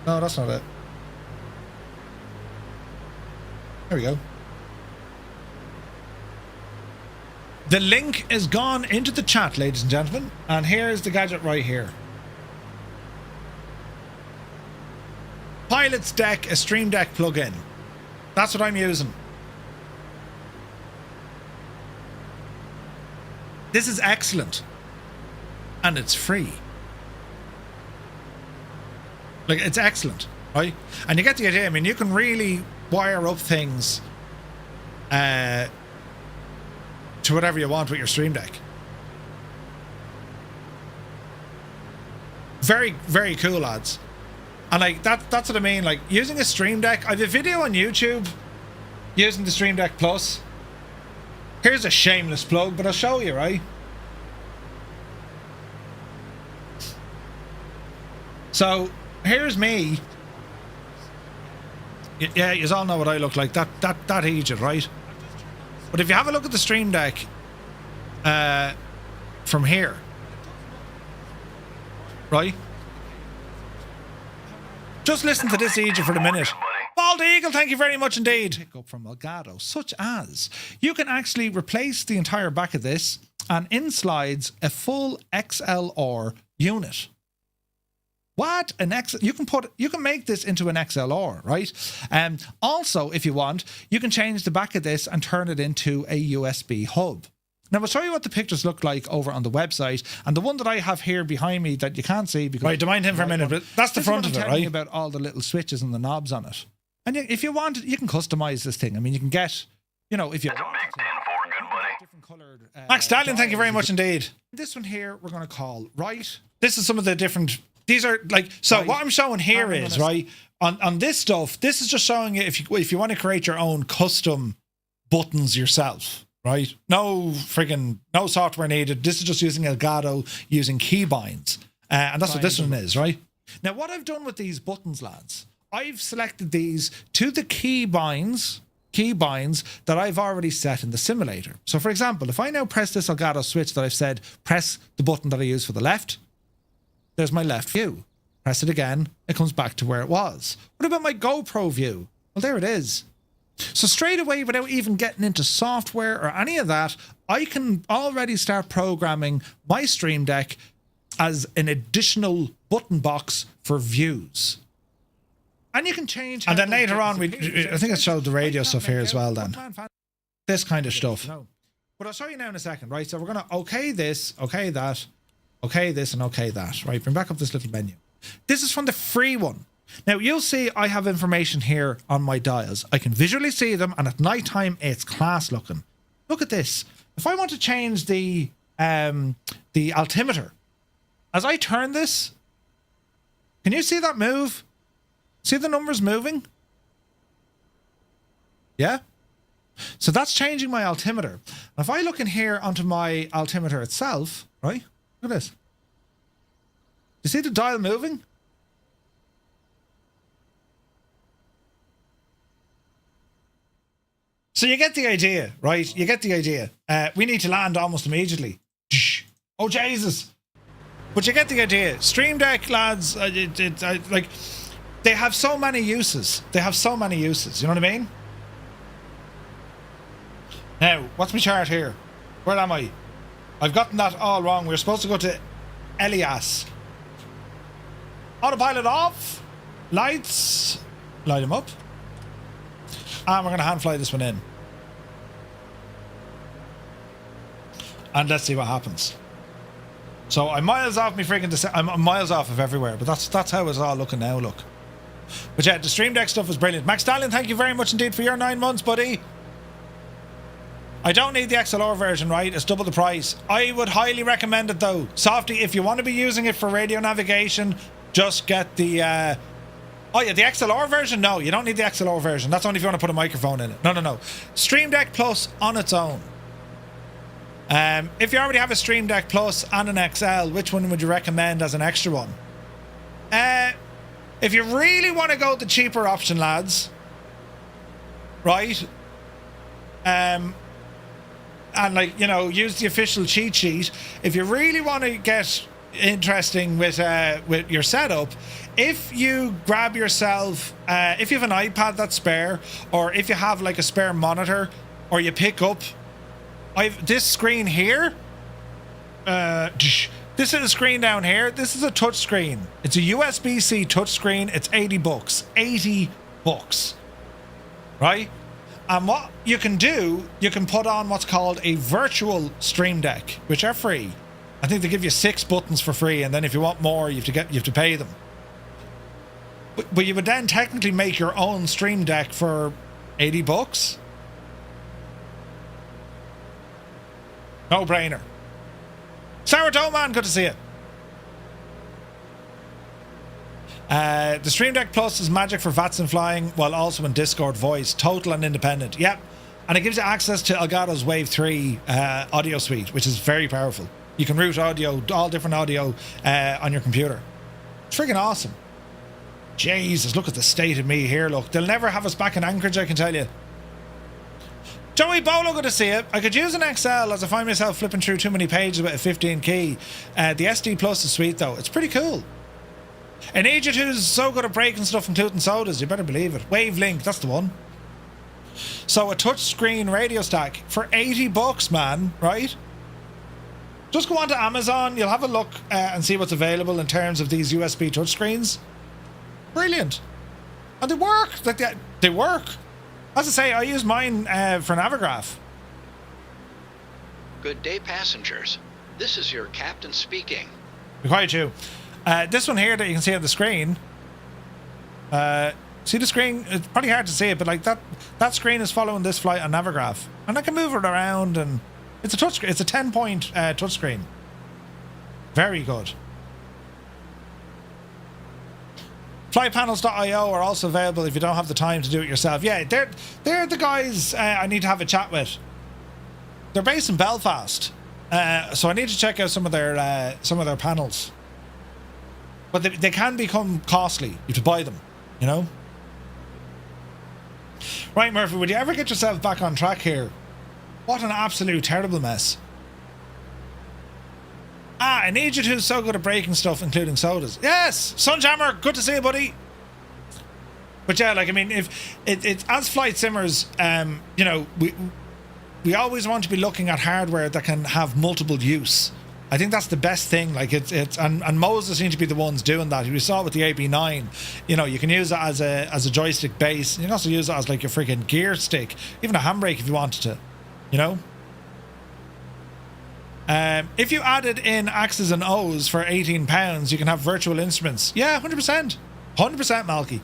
No, that's not it. There we go. The link is gone into the chat, ladies and gentlemen, and here is the gadget right here. Pilot's Deck, a Stream Deck plugin. That's what I'm using. This is excellent. And it's free. Like, it's excellent, right? And you get the idea. I mean, you can really wire up things to whatever you want with your Stream Deck. Very, very cool, lads. And like that's what I mean, like using a Stream Deck. I have a video on YouTube using the Stream Deck Plus. Here's a shameless plug, but I'll show you, right? So here's me. Yeah, you all know what I look like. That aged, right? But if you have a look at the Stream Deck from here, right? Just listen to this Egypt for the minute. Bald Eagle, thank you very much indeed. Pick up from Elgato, such as you can actually replace the entire back of this and in slides a full XLR unit. What an you can make this into an XLR, right? Also, if you want, you can change the back of this and turn it into a USB hub. Now, I'll show you what the pictures look like over on the website. And the one that I have here behind me that you can't see because... Right, don't mind him for a minute, but that's the front of it, right? About all the little switches and the knobs on it. And if you want, you can customize this thing. I mean, you can get, you know, if you... That's a big 10-4, good buddy. Different colored... Max Stallion, thank you very much indeed. This one here, we're going to call right. This is some of the different... These are like... So right. What I'm showing here is, right, on this stuff, this is just showing you if you want to create your own custom buttons yourself. Right? No software needed. This is just using Elgato, using keybinds. And that's what this one is, right? Now, what I've done with these buttons, lads, I've selected these to the keybinds that I've already set in the simulator. So, for example, if I now press this Elgato switch that I've said, press the button that I use for the left, there's my left view. Press it again, it comes back to where it was. What about my GoPro view? Well, there it is. So straight away, without even getting into software or any of that, I can already start programming my Stream Deck as an additional button box for views. And you can change... And then later on, I think I showed the radio stuff here as well then. This kind of stuff. But I'll show you now in a second, right? So we're going to okay this, okay that, okay this, and okay that, right? Bring back up this little menu. This is from the free one. Now, you'll see I have information here on my dials. I can visually see them, and at night time, it's class looking. Look at this. If I want to change the the altimeter. As I turn this, can you see that move? See the numbers moving? Yeah? So that's changing my altimeter. If I look in here onto my altimeter itself, right? Look at this. You see the dial moving? So you get the idea, right? You get the idea. We need to land almost immediately. Oh, Jesus. But you get the idea. Stream Deck, lads, like, they have so many uses. They have so many uses. You know what I mean? Now, what's my chart here? Where am I? I've gotten that all wrong. We're supposed to go to Elias. Autopilot off. Lights. Light them up. And we're going to hand fly this one in. And let's see what happens. So I'm miles off me freaking... I'm miles off of everywhere. But that's how it's all looking now, look. But yeah, the Stream Deck stuff is brilliant. Max Stallion, thank you very much indeed for your 9 months, buddy. I don't need the XLR version, right? It's double the price. I would highly recommend it, though. Softy, if you want to be using it for radio navigation, just get the... Oh, yeah, the XLR version? No, you don't need the XLR version. That's only if you want to put a microphone in it. No. Stream Deck Plus on its own. If you already have a Stream Deck Plus and an XL, which one would you recommend as an extra one? If you really want to go the cheaper option, lads, right? And, like, you know, use the official cheat sheet. If you really want to get interesting with your setup, if you grab yourself, if you have an iPad that's spare, or if you have like a spare monitor, or you pick up this screen here, this is a screen down here. This is a touch screen. It's a USB-C touch screen. It's $80. $80, right? And what you can do, you can put on what's called a virtual Stream Deck, which are free. I think they give you 6 buttons for free, and then if you want more, you have to pay them. But you would then technically make your own Stream Deck for $80. No brainer. Sourdough Man, good to see you. The Stream Deck Plus is magic for VATSIM flying, while also in Discord voice, total and independent. Yep, and it gives you access to Elgato's Wave 3 audio suite, which is very powerful. You can route audio, all different audio on your computer. It's freaking awesome. Jesus, look at the state of me here, look. They'll never have us back in Anchorage, I can tell you. Joey Bolo, good to see you. I could use an XL as I find myself flipping through too many pages with a 15 key. The SD Plus is sweet, though. It's pretty cool. An agent who's so good at breaking stuff, including sodas, you better believe it. Wavelink, that's the one. So a touchscreen radio stack for $80, man, right? Just go on to Amazon, you'll have a look and see what's available in terms of these USB touchscreens. Brilliant. And they work. Like they work. As I say, I use mine for Navigraph. Good day, passengers. This is your captain speaking. Be quiet, you. This one here that you can see on the screen. See the screen? It's pretty hard to see it, but like that screen is following this flight on Navigraph, and I can move it around, and it's a touch. It's a 10-point touchscreen. Very good. Flypanels.io are also available if you don't have the time to do it yourself. Yeah, they're the guys I need to have a chat with. They're based in Belfast, so I need to check out some of their panels. But they can become costly. You have to buy them, you know? Right, Murphy, would you ever get yourself back on track here? What an absolute terrible mess. An agent who's so good at breaking stuff, including sodas. Yes! Sunjammer, good to see you, buddy. But yeah, like, I mean, if it's as flight simmers, you know, we always want to be looking at hardware that can have multiple use. I think that's the best thing. Like and Moses seem to be the ones doing that. We saw it with the AB9. You know, you can use it as a joystick base. You can also use it as like your freaking gear stick, even a handbrake if you wanted to. You know. If you added in X's and O's for £18, you can have virtual instruments. Yeah, 100%, 100%, Malky.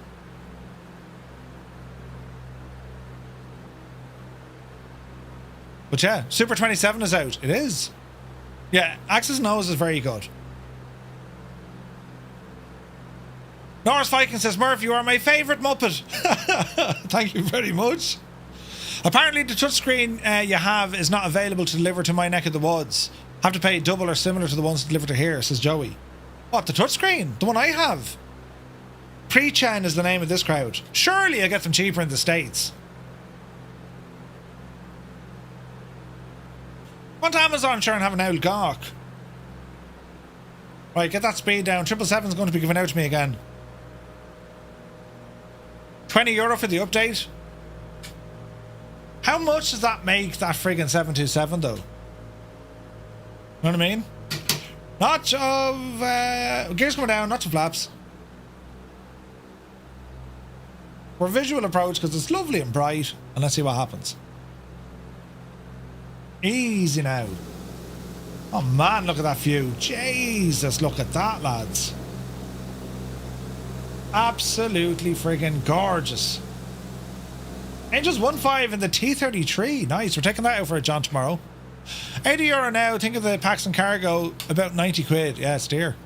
But yeah, Super 27 is out. It is. Yeah, Axe's nose is very good. Norris Viking says, Murph, you are my favourite Muppet. Thank you very much. Apparently the touchscreen you have is not available to deliver to my neck of the woods. Have to pay double or similar to the ones delivered to here, says Joey. What, the touchscreen? The one I have? Pre-Chen is the name of this crowd. Surely I get them cheaper in the States. Want Amazon sure and have an old gawk. Right, get that speed down. 777's going to be given out to me again. €20 for the update. How much does that make that friggin' 727 though? Know what I mean? Notch of gears coming down, notch of flaps. We're visual approach because it's lovely and bright, and let's see what happens. Easy now. Oh man, look at that view. Jesus, look at that, lads. Absolutely friggin' gorgeous. Angels 1.5 in the T33. Nice, we're taking that out for a John tomorrow. €80 now. Think of the packs and cargo, about 90 quid. Yeah, it's dear.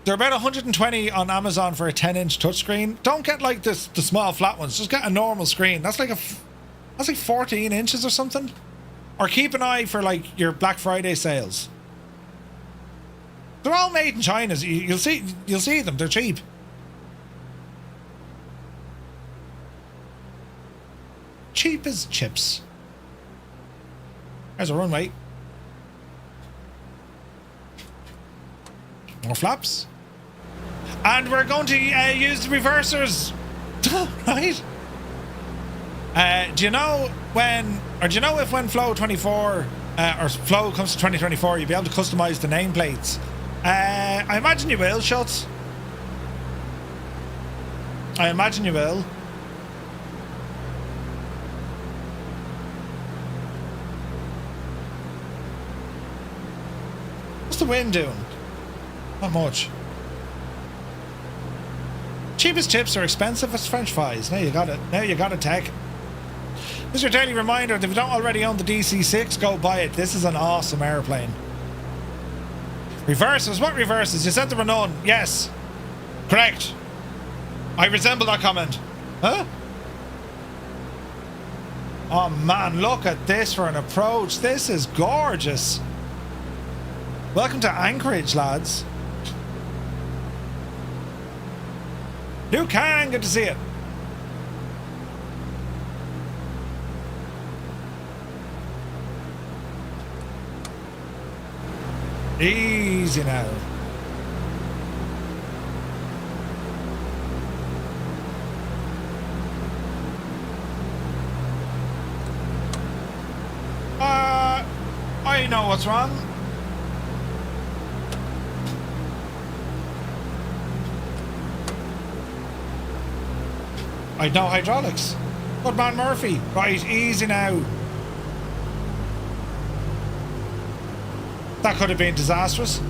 They're about 120 on Amazon for a 10-inch touchscreen. Don't get like this, the small flat ones. Just get a normal screen. That's like 14 inches or something. Or keep an eye for like your Black Friday sales. They're all made in China. You'll see them. They're cheap. Cheap as chips. There's a runway. More flaps. And we're going to use the reversers. Right? Do you know if when Flow 24 or Flow comes to 2024, you'll be able to customize the nameplates? I imagine you will, Schultz. I imagine you will. What's the wind doing? Not much. Cheapest chips are expensive as French fries. Now you got it. Now you got it, Tech. This is your daily reminder that if you don't already own the DC-6, go buy it. This is an awesome airplane. Reverses? What reverses? You said there were none. Yes. Correct. I resemble that comment. Huh? Oh man, look at this for an approach. This is gorgeous. Welcome to Anchorage, lads. New can, good to see it. Easy now. I know what's wrong. I know hydraulics. Good man, Murphy. Right, easy now. That could have been disastrous.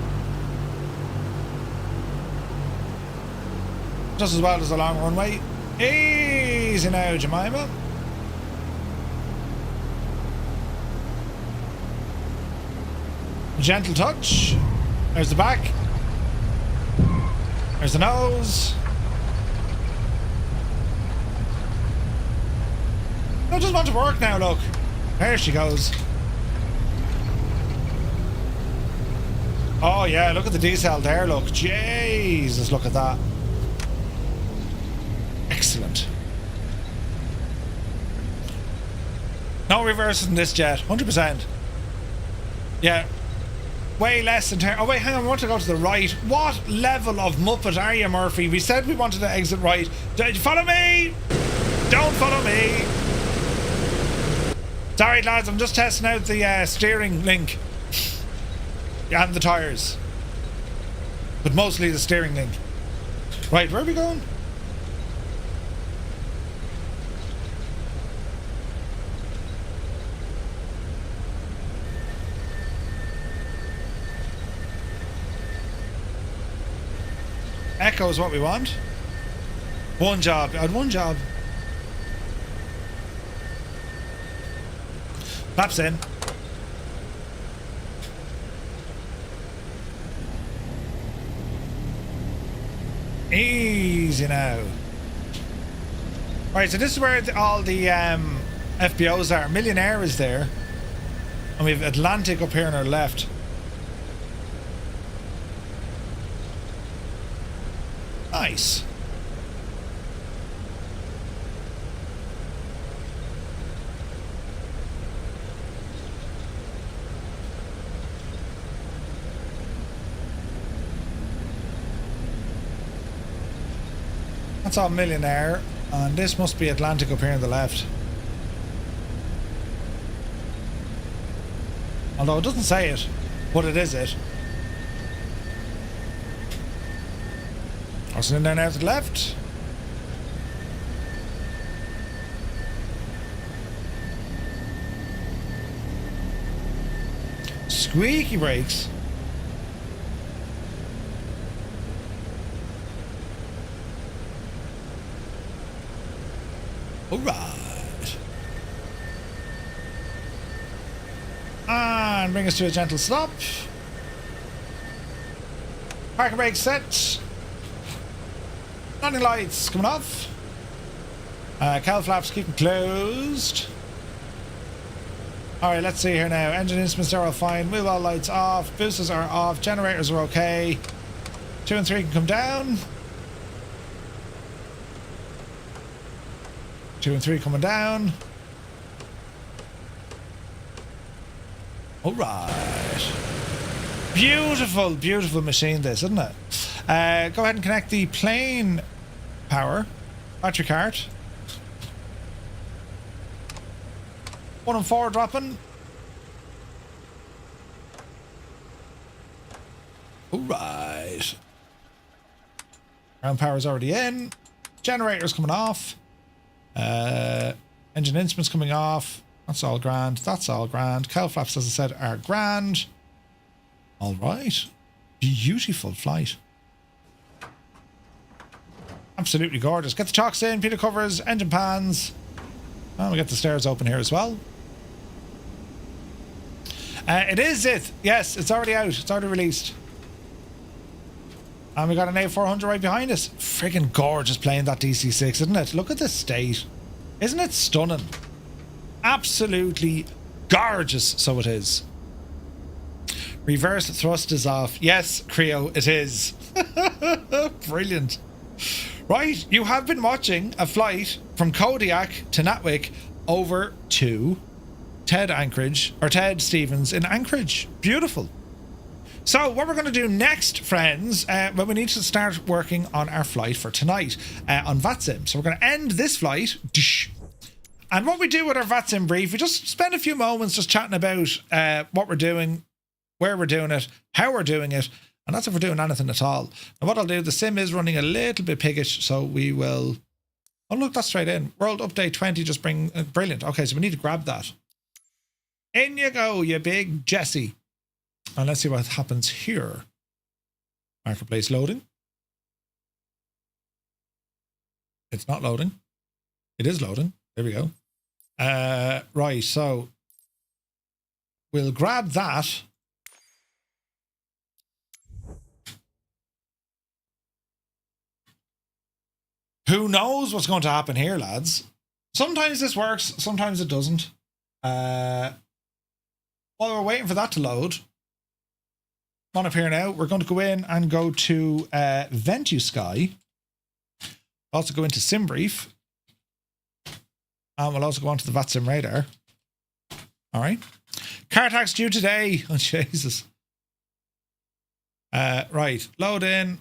Just as well as a long runway. Easy now, Jemima. Gentle touch. There's the back. There's the nose. I just want to work now, look. There she goes. Oh yeah, look at the decel there, look. Jesus, look at that. Excellent. No reverses in this jet, 100%. Yeah. Way less than 10. Oh wait, hang on, I want to go to the right. What level of Muppet are you, Murphy? We said we wanted to exit right. Did you follow me? Don't follow me. Sorry lads, I'm just testing out the steering link. And the tyres. But mostly the steering link. Right, where are we going? Echo is what we want. One job. I had one job. Flaps in. Easy now. Right, so this is where all the FBOs are. Millionaire is there. And we have Atlantic up here on our left. Nice. That's all Millionaire, and this must be Atlantic up here on the left. Although it doesn't say it, but it is it. Crossing in there now to the left. Squeaky brakes. Alright. And bring us to a gentle stop. Parking brake set. Landing lights coming off. Cowl flaps keeping closed. Alright, let's see here now. Engine instruments are all fine. Wheel well lights off. Boosters are off. Generators are okay. 2 and 3 can come down. 2 and 3 coming down. Alright. Beautiful, beautiful machine this, isn't it? Go ahead and connect the plane power. Battery cart. 1 and 4 dropping. Alright. Ground power's already in. Generator's coming off. Engine instruments coming off. That's all grand. That's all grand. Cowl flaps, as I said, are grand. Alright. Beautiful flight. Absolutely gorgeous. Get the chocks in, Peter covers, engine pans. And we get the stairs open here as well. It is it. Yes, it's already out. It's already released. And we got an A400 right behind us. Friggin' gorgeous plane, that DC-6, isn't it? Look at the state. Isn't it stunning? Absolutely gorgeous, so it is. Reverse thrust is off. Yes, Creo, it is. Brilliant. Right, you have been watching a flight from Kodiak to Natwick over to Ted Anchorage, or Ted Stevens in Anchorage. Beautiful. So what we're going to do next, friends, well, we need to start working on our flight for tonight on VATSIM. So we're going to end this flight. And what we do with our VATSIM brief, we just spend a few moments just chatting about what we're doing, where we're doing it, how we're doing it, and that's if we're doing anything at all. And what I'll do, the sim is running a little bit piggish, so we will... Oh, look, that's straight in. World Update 20 just bring... brilliant. Okay, so we need to grab that. In you go, you big Jesse. And let's see what happens here. Marketplace loading. It's not loading. It is loading. There we go. Right, so we'll grab that. Who knows what's going to happen here, lads? Sometimes this works, sometimes it doesn't. While we're waiting for that to load, on up here now, we're going to go in and go to VentuSky. Also go into SimBrief. And we'll also go on to the VATSIM radar. All right. Car tax due today. Oh, Jesus. Right. Load in,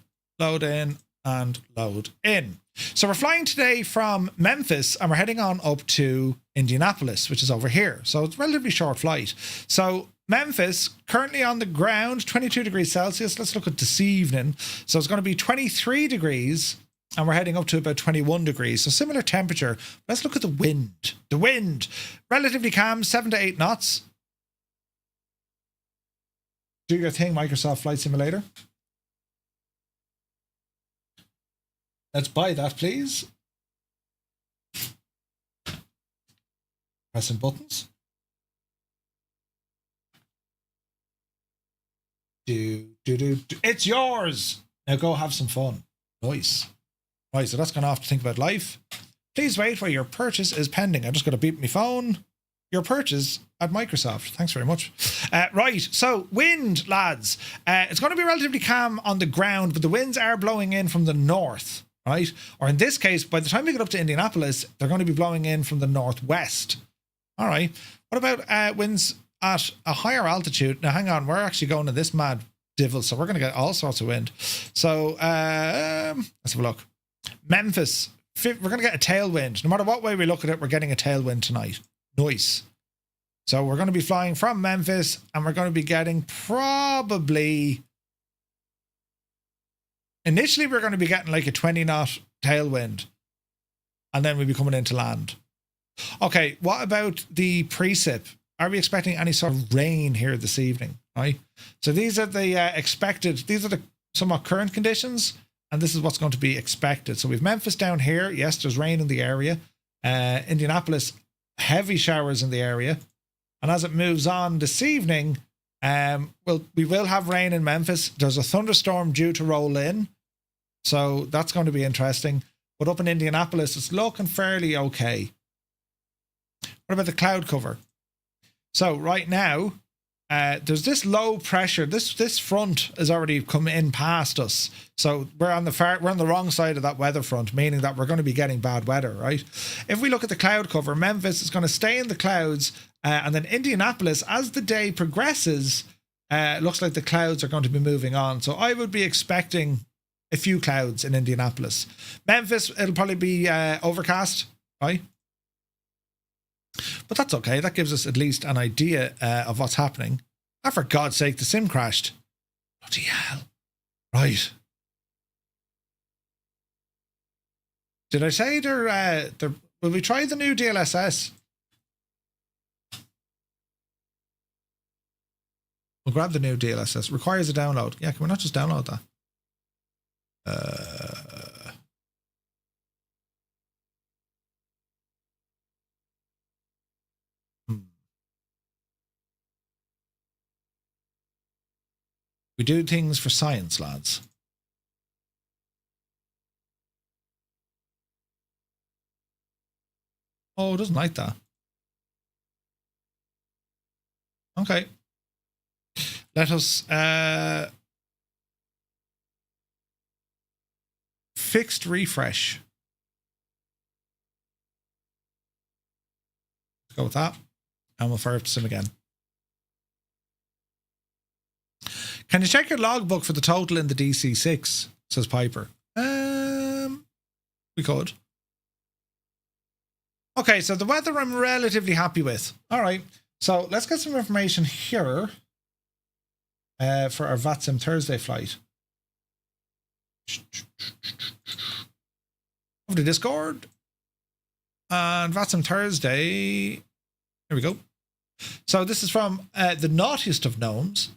and load in. So we're flying today from Memphis and we're heading on up to Indianapolis, which is over here. So it's a relatively short flight. So Memphis, currently on the ground, 22 degrees Celsius. Let's look at this evening. So it's going to be 23 degrees and we're heading up to about 21 degrees. So similar temperature. Let's look at the wind. The wind, relatively calm, 7 to 8 knots. Do your thing, Microsoft Flight Simulator. Let's buy that, please. Pressing buttons. Do. It's yours. Now go have some fun. Nice. Right, so that's gone off to think about life. Please wait while your purchase is pending. I just got to beep my phone. Your purchase at Microsoft. Thanks very much. Right, so wind, lads. It's going to be relatively calm on the ground, but the winds are blowing in from the north, right? Or in this case, by the time we get up to Indianapolis, they're going to be blowing in from the northwest. All right. What about winds at a higher altitude? Now, hang on. We're actually going to this mad divil, so we're going to get all sorts of wind. So let's have a look. Memphis. We're going to get a tailwind. No matter what way we look at it, we're getting a tailwind tonight. Nice. So we're going to be flying from Memphis, and we're going to be getting probably... Initially, we're going to be getting like a 20-knot tailwind, and then we'll be coming into land. Okay, what about the precip? Are we expecting any sort of rain here this evening? Right. So these are the these are the somewhat current conditions, and this is what's going to be expected. So we've Memphis down here. Yes, there's rain in the area. Indianapolis, heavy showers in the area. And as it moves on this evening, we will have rain in Memphis. There's a thunderstorm due to roll in. So that's going to be interesting. But up in Indianapolis, it's looking fairly okay. What about the cloud cover? So right now, there's this low pressure. This front has already come in past us. So we're on the wrong side of that weather front, meaning that we're going to be getting bad weather, right? If we look at the cloud cover, Memphis is going to stay in the clouds, and then Indianapolis, as the day progresses, looks like the clouds are going to be moving on. So I would be expecting a few clouds in Indianapolis. Memphis, it'll probably be overcast, right? But that's okay. That gives us at least an idea of what's happening. And for God's sake, the sim crashed. Bloody hell. Right. Did I say will we try the new DLSS? We'll grab the new DLSS. Requires a download. Yeah, can we not just download that? We do things for science, lads. Oh, it doesn't like that. Okay. Let us fixed refresh. Let's go with that. And we'll fire up to sim again. Can you check your logbook for the total in the DC-6? Says Piper. We could. Okay, so the weather I'm relatively happy with. All right, so let's get some information here for our VATSIM Thursday flight. Over to Discord. And VATSIM Thursday. Here we go. So this is from the naughtiest of gnomes.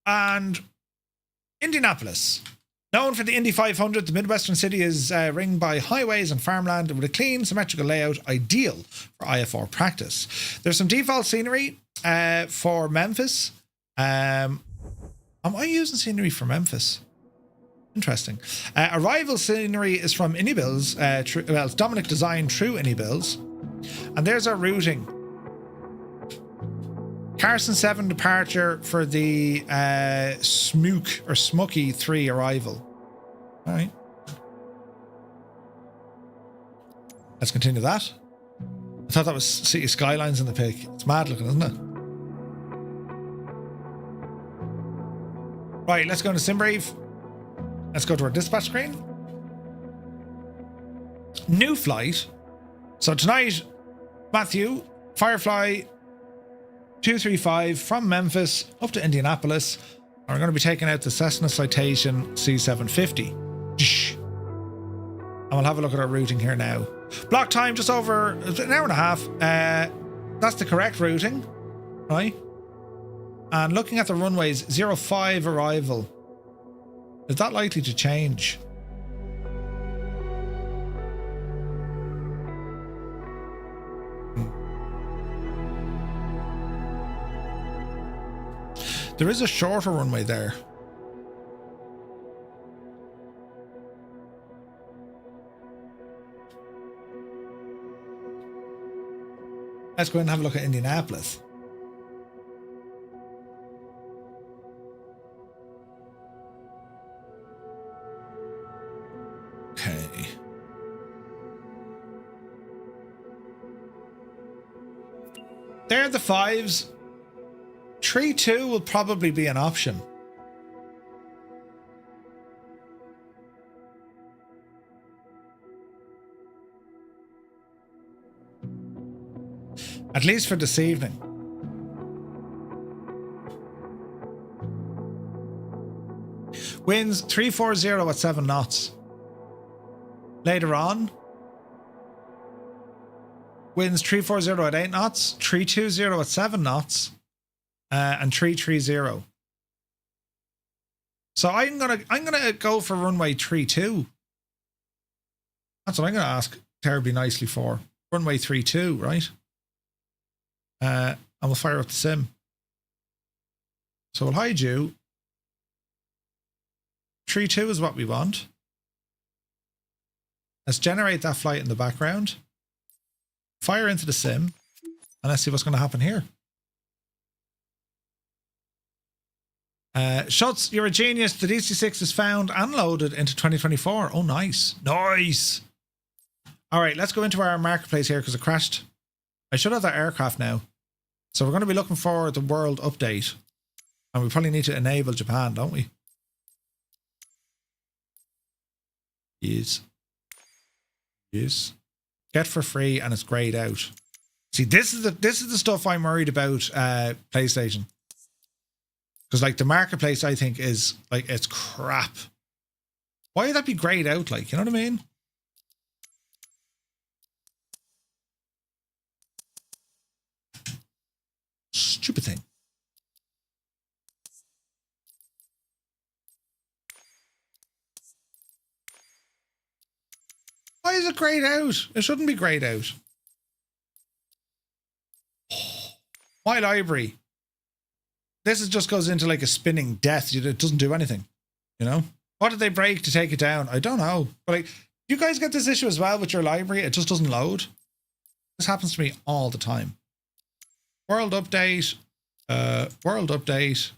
And Indianapolis, known for the Indy 500, the Midwestern city is ringed by highways and farmland with a clean, symmetrical layout, ideal for IFR practice. There's some default scenery for Memphis. Am I using scenery for Memphis? Interesting. Arrival scenery is from Indybills. It's Dominic designed through Indybills. And there's our routing. Carson 7 departure for the Smook or Smucky 3 arrival. All right. Let's continue that. I thought that was City Skylines in the pic. It's mad looking, isn't it? Right, let's go into SimBrief. Let's go to our dispatch screen. New flight. So tonight, Matthew, Firefly 235 from Memphis up to Indianapolis. And we're going to be taking out the Cessna Citation C750. And we'll have a look at our routing here now. Block time just over an hour and a half. That's the correct routing, right? And looking at the runways, 05 arrival. Is that likely to change? There is a shorter runway there. Let's go and have a look at Indianapolis. Okay. They're the 5s. 3-2 will probably be an option. At least for this evening. Winds 340 at 7 knots. Later on, winds 340 at 8 knots, 320 at 7 knots, and 330. So I'm gonna go for runway 32. That's what I'm gonna ask terribly nicely for. Runway 32, right? And we'll fire up the sim. So we'll hide you. 3-2 is what we want. Let's generate that flight in the background. Fire into the sim. And let's see what's going to happen here. Schutz, you're a genius. The DC-6 is found and loaded into 2024. Oh, nice. Nice. All right, let's go into our marketplace here because it crashed. I should have that aircraft now. So we're going to be looking for the world update. And we probably need to enable Japan, don't we? Yes. Yes. Get for free and it's grayed out. See, this is the stuff I'm worried about PlayStation. Because like the marketplace I think is like it's crap. Why would that be grayed out like, you know what I mean? Stupid thing. Why is it grayed out? It shouldn't be grayed out. My library. This is just goes into like a spinning death. It doesn't do anything. You know? What did they break to take it down? I don't know. But like, you guys get this issue as well with your library? It just doesn't load. This happens to me all the time. World update. World update.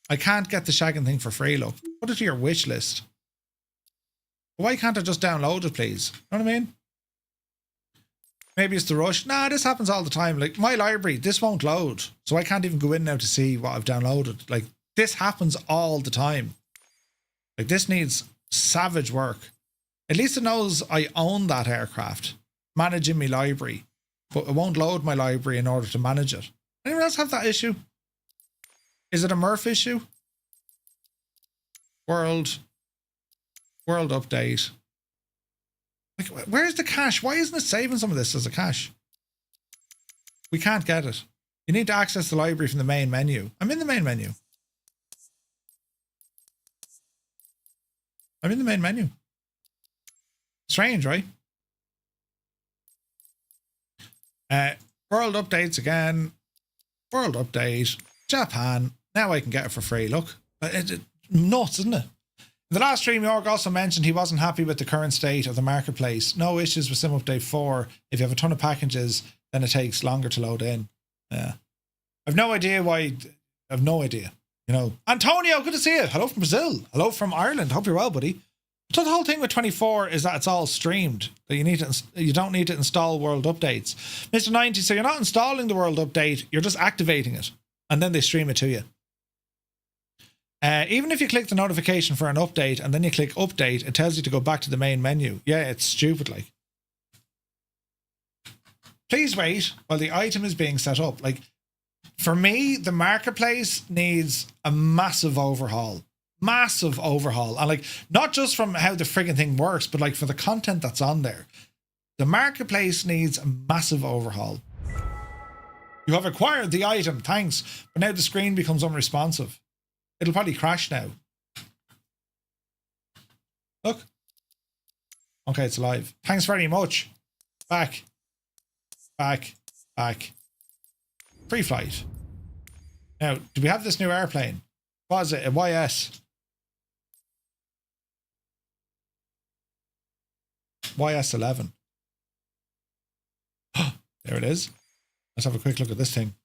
I can't get the shagging thing for free, look. Put it to your wish list. Why can't I just download it, please? You know what I mean? Maybe it's the rush. Nah, this happens all the time. Like, my library, this won't load. So I can't even go in now to see what I've downloaded. Like, this happens all the time. Like, this needs savage work. At least it knows I own that aircraft. Managing my library. But it won't load my library in order to manage it. Anyone else have that issue? Is it a Murph issue? World update. Like, where's the cache? Why isn't it saving some of this as a cache? We can't get it. You need to access the library from the main menu. I'm in the main menu. I'm in the main menu. Strange, right? World updates again. World update. Japan. Now I can get it for free. Look. Nuts, isn't it? In the last stream, York also mentioned he wasn't happy with the current state of the marketplace. No issues with Sim Update 4. If you have a ton of packages, then it takes longer to load in. Yeah. I've no idea why. I've no idea. You know, Antonio, good to see you. Hello from Brazil. Hello from Ireland. Hope you're well, buddy. So the whole thing with 24 is that it's all streamed. That you don't need to install world updates. Mr. 90, so you're not installing the world update, you're just activating it. And then they stream it to you. Even if you click the notification for an update and then you click update, it tells you to go back to the main menu. Yeah, it's stupid like. Please wait while the item is being set up. Like, for me, the marketplace needs a massive overhaul. Massive overhaul. And like, not just from how the frigging thing works, but like for the content that's on there. The marketplace needs a massive overhaul. You have acquired the item, thanks. But now the screen becomes unresponsive. It'll probably crash now. Look. Okay, it's alive. Thanks very much. Back. Free flight. Now, do we have this new airplane? What is it? A YS. YS 11. There it is. Let's have a quick look at this thing.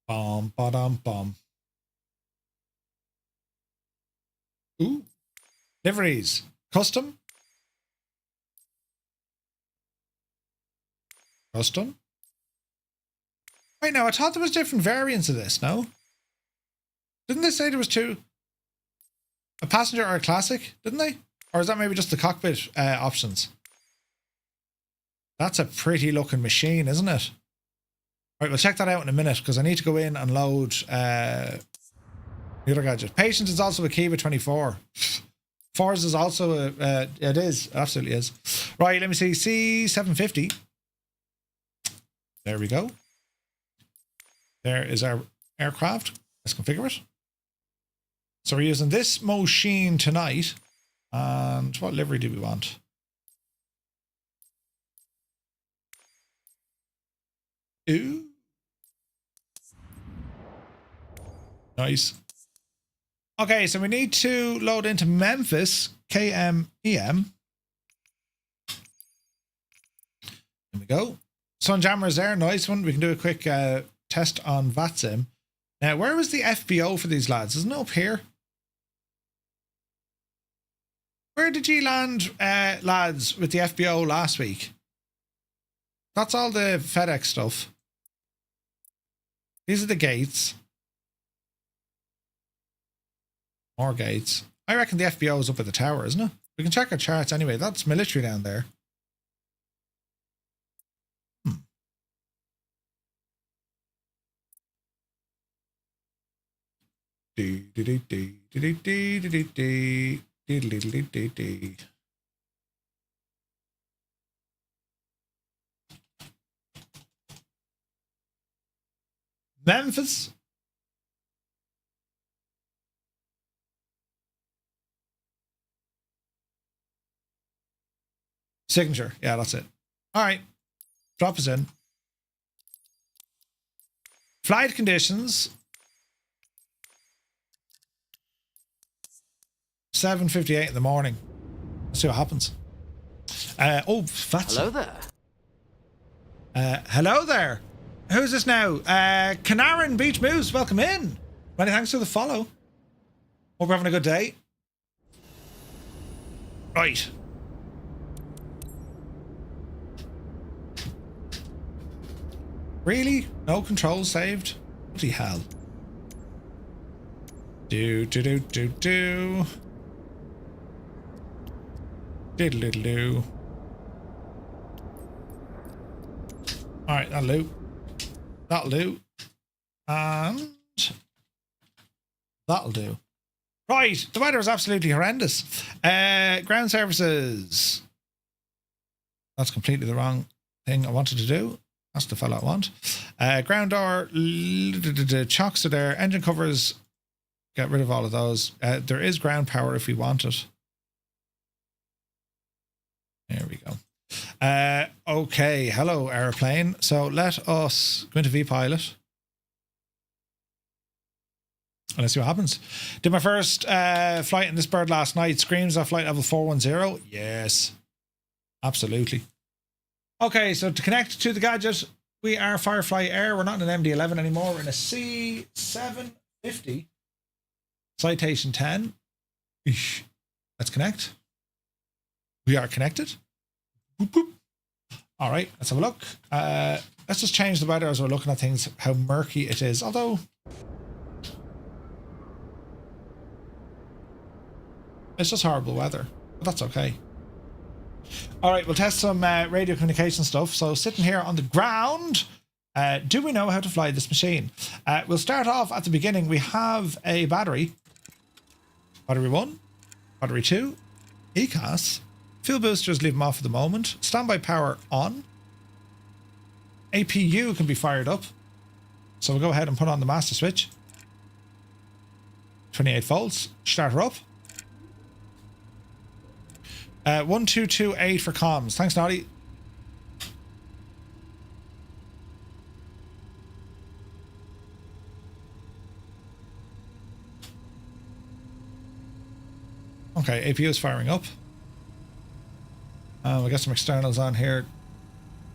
Bom, ba-dum, bom. Ooh. Liveries. Custom. Custom. Wait, no, I thought there was different variants of this, no? Didn't they say there was two? A passenger or a classic, didn't they? Or is that maybe just the cockpit options? That's a pretty looking machine, isn't it? Right, we'll check that out in a minute because I need to go in and load the other gadget. Patience is also a Kiva 24. Forza is also a, it is, absolutely is. Right, let me see, C750. There we go. There is our aircraft. Let's configure it. So we're using this machine tonight. And what livery do we want? Ooh. Nice. Okay, so we need to load into Memphis, KMEM. There we go. Sunjammer is there, nice one. We can do a quick test on VATSIM. Now, where was the FBO for these lads? Isn't it up here? Where did you land, lads, with the FBO last week? That's all the FedEx stuff. These are the gates. More gates. I reckon the FBO is up at the tower, isn't it? We can check our charts anyway. That's military down there. Memphis. Signature. Yeah, that's it. All right. Drop us in. Flight conditions. 7:58 in the morning. Let's see what happens. Oh, VATSIM. Hello there. Hello there. Who's this now? Canaran Beach Moose, welcome in. Many thanks for the follow. Hope we're having a good day. Right. Really? No controls saved? Bloody hell. Do. Diddle-diddle-do. Alright, that'll do. That'll do. And that'll do. Right, the weather is absolutely horrendous. Ground services. That's completely the wrong thing I wanted to do. That's the fella I want. Ground door, chocks are there. Engine covers, get rid of all of those. There is ground power if we want it. There we go. Okay, hello airplane. So let us go into VPilot. And let's see what happens. Did my first flight in this bird last night. Screams at flight level 410. Yes, absolutely. Okay, so to connect to the gadget, we are Firefly Air. We're not in an MD-11 anymore. We're in a C750. Citation 10. Eesh. Let's connect. We are connected. Boop, boop. All right, let's have a look. Let's just change the weather as we're looking at things, how murky it is. Although, it's just horrible weather, but that's okay. All right, we'll test some radio communication stuff. So sitting here on the ground, do we know how to fly this machine? We'll start off at the beginning. We have a battery. Battery 1, battery 2, ECAS. Fuel boosters, leave them off at the moment. Standby power on. APU can be fired up. So we'll go ahead and put on the master switch. 28 volts. Start her up. 1228 for comms. Thanks, Noddy. Okay, APU is firing up. We got some externals on here.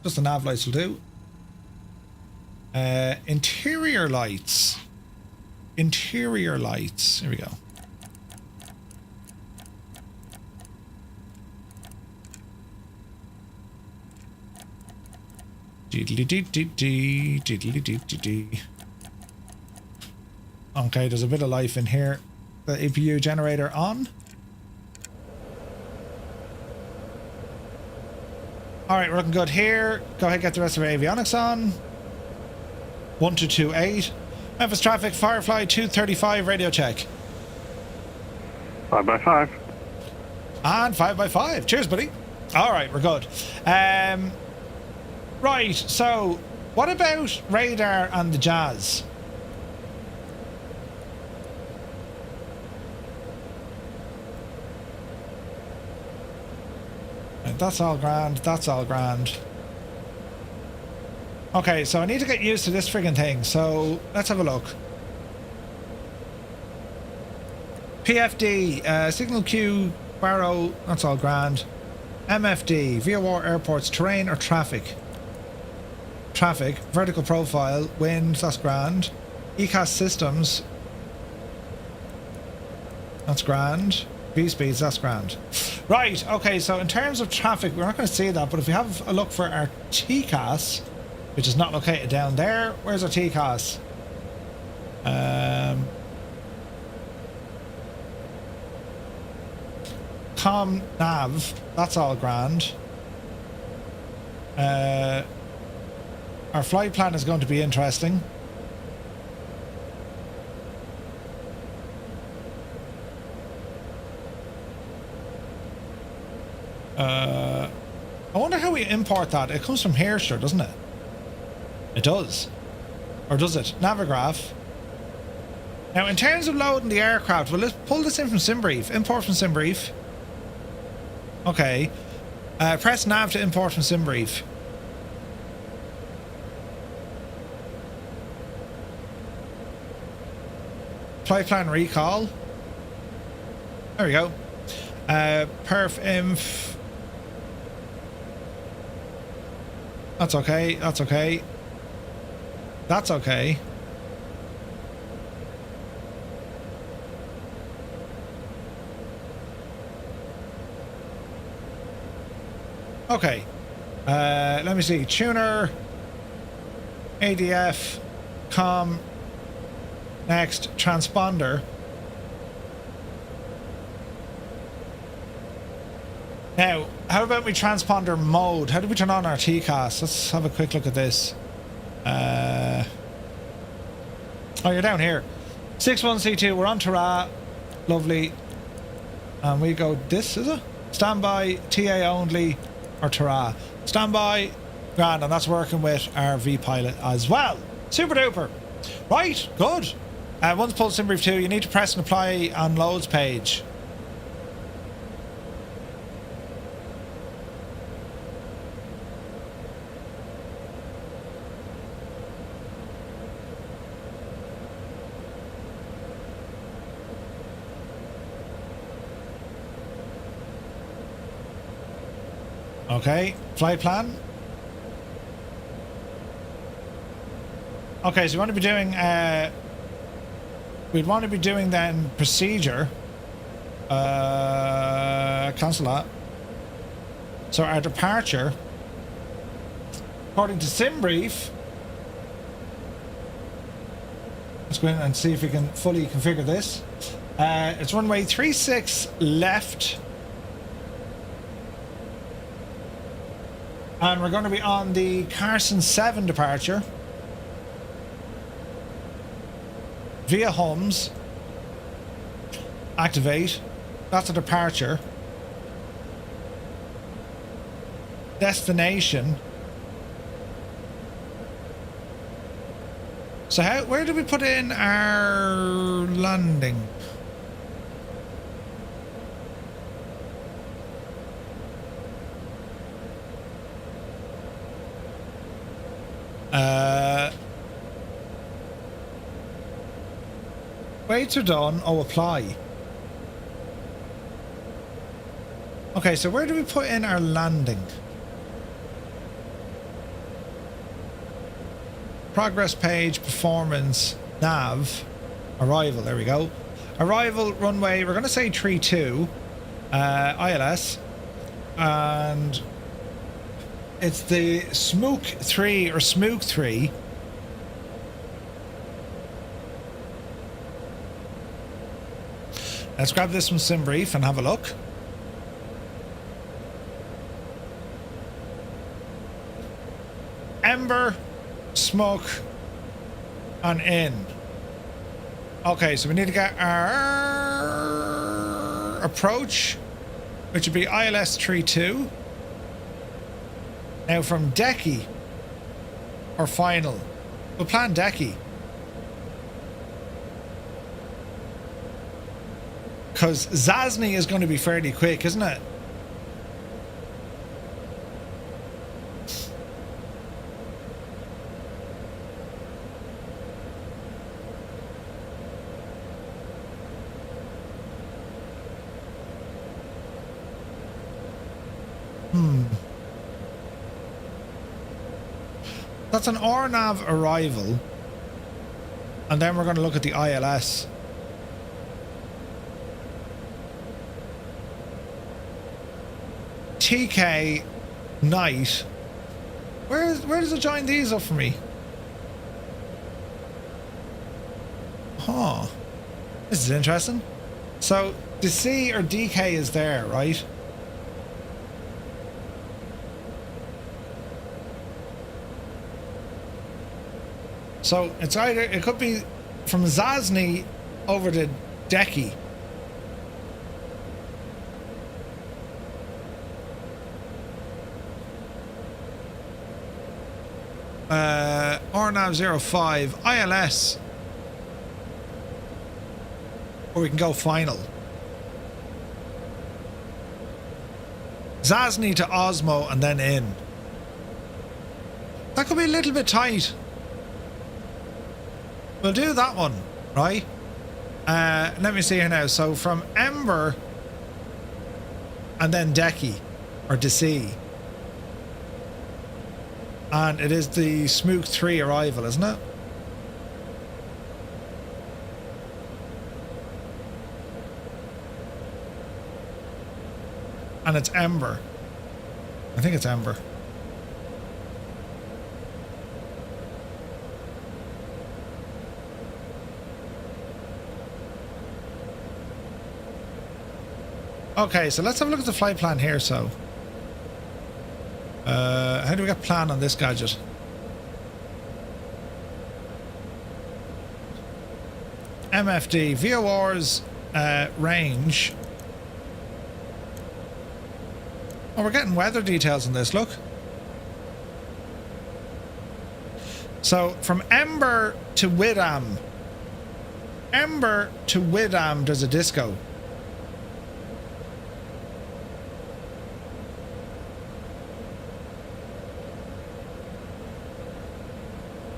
Just the nav lights will do. Interior lights. Interior lights. Here we go. Okay, there's a bit of life in here. The APU generator on. Alright, we're looking good here. Go ahead and get the rest of our avionics on. 1228. Memphis traffic, Firefly 235, radio check. 5x5. And 5x5. Cheers, buddy. Alright, we're good. Right, so what about radar and the Jazz? Right, that's all grand, that's all grand. Okay, so I need to get used to this friggin' thing, so let's have a look. PFD, signal queue, barrow, that's all grand. MFD, VOR airports, terrain or traffic? Traffic, vertical profile, wind, that's grand. ECAS systems, that's grand. V-speeds, that's grand. Right, okay, so in terms of traffic, we're not going to see that, but if we have a look for our TCAS, which is not located down there, where's our TCAS? Com nav, that's all grand. Our flight plan is going to be interesting. I wonder how we import that. It comes from here, sure, doesn't it? It does. Or does it? Navigraph. Now, in terms of loading the aircraft, well, let's pull this in from SimBrief. Import from SimBrief. Okay. Press nav to import from SimBrief. Flight plan recall. There we go. Perf inf. That's okay. That's okay. That's okay. Okay. Let me see. Tuner. ADF. Com. Next. Transponder. Now, how about we transponder mode? How do we turn on our TCAS? Let's have a quick look at this. Oh, you're down here. 61C2, we're on Tara. Lovely. And we go this, is it? Standby, TA only, or Tara. Standby, grand, and that's working with our V-Pilot as well. Super duper. Right, good. Once pulled SimBrief 2, you need to press and apply on loads page. Okay, flight plan. Okay, so we want to be doing we'd want to be doing then procedure. Cancel that. So our departure, according to SimBrief, let's go in and see if we can fully configure this. It's runway 36 left. And we're going to be on the Carson 7 departure. Via Homes. Activate. That's a departure. Destination. So where do we put in our landing? Weights are done. Oh, apply. Okay, so where do we put in our landing? Progress page, performance, nav, arrival. There we go. Arrival runway. We're going to say 32, ILS, and it's the Smook 3 or Smook 3. Let's grab this from SimBrief and have a look. Ember, smoke, and in. Okay, so we need to get our approach, which would be ILS 32. Now from Decky, or final. We'll plan Decky. Because Zasny is going to be fairly quick, isn't it? That's an RNAV arrival. And then we're going to look at the ILS. TK night. Where does it join these up for me? Huh. This is interesting. So the C or DK is there, right? So it's either, it could be from Zasny over to Decky. RNAV 05, ILS. Or we can go final. Zasny to Osmo and then in. That could be a little bit tight. We'll do that one, right? Let me see here now. So from Ember and then Decky or DC. And it is the Smook 3 arrival, isn't it? And it's Ember. I think it's Ember. Okay, so let's have a look at the flight plan here. So, how do we get plan on this gadget? MFD, VOR's range. Oh, we're getting weather details on this, look. So, from Ember to Widam. Ember to Widam, there's a disco.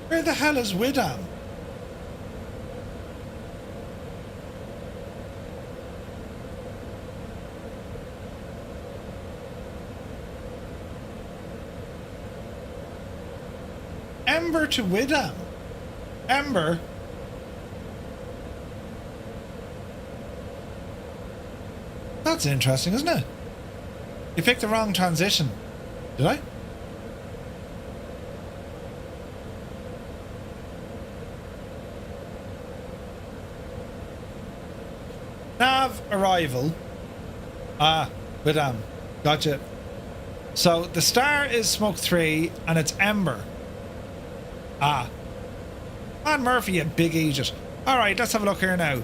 Where the hell is Widam? Ember to Widam. Ember. That's interesting, isn't it? You picked the wrong transition. Did I? Nav arrival. Ah, Widam. Gotcha. So the star is Smoke 3 and it's Ember. Ah. Man Murphy, you big idiot. Alright, let's have a look here now.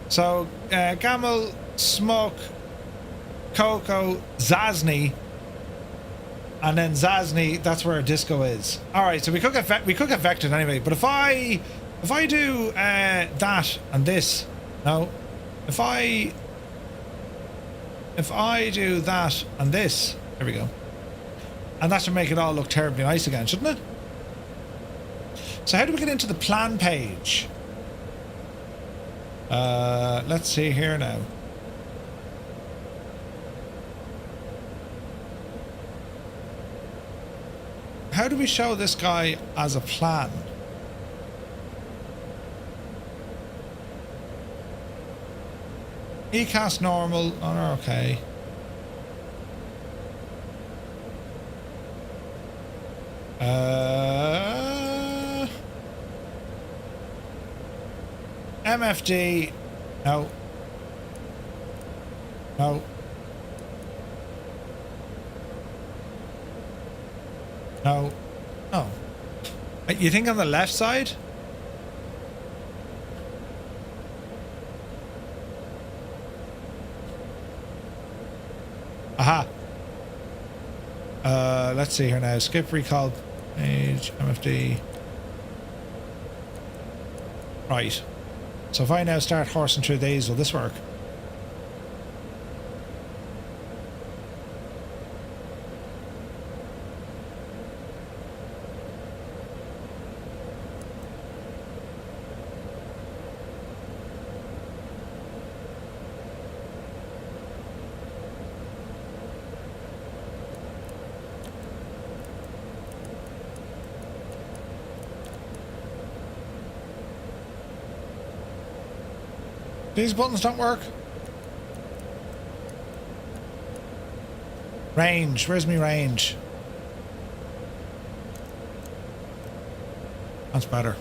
So, Gamel, Smoke, Coco, Zasny. And then Zasny, that's where disco is. Alright, so we could get vectored anyway. But if I do that and this. No. If I do that and this, there we go. And that should make it all look terribly nice again, shouldn't it? So how do we get into the plan page? Let's see here now. how do we show this guy as a plan? ECAS normal. Oh, okay. MFD. No. No. No. Oh. You think on the left side? Aha. Let's see here now. Skip recall page, MFD. Right. So if I now start horsing through these, will this work? These buttons don't work. Range. Where's my range? That's better.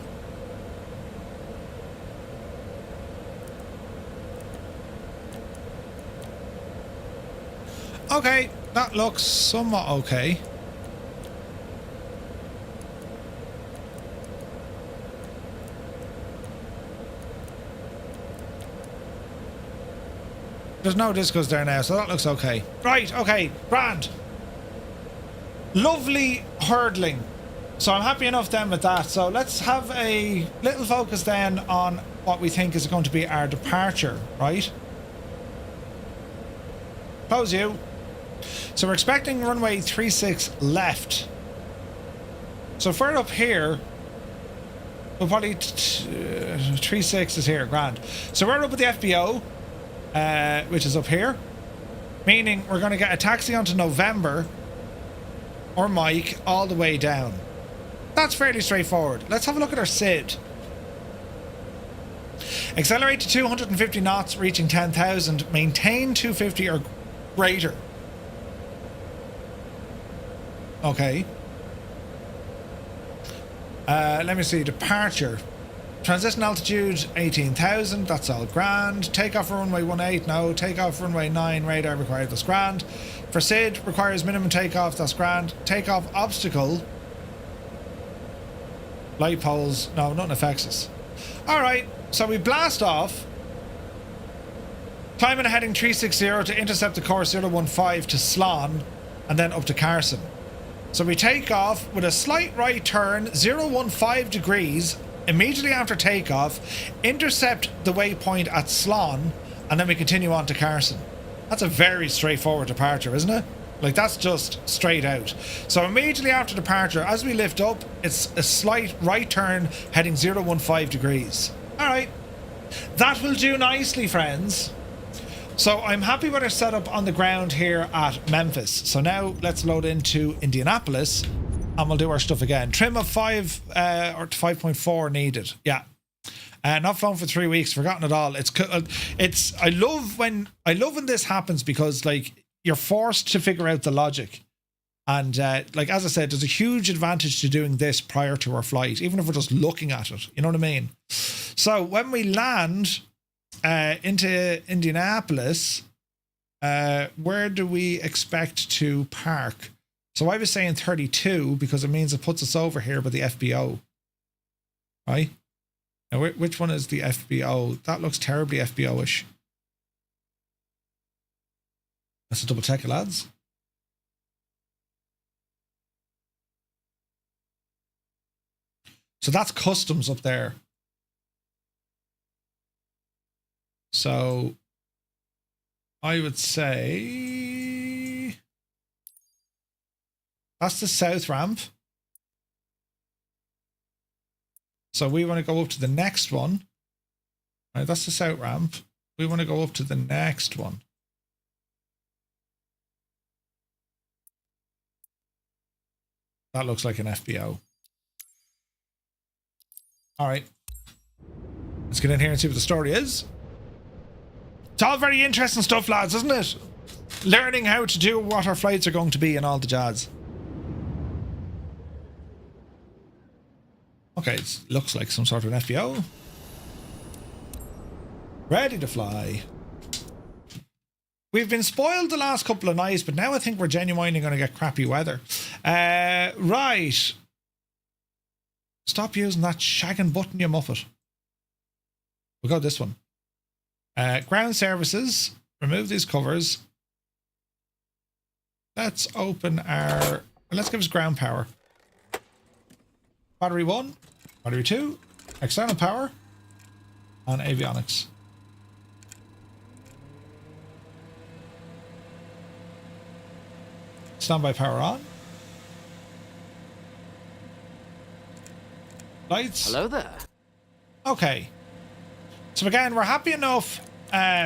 Okay, that looks somewhat okay. There's no discos there now, so that looks okay. Right, okay, grand. Lovely hurdling. So I'm happy enough then with that. So let's have a little focus then on what we think is going to be our departure, right? Close you. So we're expecting runway 36 left. So if we're up here, we'll probably 36 is here, grand. So we're up at the FBO. Which is up here, meaning we're going to get a taxi onto November or Mike all the way down. That's fairly straightforward. Let's have a look at our SID. Accelerate to 250 knots, reaching 10,000. Maintain 250 or greater. Okay. Let me see. Departure. Transition altitude 18,000, that's all grand. Takeoff for runway 18, no. Takeoff for runway 9, radar required, that's grand. For SID, requires minimum takeoff, that's grand. Takeoff obstacle. Light poles, no, nothing affects us. Alright, so we blast off. Climbing a heading 360 to intercept the course 015 to Slán, and then up to Carson. So we take off with a slight right turn, 015 degrees. Immediately after takeoff, intercept the waypoint at Slán, and then we continue on to Carson. That's a very straightforward departure, isn't it? Like, that's just straight out. So immediately after departure, as we lift up, it's a slight right turn heading 015 degrees. All right. That will do nicely, friends. So I'm happy with our setup on the ground here at Memphis. So now let's load into Indianapolis. And we'll do our stuff again. Trim of 5 or 5.4 needed. Yeah. Not flown for 3 weeks. Forgotten it all. I love when this happens because like you're forced to figure out the logic. And like as I said, there's a huge advantage to doing this prior to our flight, even if we're just looking at it. You know what I mean? So when we land into Indianapolis, where do we expect to park? So I was saying 32 because it means it puts us over here by the FBO. Right? Now, which one is the FBO? That looks terribly FBO-ish. Let's double check it, lads. So that's customs up there. So I would say that's the south ramp. So we want to go up to the next one. Right, that's the south ramp. We want to go up to the next one. That looks like an FBO. All right. Let's get in here and see what the story is. It's all very interesting stuff, lads, isn't it? Learning how to do what our flights are going to be and all the jazz. Okay, it looks like some sort of an FBO. Ready to fly. We've been spoiled the last couple of nights, but now I think we're genuinely going to get crappy weather. Right. Stop using that shagging button, you muppet. We'll go this one. Ground services. Remove these covers. Let's open our... Let's give us ground power. Battery 1. Battery 2. External power. And avionics. Standby power on. Lights. Hello there. Okay. So again, we're happy enough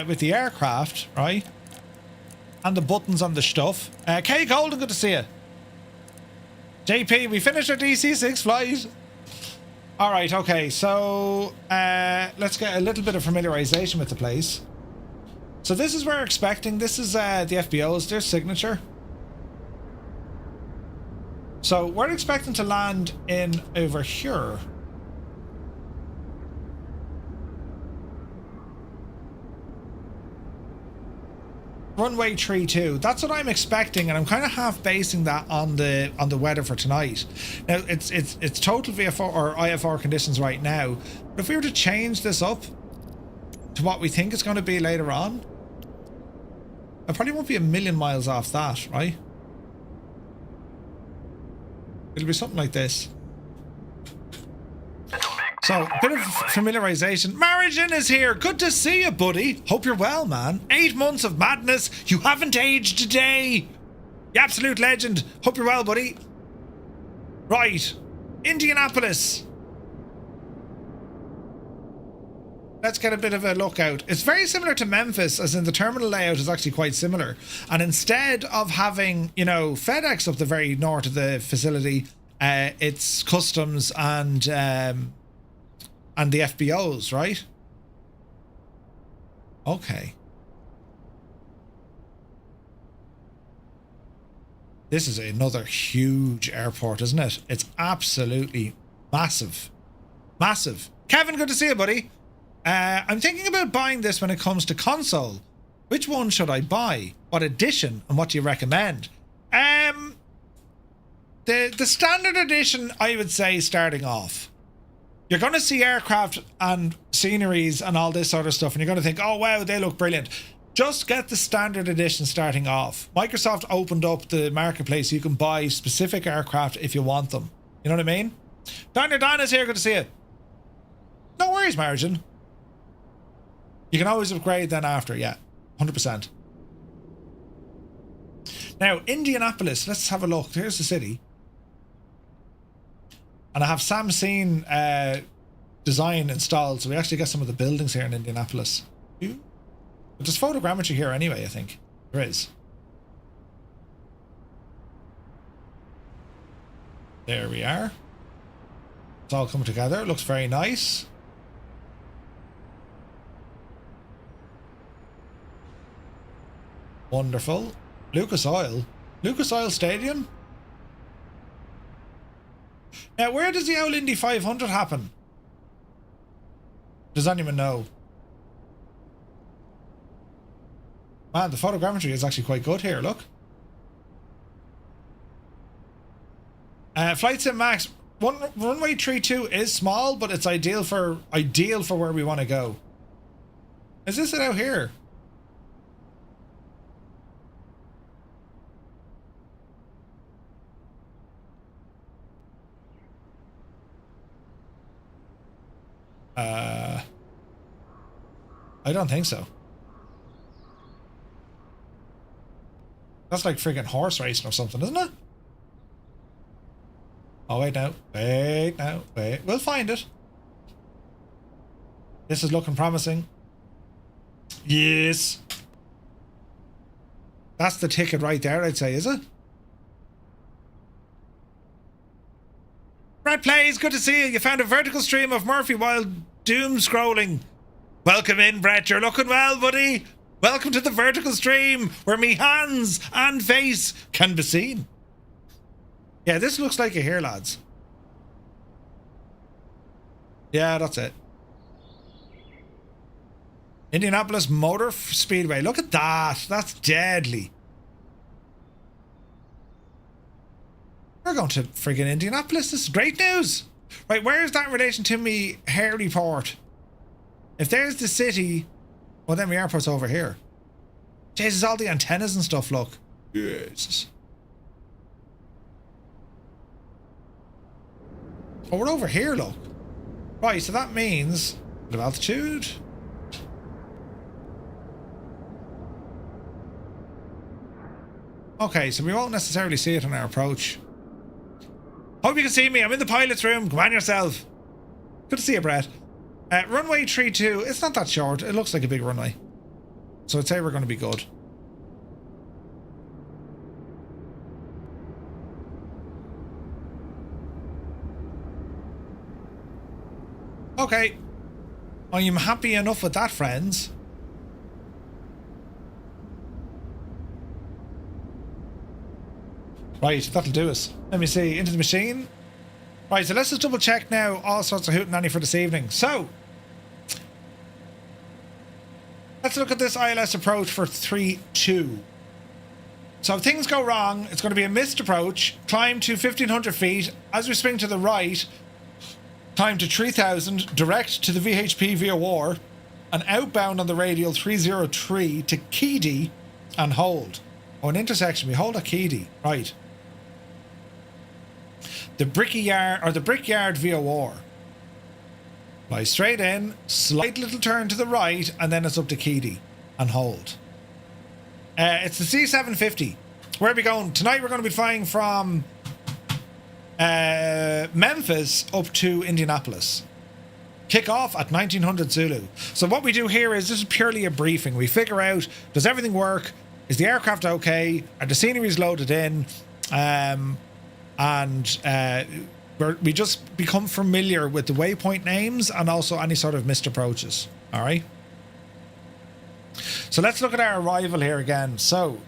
with the aircraft, right? And the buttons on the stuff. Kay Golden, good to see you. JP, we finished our DC-6 flight. All right, okay. So let's get a little bit of familiarization with the place. So this is where we're expecting. This is the FBO's, their signature. So we're expecting to land in over here. Runway 32. That's what I'm expecting, and I'm kind of half basing that on the weather for tonight. Now it's total VFR or IFR conditions right now. But if we were to change this up to what we think it's going to be later on, I probably won't be a million miles off that, right? It'll be something like this. So, a bit of familiarization. Marigin is here. Good to see you, buddy. Hope you're well, man. 8 months of madness. You haven't aged a day. You absolute legend. Hope you're well, buddy. Right. Indianapolis. Let's get a bit of a look out. It's very similar to Memphis, as in the terminal layout is actually quite similar. And instead of having, you know, FedEx up the very north of the facility, it's customs and the FBOs, right? Okay. This is another huge airport, isn't it? It's absolutely massive. Massive. Kevin, good to see you, buddy. I'm thinking about buying this when it comes to console. Which one should I buy? What edition? And what do you recommend? The standard edition, I would say, starting off. You're going to see aircraft and sceneries and all this sort of stuff, and you're going to think, oh, wow, they look brilliant. Just get the standard edition starting off. Microsoft opened up the marketplace so you can buy specific aircraft if you want them. You know what I mean? Daniel Dan is here. Good to see you. No worries, Margin. You can always upgrade then after, yeah. 100%. Now, Indianapolis. Let's have a look. Here's the city. And I have Samsung design installed, so we actually get some of the buildings here in Indianapolis. But there's photogrammetry here anyway, I think. There is. There we are. It's all coming together. It looks very nice. Wonderful. Lucas Oil. Lucas Oil Stadium? Now, where does the old Indy 500 happen? Does anyone know? Man, the photogrammetry is actually quite good here, look. Flight Sim Max. Runway 32 is small, but it's ideal for where we want to go. Is this it out here? I don't think so. That's like friggin' horse racing or something, isn't it? Oh, wait now. Wait now. Wait. We'll find it. This is looking promising. Yes. That's the ticket right there, I'd say, is it? Brett Plays, good to see you. You found a vertical stream of Murphy while doom scrolling. Welcome in, Brett. You're looking well, buddy. Welcome to the vertical stream where me hands and face can be seen. Yeah, this looks like it here, lads. Yeah, that's it. Indianapolis Motor Speedway. Look at that. That's deadly. We're going to friggin' Indianapolis. This is great news. Right, where is that in relation to me Hairy Port? If there's the city, well, then the airport's over here. Jesus, all the antennas and stuff, look. Jesus. Oh, we're over here, look. Right, so that means a bit of altitude. Okay, so we won't necessarily see it on our approach. Hope you can see me. I'm in the pilot's room. Come on yourself. Good to see you, Brett. Runway 32. It's not that short. It looks like a big runway. So I'd say we're going to be good. Okay. I am happy enough with that, friends. Right, that'll do us. Let me see. Into the machine. Right, so let's just double check now. All sorts of hootenanny for this evening. So, let's look at this ILS approach for 3-2. So if things go wrong, it's going to be a missed approach. Climb to 1,500 feet. As we swing to the right, climb to 3,000. Direct to the VHP VOR. And outbound on the radial 303 to Keedy and hold. Oh, an intersection. We hold at Keedy. Right. The Brickyard VOR. Fly straight in, slight little turn to the right, and then it's up to Keedy and hold. It's the C750. Where are we going? Tonight we're going to be flying from Memphis up to Indianapolis. Kick off at 1900 Zulu. So what we do here is this is purely a briefing. We figure out, does everything work? Is the aircraft okay? Are the sceneries loaded in? We just become familiar with the waypoint names and also any sort of missed approaches. All right. So let's look at our arrival here again. So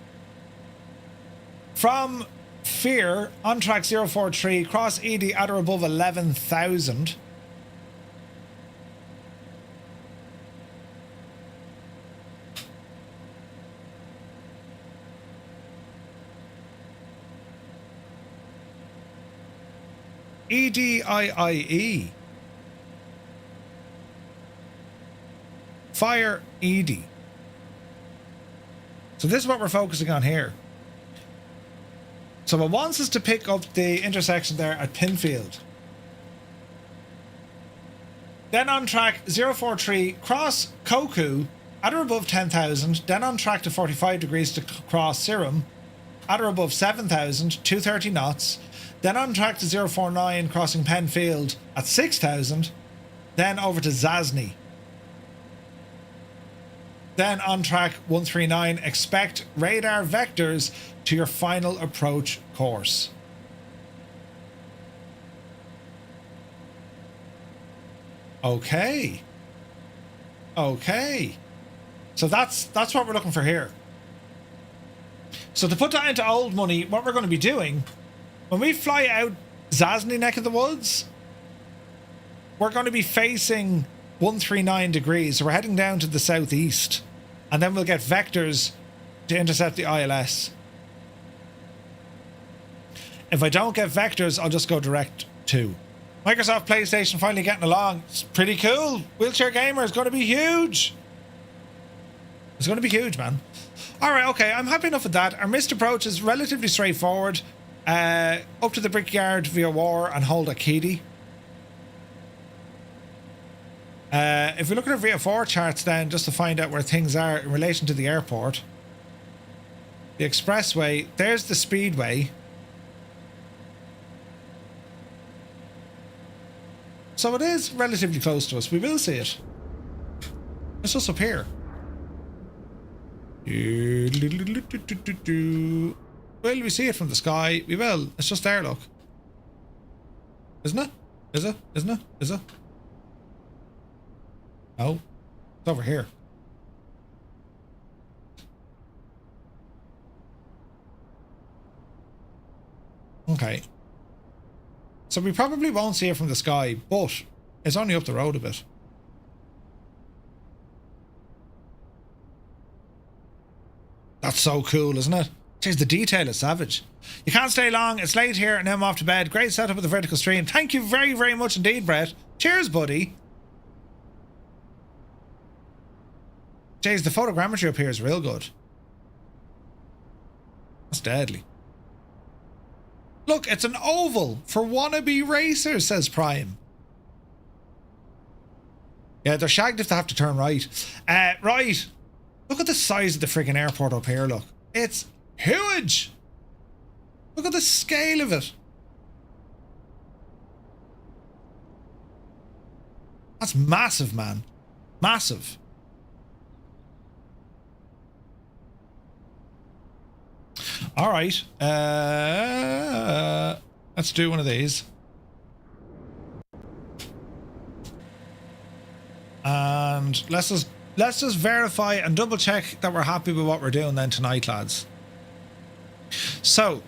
from Fear on track 043, cross ED at or above 11,000. EDIIE. Fire ED. So this is what we're focusing on here. So it wants us to pick up the intersection there at Pinfield. Then on track 043, cross Koku at or above 10,000. Then on track to 45 degrees to cross Serum at or above 7,000, 230 knots. Then on track to 049, crossing Penfield at 6,000. Then over to Zasny. Then on track 139, expect radar vectors to your final approach course. Okay. Okay. So that's what we're looking for here. So to put that into old money, what we're going to be doing, when we fly out Zasny neck of the woods, we're going to be facing 139 degrees. So we're heading down to the southeast. And then we'll get vectors to intercept the ILS. If I don't get vectors, I'll just go direct to. Microsoft PlayStation finally getting along. It's pretty cool. Wheelchair Gamer is going to be huge. It's going to be huge, man. Alright, okay, I'm happy enough with that. Our missed approach is relatively straightforward. Up to the Brickyard VOR and hold at Keedy. If we look at our VFR charts then, just to find out where things are in relation to the airport. The expressway, there's the speedway. So it is relatively close to us. We will see it. It's just up here. Will we see it from the sky? We will. It's just there, look. Isn't it? Is it? Isn't it? Is it? No. It's over here. Okay. So we probably won't see it from the sky, but it's only up the road a bit. That's so cool, isn't it? Jeez, the detail is savage. You can't stay long. It's late here and now I'm off to bed. Great setup with the vertical stream. Thank you very, very much indeed, Brett. Cheers, buddy. Jeez, the photogrammetry up here is real good. That's deadly. Look, it's an oval for wannabe racers, says Prime. Yeah, they're shagged if they have to turn right. Right. Look at the size of the friggin' airport up here, look. It's huge. Look at the scale of it. That's massive, man. Massive. All right. Let's do one of these. And let's just verify and double check that we're happy with what we're doing then tonight, lads. So,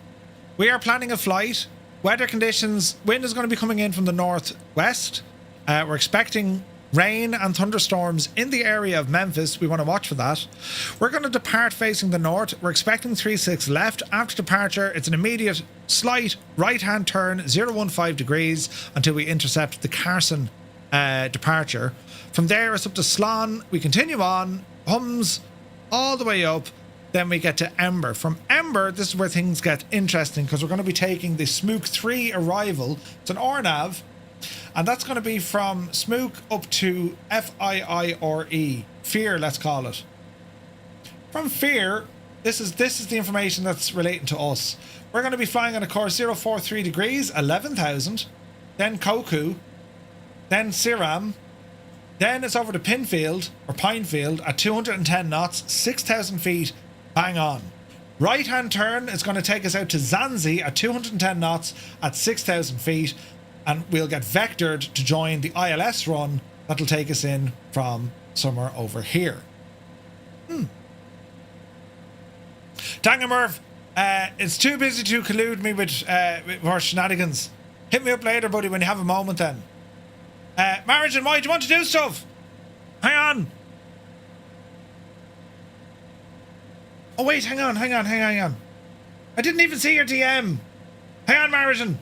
we are planning a flight. Weather conditions, wind is going to be coming in from the northwest. We're expecting rain and thunderstorms in the area of Memphis. We want to watch for that. We're going to depart facing the north. We're expecting 36 left. After departure, it's an immediate slight right-hand turn, 015 degrees, until we intercept the Carson departure. From there, it's up to Slán. We continue on, hums all the way up. Then we get to Ember. From Ember, this is where things get interesting because we're going to be taking the Smook 3 arrival. It's an RNAV. And that's going to be from Smook up to FIIRE. Fear, let's call it. From Fear, this is the information that's relating to us. We're going to be flying on a course 043 degrees, 11,000. Then Koku. Then Siram. Then it's over to Pinefield at 210 knots, 6,000 feet, bang on. Right-hand turn is going to take us out to Zanzi at 210 knots at 6,000 feet. And we'll get vectored to join the ILS run that'll take us in from somewhere over here. Dangamurph, it's too busy to collude me with our shenanigans. Hit me up later, buddy, when you have a moment then. Marriage and why do you want to do stuff? Hang on. Oh wait, hang on. I didn't even see your DM. Hang on, Mariton.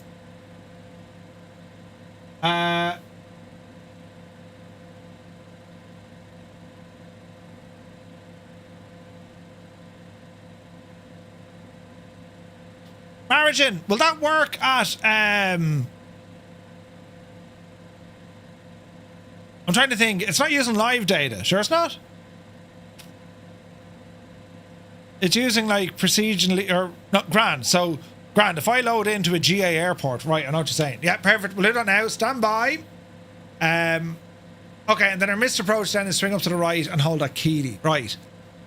Mariton, will that work at I'm trying to think. It's not using live data. Sure it's not? It's using like precision or not grand. So grand, if I load into a GA airport, right, I know what you're saying. Yeah, perfect. We'll do that now. Stand by. Okay, and then our missed approach then is swing up to the right and hold that Keely. Right.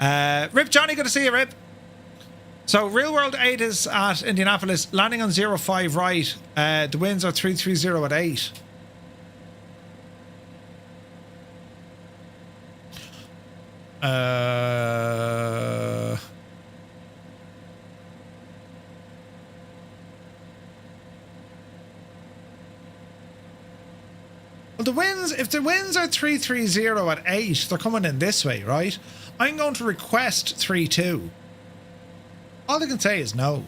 Rip Johnny, good to see you, Rip. So Real World 8 is at Indianapolis, landing on 05 right. The winds are 330 at 8. Well, the winds, if the winds are 330 at 8, they're coming in this way, right? I'm going to request 32. All I can say is no.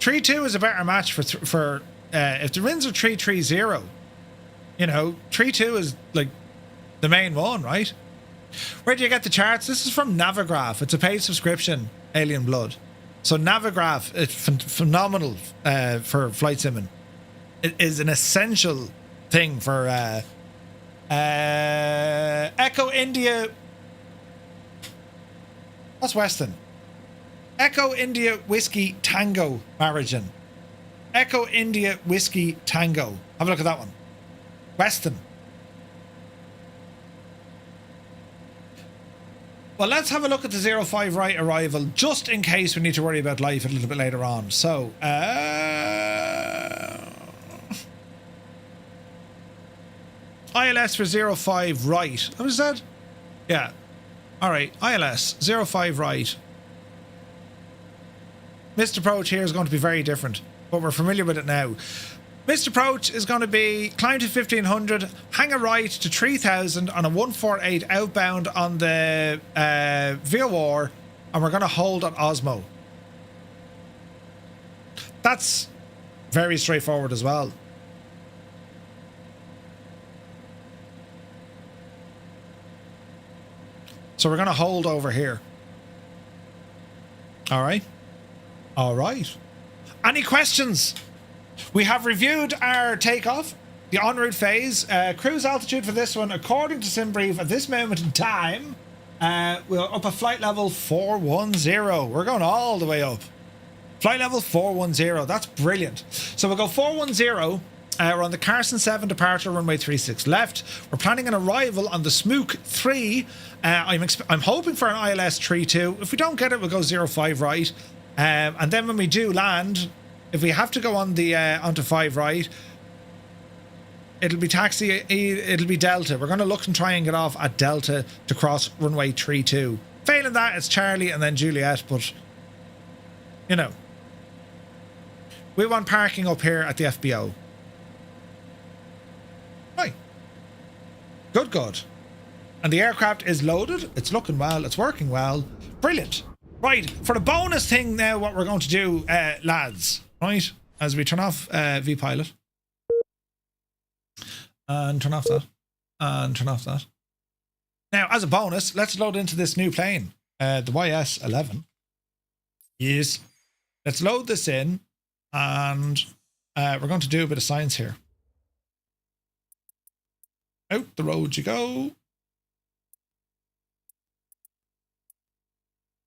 3-2 is a better match for if the winds are 330, you know, 3-2 is like the main one, right? Where do you get the charts? This is from Navigraph. It's a paid subscription, Alien Blood. So Navigraph is phenomenal for flight simming. It is an essential thing for Echo India. What's Weston? Echo India Whiskey Tango Marigin. Echo India Whiskey Tango. Have a look at that one. Weston. Well, let's have a look at the 05 right arrival, just in case we need to worry about life a little bit later on. So, ILS for 05 right. What was that? Yeah. All right. ILS 05 right. Missed approach here is going to be very different, but we're familiar with it now. Missed approach is going to be climb to 1500, hang a right to 3000 on a 148 outbound on the VOR, and we're going to hold at Osmo. That's very straightforward as well. So we're going to hold over here. All right. All right. Any questions? We have reviewed our takeoff, the en route phase, cruise altitude for this one, according to SimBrief at this moment in time, we're up at flight level 410. We're going all the way up. Flight level 410. That's brilliant. So we'll go 410. We're on the Carson 7 departure, runway 36 left. We're planning an arrival on the Smook 3. I'm hoping for an ILS 32. If we don't get it, we'll go 05 right. And then when we do land, if we have to go on the onto 5 right, it'll be taxi. It'll be Delta. We're going to look and try and get off at Delta to cross runway 32. Failing that, it's Charlie and then Juliet. But you know, we want parking up here at the FBO. Right. Good. And the aircraft is loaded. It's looking well. It's working well. Brilliant. Right, for the bonus thing now, what we're going to do, lads, right, as we turn off VPilot, and turn off that, and turn off that. Now, as a bonus, let's load into this new plane, the YS-11. Yes. Let's load this in, and we're going to do a bit of science here. Out the road you go.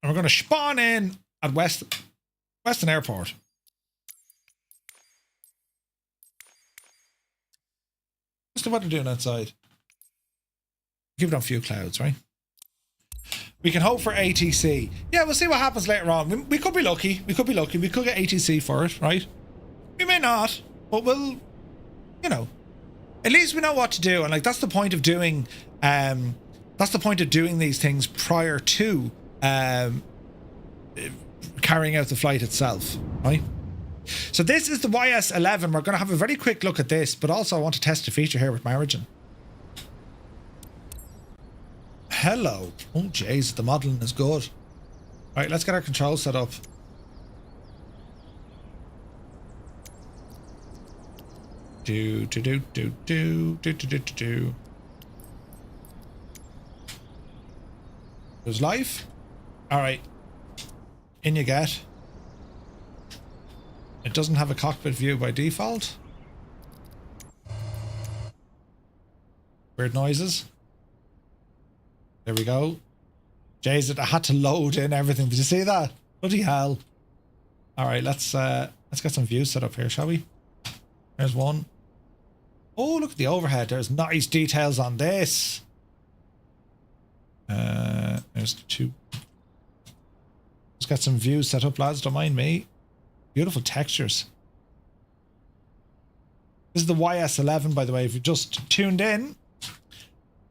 And we're going to spawn in at Weston Airport. What's the weather doing outside? Give it on a few clouds, right? We can hope for ATC. Yeah, we'll see what happens later on. We could be lucky. We could get ATC for it, right? We may not, but we'll, you know, at least we know what to do. And like, that's the point of doing, these things prior to carrying out the flight itself, right? So this is the YS-11. We're going to have a very quick look at this, but also I want to test a feature here with Marigin. Hello. Oh, jeez, the modeling is good. All right, let's get our controls set up. Do. There's life. All right. In you get. It doesn't have a cockpit view by default. Weird noises. There we go. Jeez, I had to load in everything. Did you see that? Bloody hell. All right, let's get some views set up here, shall we? There's one. Oh, look at the overhead. There's nice details on this. There's two. Let's get some views set up, lads. Don't mind me. Beautiful textures. This is the YS-11, by the way. If you just tuned in,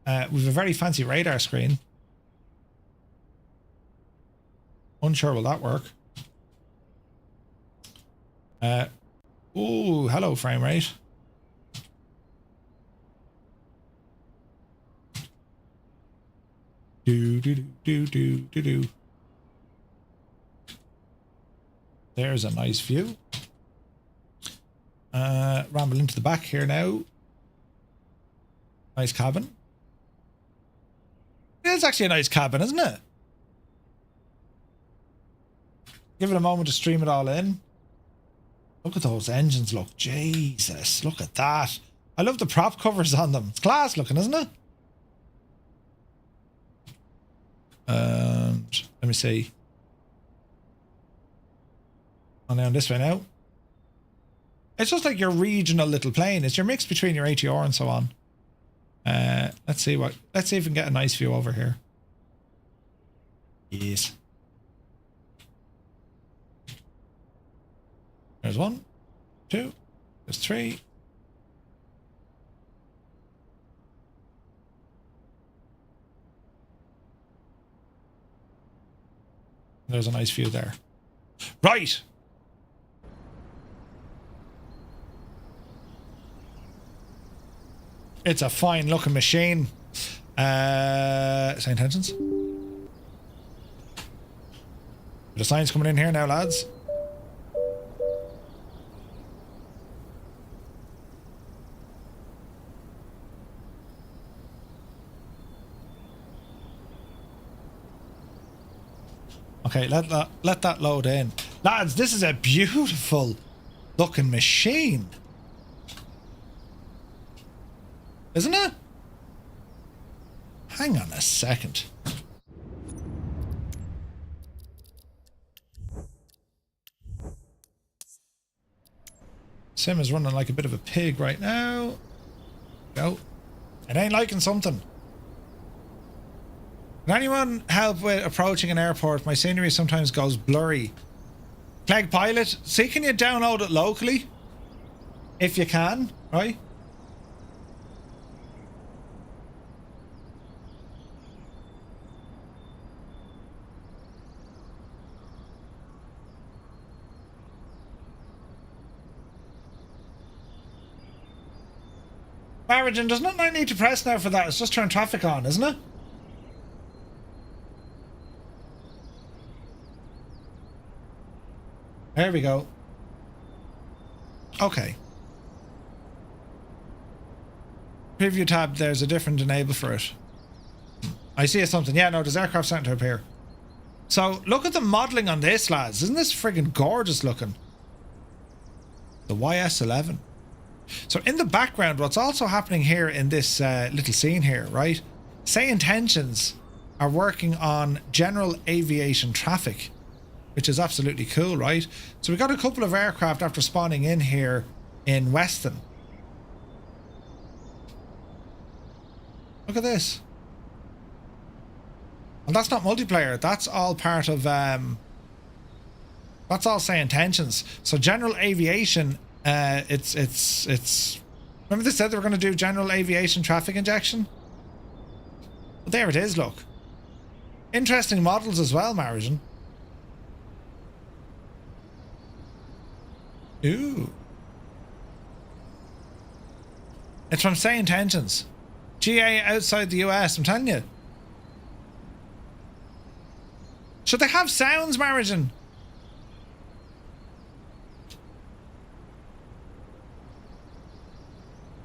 we have a very fancy radar screen. Unsure will that work. Ooh, hello frame rate. Do. There's a nice view. Ramble into the back here now. Nice cabin. It's actually a nice cabin, isn't it? Give it a moment to stream it all in. Look at those engines, look. Jesus, look at that. I love the prop covers on them. It's class looking, isn't it? And let me see. On down this way now. It's just like your regional little plane. It's your mix between your ATR and so on. Let's see if we can get a nice view over here. Yes. There's one, 2, there's 3. There's a nice view there. Right. It's a fine looking machine. Same tensions. The signs coming in here now, lads. Okay, let that load in. Lads, this is a beautiful looking machine. Isn't it? Hang on a second. Sim is running like a bit of a pig right now. Go. It ain't liking something. Can anyone help with approaching an airport? My scenery sometimes goes blurry. Clegg Pilot, see, can you download it locally? If you can, right? Marigin, there's nothing I need to press now for that. It's just turn traffic on, isn't it? There we go. Okay. Preview tab, there's a different enable for it. I see something. Yeah, no, there's aircraft starting to appear. So, look at the modelling on this, lads. Isn't this friggin' gorgeous looking? The YS-11. So, in the background, what's also happening here in this little scene here, right? Say Intentions are working on general aviation traffic, which is absolutely cool, right? So we got a couple of aircraft after spawning in here in Weston. Look at this. And that's not multiplayer. That's all part of that's all Say Intentions. So general aviation, it's remember they said they were going to do general aviation traffic injection? Well, there it is, look. Interesting models as well, Marigin. Ooh. It's from Say Intentions. GA outside the US, I'm telling you. Should they have sounds, Marigin?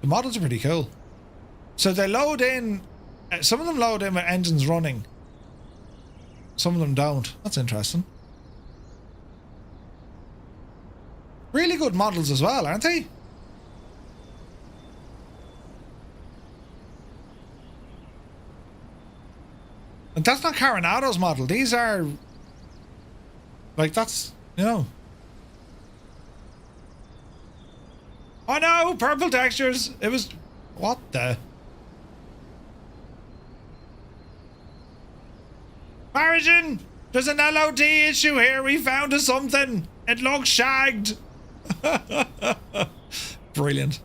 The models are pretty cool. So they load in, some of them load in with engines running. Some of them don't. That's interesting. Really good models as well, aren't they? And that's not Coronado's model. These are... like, that's... you know... oh no! Purple textures! It was... what the... Marigin! There's an LOD issue here! We found something! It looks shagged! Brilliant.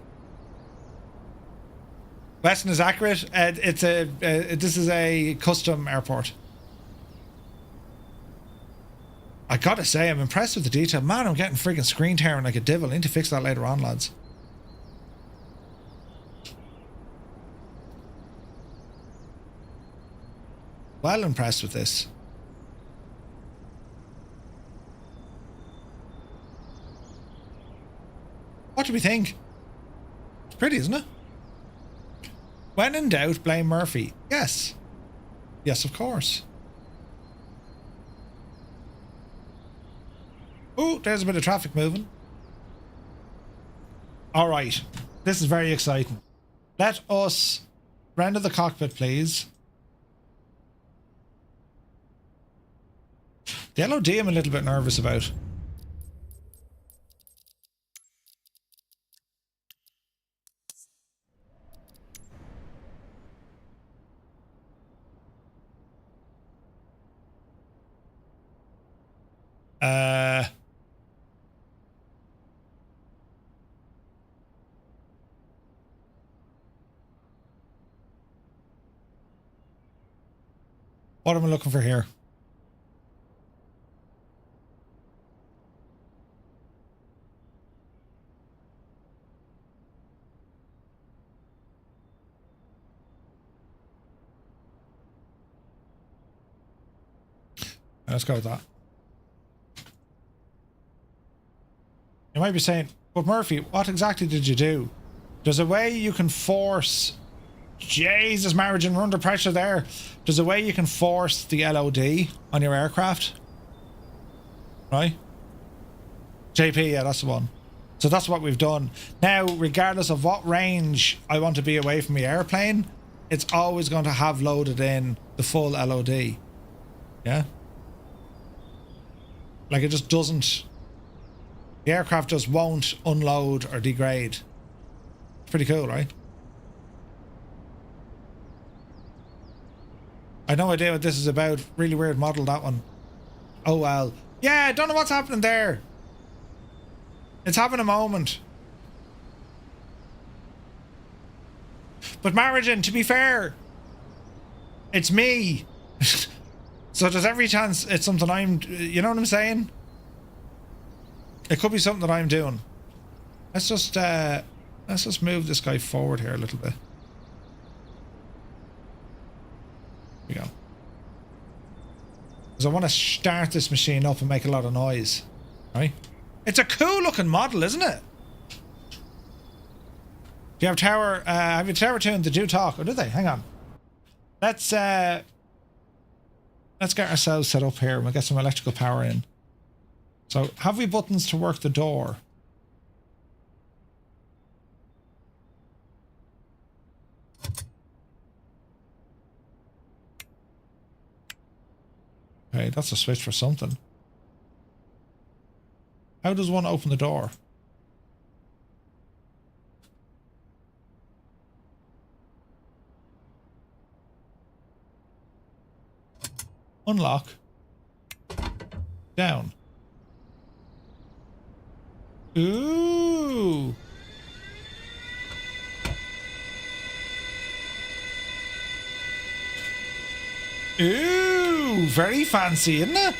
Weston is accurate. It's a this is a custom airport. I gotta say, I'm impressed with the detail. Man, I'm getting friggin' screen tearing like a devil. I need to fix that later on, lads. Well impressed with this. What do we think? It's pretty, isn't it? When in doubt, blame Murphy. Yes. Yes, of course. Oh, there's a bit of traffic moving. All right. This is very exciting. Let us render the cockpit, please. The LOD I'm a little bit nervous about. What am I looking for here? Let's go with that. You might be saying, but Murphy, what exactly did you do? There's a way you can force... Jesus, Margin, we're under pressure there. There's a way you can force the LOD on your aircraft. Right? JP, yeah, that's the one. So that's what we've done. Now, regardless of what range I want to be away from the airplane, it's always going to have loaded in the full LOD. Yeah? Like, it just doesn't... The aircraft just won't unload or degrade. It's pretty cool, right? I had no idea what this is about. Really weird model, that one. Oh, well. Yeah, I don't know what's happening there. It's having a moment. But Margin, to be fair, it's me. So there's every chance it's something I'm... You know what I'm saying? It could be something that I'm doing. Let's just move this guy forward here a little bit. Here we go. Because I want to start this machine up and make a lot of noise. Right? It's a cool looking model, isn't it? Do you have tower... have your tower tuned? Did you talk? Or did they? Hang on. Let's get ourselves set up here and we'll get some electrical power in. So, have we buttons to work the door? Okay, that's a switch for something. How does one open the door? Unlock. Down. Ooh. Ooh, very fancy, isn't it?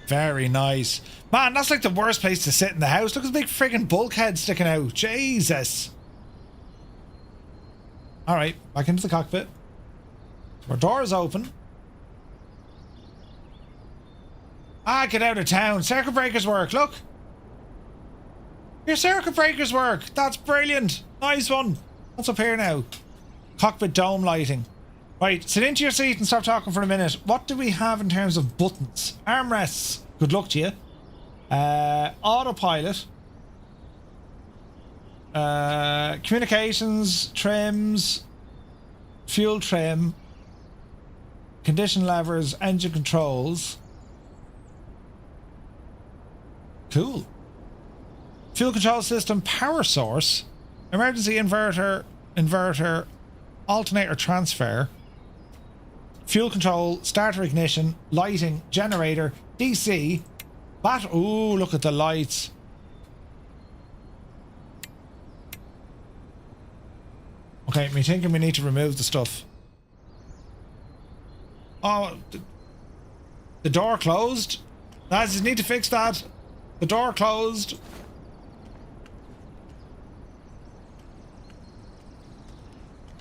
Very nice. Man, that's like the worst place to sit in the house. Look at the big friggin' bulkhead sticking out. Jesus. Alright, back into the cockpit. Our door is open. Ah, get out of town. Circuit breakers work, look. Your circuit breakers work. That's brilliant. Nice one. What's up here now? Cockpit dome lighting. Right, sit into your seat and stop talking for a minute. What do we have in terms of buttons? Armrests. Good luck to you. Autopilot. Communications, trims, fuel trim, condition levers, engine controls. Cool. Fuel control system, power source, emergency inverter, alternator transfer, fuel control, starter ignition, lighting, generator, DC, ooh, look at the lights. Okay, me thinking we need to remove the stuff. Oh, the door closed. Lads, you need to fix that. The door closed.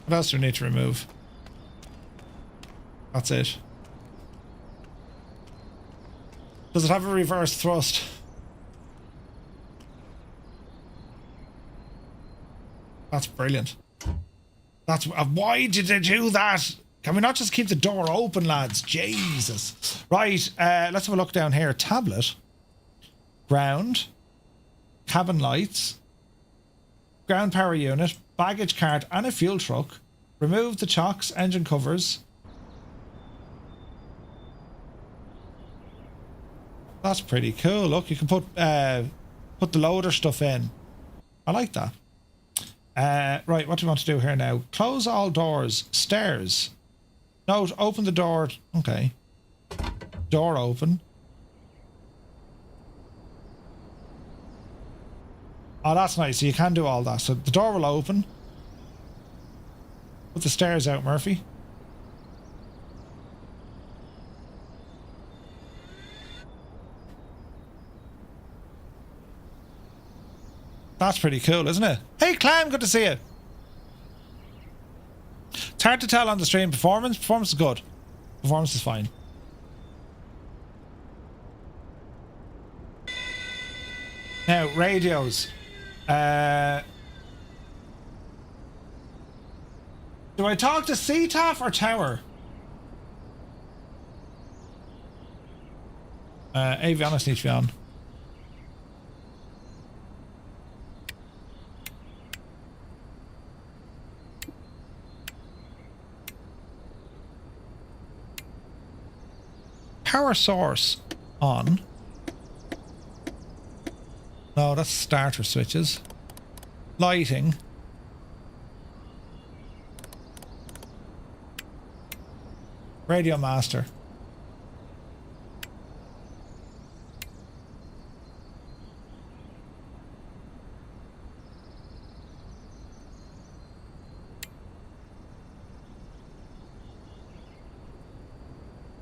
What else do we need to remove? That's it. Does it have a reverse thrust? That's brilliant. That's why did they do that? Can we not just keep the door open, lads? Jesus. Right, let's have a look down here. Tablet. Ground. Cabin lights. Ground power unit. Baggage cart and a fuel truck. Remove the chocks, engine covers. That's pretty cool. Look, you can put the loader stuff in. I like that. Right, what do we want to do here now? Close all doors. Stairs. Note, open the door. Okay. Door open. Oh, that's nice. So you can do all that. So the door will open. Put the stairs out, Murphy. That's pretty cool, isn't it? Hey, Clam, good to see you. It's hard to tell on the stream. Performance is good. Performance is fine. Now, radios. Do I talk to CTAF or Tower? Avionics needs to be on. Power source on. No, that's starter switches. Lighting. Radio master.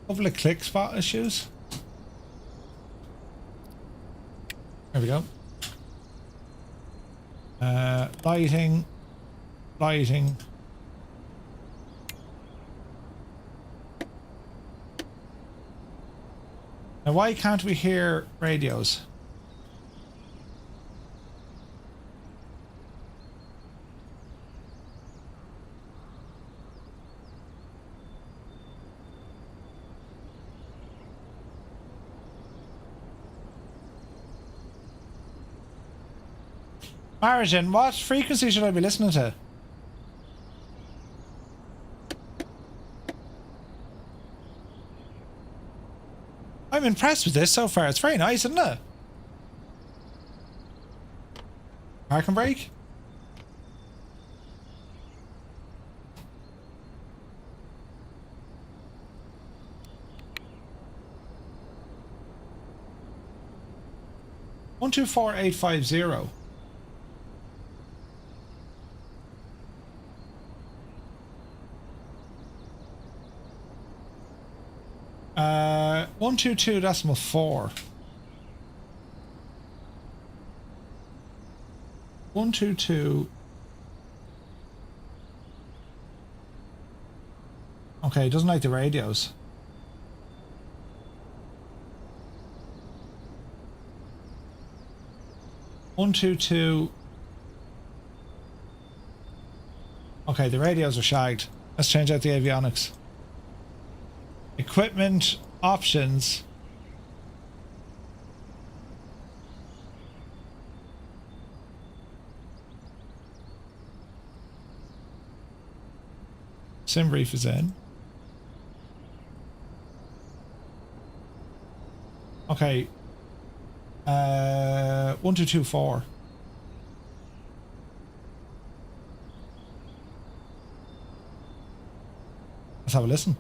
Couple of click spot issues. There we go. Lighting. Lighting. Now, why can't we hear radios? Margin, what frequency should I be listening to? I'm impressed with this so far. It's very nice, isn't it? Park and brake. One two four 850. Uh, 122.4. 122. Okay, doesn't like the radios. One, two, two. Okay, the radios are shagged. Let's change out the avionics. Equipment options. Sim brief is in. Okay. 1224. Let's have a listen.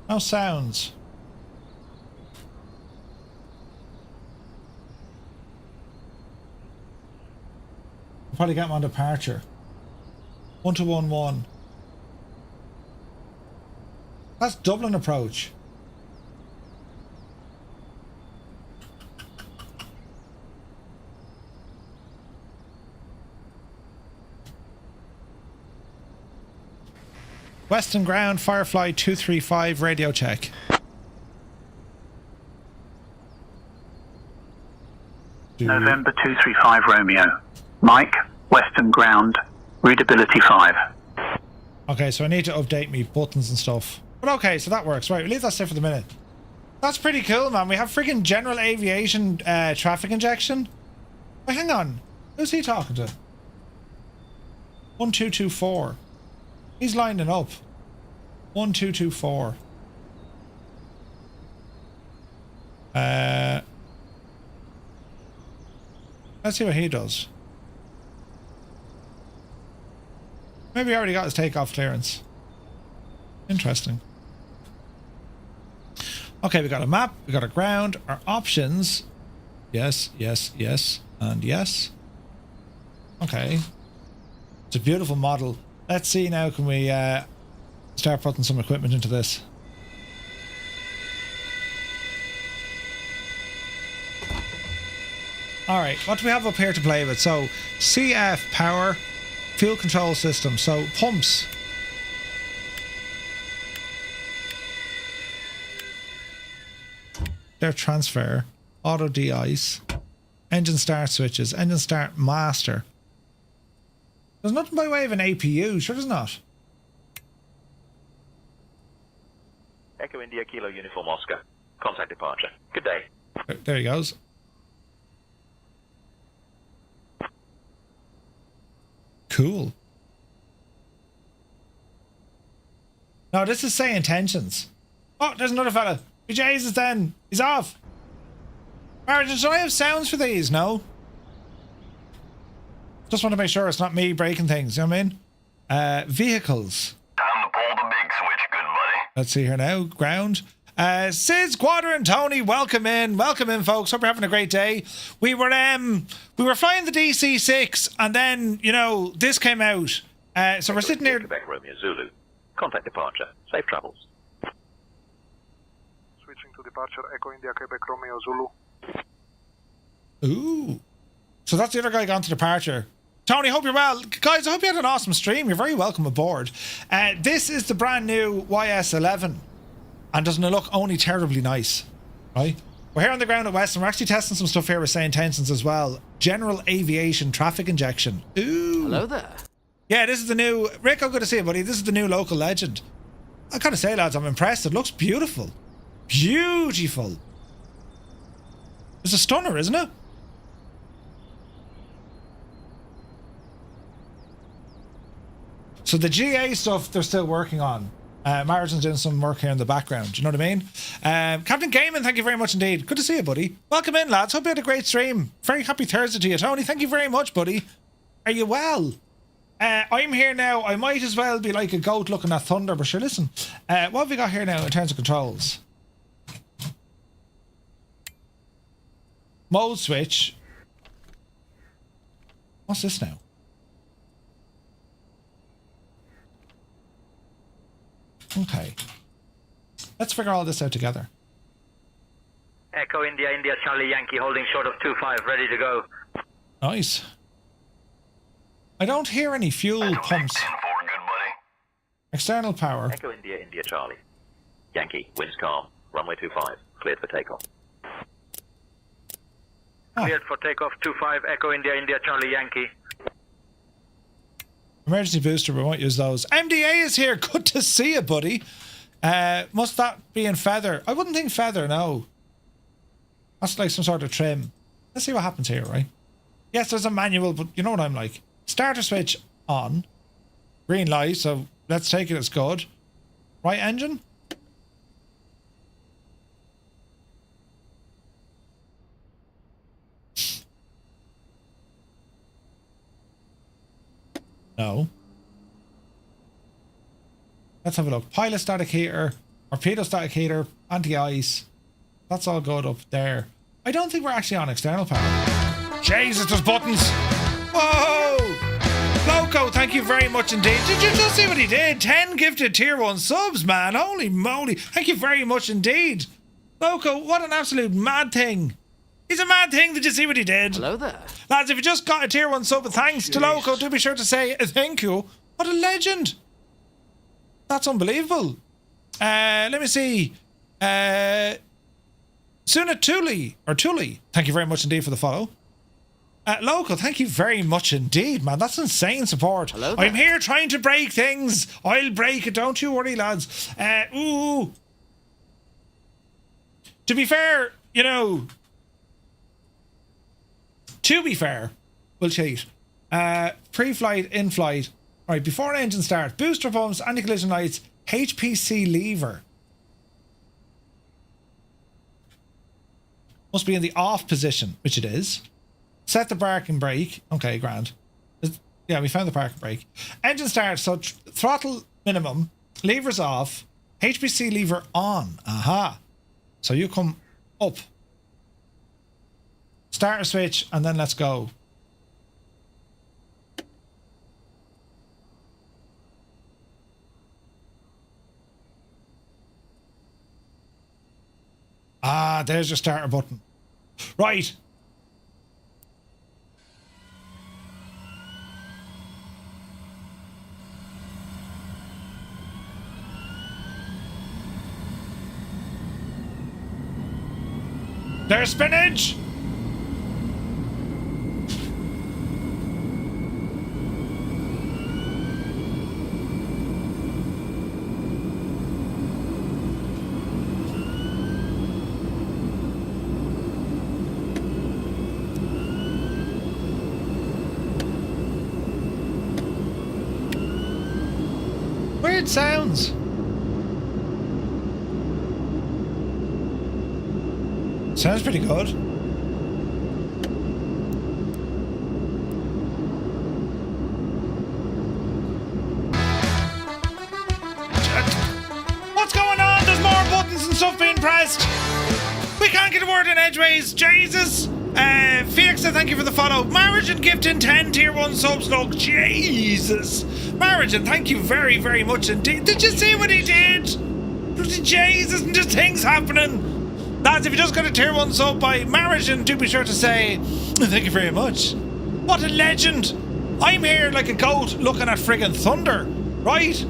No sounds. I'll probably get them on departure. 1211. That's Dublin approach. Western Ground, Firefly 235, radio check. November 235 Romeo. Mike, Western Ground, readability 5. Okay, so I need to update me buttons and stuff. But okay, so that works. Right, we'll leave that there for the minute. That's pretty cool, man. We have freaking general aviation traffic injection. Wait, hang on. Who's he talking to? 1224. He's lining up. 1224. Let's see what he does. Maybe he already got his takeoff clearance. Interesting. Okay, we got a map, we got a ground, our options. Yes, yes, yes, and yes. Okay. It's a beautiful model. Let's see now, can we start putting some equipment into this? Alright, what do we have up here to play with? So, CF power, fuel control system, so pumps. Air transfer, auto de-ice, engine start switches, engine start master. There's nothing by way of an APU, sure there's not. Echo India Kilo Uniform Oscar. Contact departure. Good day. There he goes. Cool. No, this is saying intentions. Oh, there's another fella. Jesus then. He's off. Alright, do I have sounds for these? No? Just want to make sure it's not me breaking things, you know what I mean? Vehicles. Time to pull the big switch, good buddy. Let's see here now. Ground. Sid, Squadron, and Tony, welcome in, folks. Hope you're having a great day. We were flying the DC-6, and then this came out. So we're sitting here. Quebec Romeo Zulu. Contact departure. Safe travels. Switching to departure, Echo India Quebec Romeo Zulu. Ooh, so that's the other guy gone to departure. Tony, hope you're well, guys. I hope you had an awesome stream. You're very welcome aboard. This is the brand new YS11. And doesn't it look only terribly nice, right? We're here on the ground at West, and we're actually testing some stuff here with St. Tensions as well. General aviation traffic injection. Ooh. Hello there. Yeah, this is the new... Rico, good to see you, buddy. This is the new local legend. I gotta say, lads, I'm impressed. It looks beautiful. Beautiful. It's a stunner, isn't it? So the GA stuff they're still working on. Martin's doing some work here in the background. Do you know what I mean? Captain Gaiman, thank you very much indeed. Good to see you, buddy. Welcome in, lads. Hope you had a great stream. Very happy Thursday to you. Tony, thank you very much, buddy. Are you well? I'm here now. I might as well be like a goat looking at thunder, but sure, listen. What have we got here now in terms of controls? Mode switch. What's this now? Okay. Let's figure all this out together. Echo India, India Charlie Yankee holding short of 25, ready to go. Nice. I don't hear any fuel pumps. 10-4, good buddy. External power. Echo India, India Charlie. Yankee, winds calm. Runway 25, cleared for takeoff. Cleared for takeoff 25, Echo India, India Charlie Yankee. Emergency booster, we won't use those. MDA is here. Good to see you, buddy. Must that be in feather? I wouldn't think feather, no. That's like some sort of trim. Let's see what happens here, right? Yes, there's a manual, but you know what I'm like. Starter switch on. Green light, so let's take it as good. Right engine? No. Let's have a look. Pilot static heater, torpedo static heater, anti-ice. That's all good up there. I don't think we're actually on external power. Jesus, there's buttons. Whoa! Loco, thank you very much indeed. Did you just see what he did? 10 gifted tier 1 subs, man. Holy moly. Thank you very much indeed. Loco, what an absolute mad thing. He's a mad thing. Did you see what he did? Hello there. Lads, if you just got a tier 1 sub, thanks to Loco, do be sure to say thank you. What a legend. That's unbelievable. Let me see. Suna Tuli, thank you very much indeed for the follow. Loco, thank you very much indeed, man. That's insane support. Hello there. I'm here trying to break things. I'll break it, don't you worry, lads. Ooh. To be fair, you know... To be fair, we'll cheat. Pre-flight, in-flight. Alright, before engine start, booster pumps, anti-collision lights, HPC lever. Must be in the off position, which it is. Set the parking brake. Okay, grand. Yeah, we found the parking brake. Engine start, so throttle minimum, levers off, HPC lever on. Aha. So you come up. Starter switch, and then let's go. Ah, there's your starter button. Right. There's spinach! Weird sounds. Sounds pretty good. What's going on? There's more buttons and stuff being pressed. We can't get a word in edgeways. Jesus. Felix, thank you for the follow. Marriage and Gifton 10 tier 1 subs. Look, Jesus. Marriage, and thank you very, very much indeed. Did you see what he did? Jesus, and just things happening. Lads, if you just got a tier 1 sub by Marriage, and do be sure to say thank you very much. What a legend. I'm here like a goat looking at friggin' thunder, right?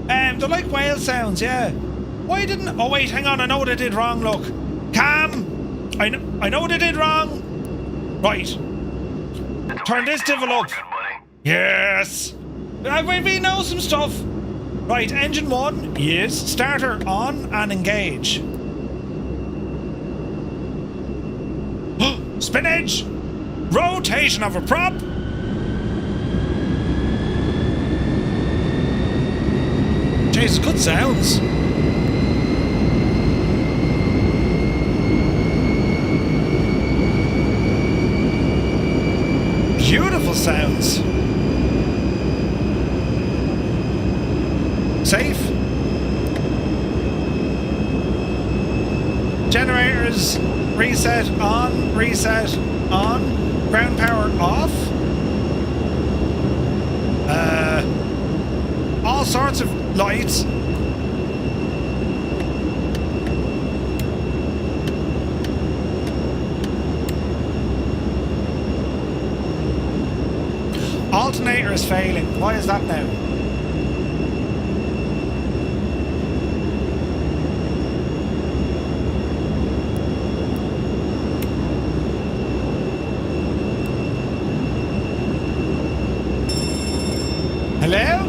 They're like whale sounds, yeah. Why didn't... Oh, wait, hang on. I know what I did wrong, look. Cam. I know what I did wrong. Right. Turn this devil up. Yes. We know some stuff. Right, engine 1. Yes. Starter on and engage. Spinach. Rotation of a prop. Jesus, good sounds. Beautiful sounds. Safe. Generators reset on, reset on. Ground power off. All sorts of lights. Alternator is failing. Why is that now? Hello?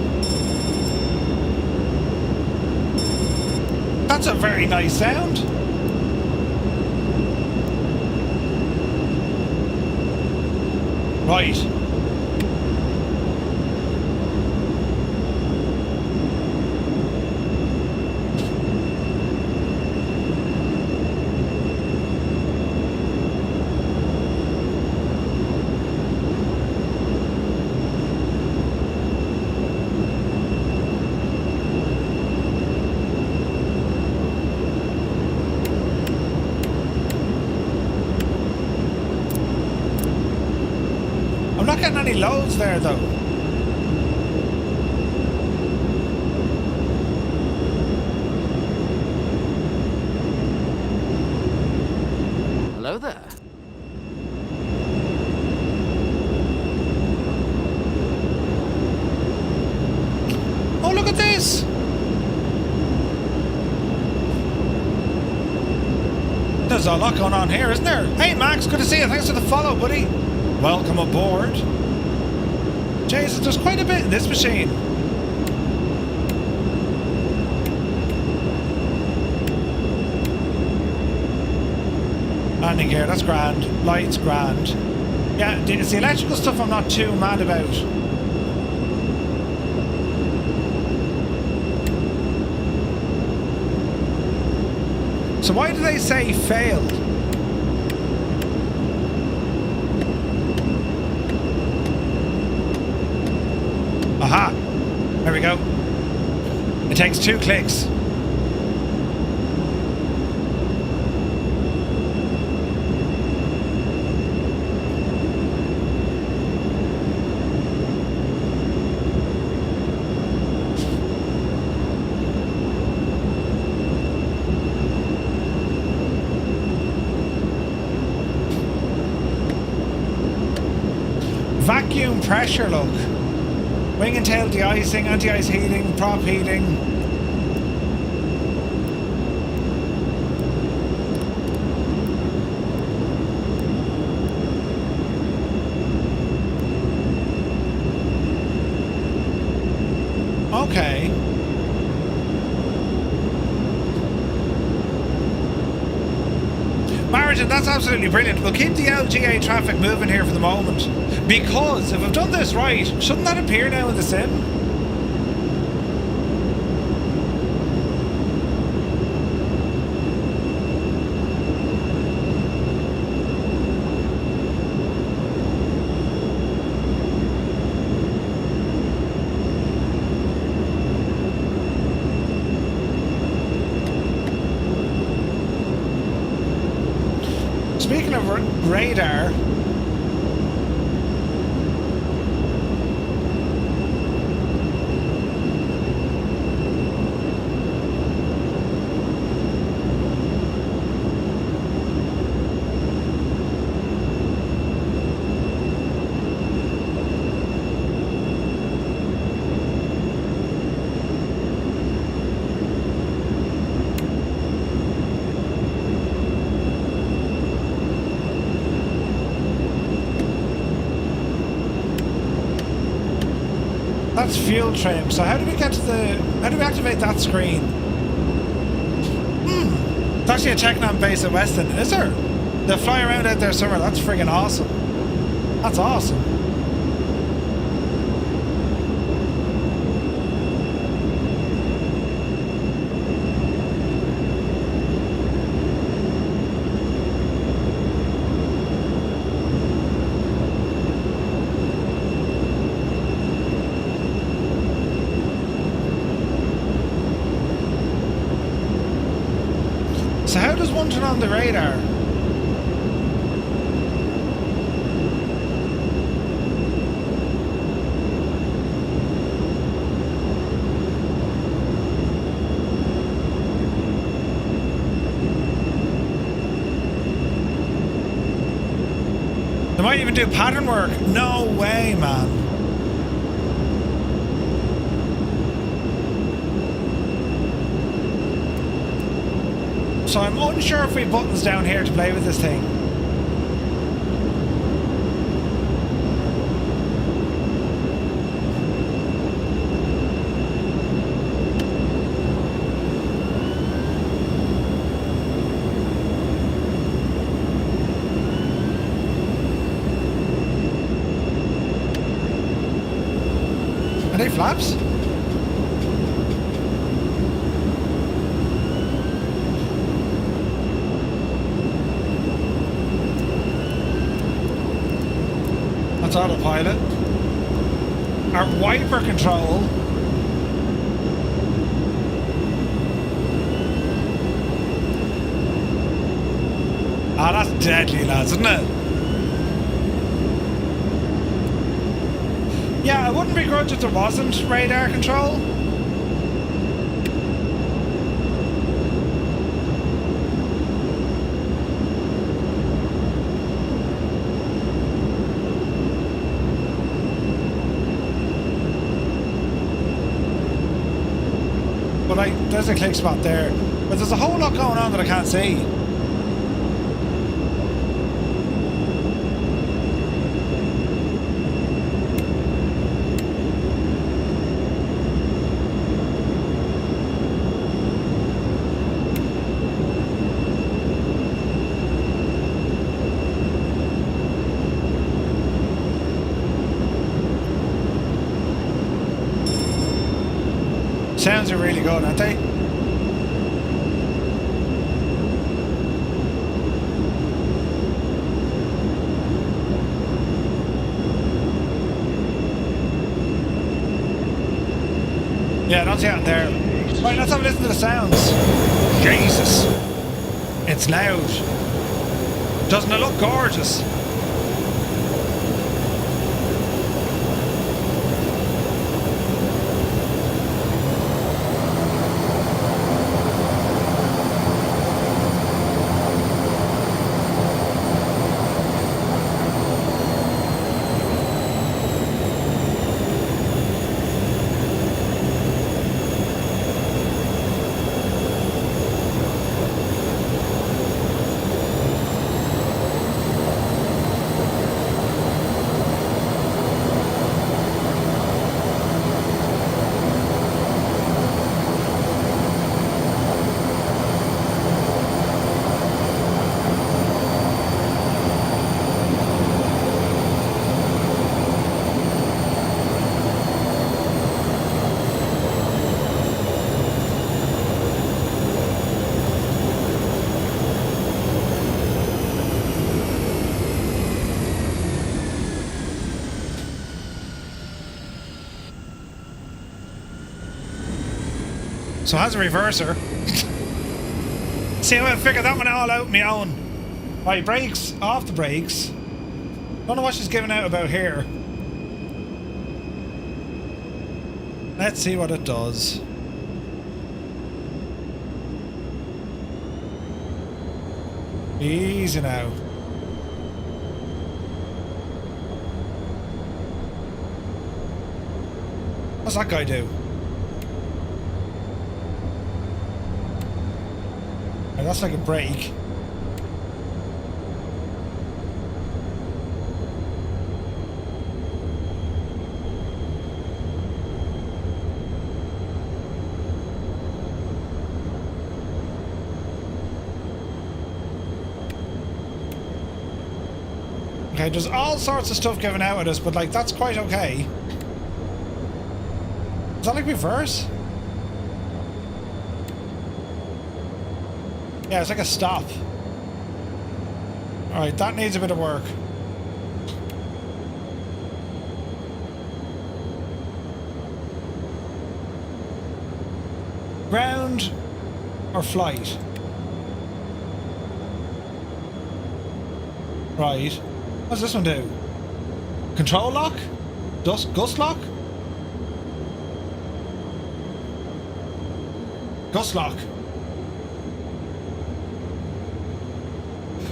That's a very nice sound. Right. Not getting any loads there though. Hello there. Oh, look at this. There's a lot going on here, isn't there? Hey Max, good to see you. Thanks for the follow, buddy. Welcome aboard. Jesus, there's quite a bit in this machine. Landing gear, that's grand. Lights, grand. Yeah, it's the electrical stuff I'm not too mad about. So why do they say failed? Aha! There we go. It takes 2 clicks. vacuum pressure, look. Wing and tail de-icing, anti-ice heating, prop heating. Okay. Martin, that's absolutely brilliant. We'll keep the LGA traffic moving here for the moment. Because if I've done this right, shouldn't that appear now in the sim? Speaking of radar, that's fuel trim. So how do we get to how do we activate that screen? It's actually a Checknam base at Weston, is there? They'll fly around out there somewhere. That's friggin' awesome. That's awesome. So how does one turn on the radar? They might even do pattern work. No way, man. So I'm unsure if we have buttons down here to play with this thing. Are they flaps? That's autopilot. Our wiper control. Ah, that's deadly, lads, isn't it? Yeah, I wouldn't begrudge if there wasn't radar control. There's a click spot there, but there's a whole lot going on that I can't see. Sounds are really good, aren't they? Yeah, I don't see it there. Right, let's have a listen to the sounds. Jesus. It's loud. Doesn't it look gorgeous? So it has a reverser. See how I figured that one all out on my own. Right, brakes, off the brakes. Don't know what she's giving out about here. Let's see what it does. Easy now. What's that guy do? Oh, that's like a brake. Okay, there's all sorts of stuff given out at us, but like that's quite okay. Is that like reverse? Yeah, it's like a stop. Alright, that needs a bit of work. Ground or flight? Right. What's this one do? Control lock? Gust lock? Gust lock.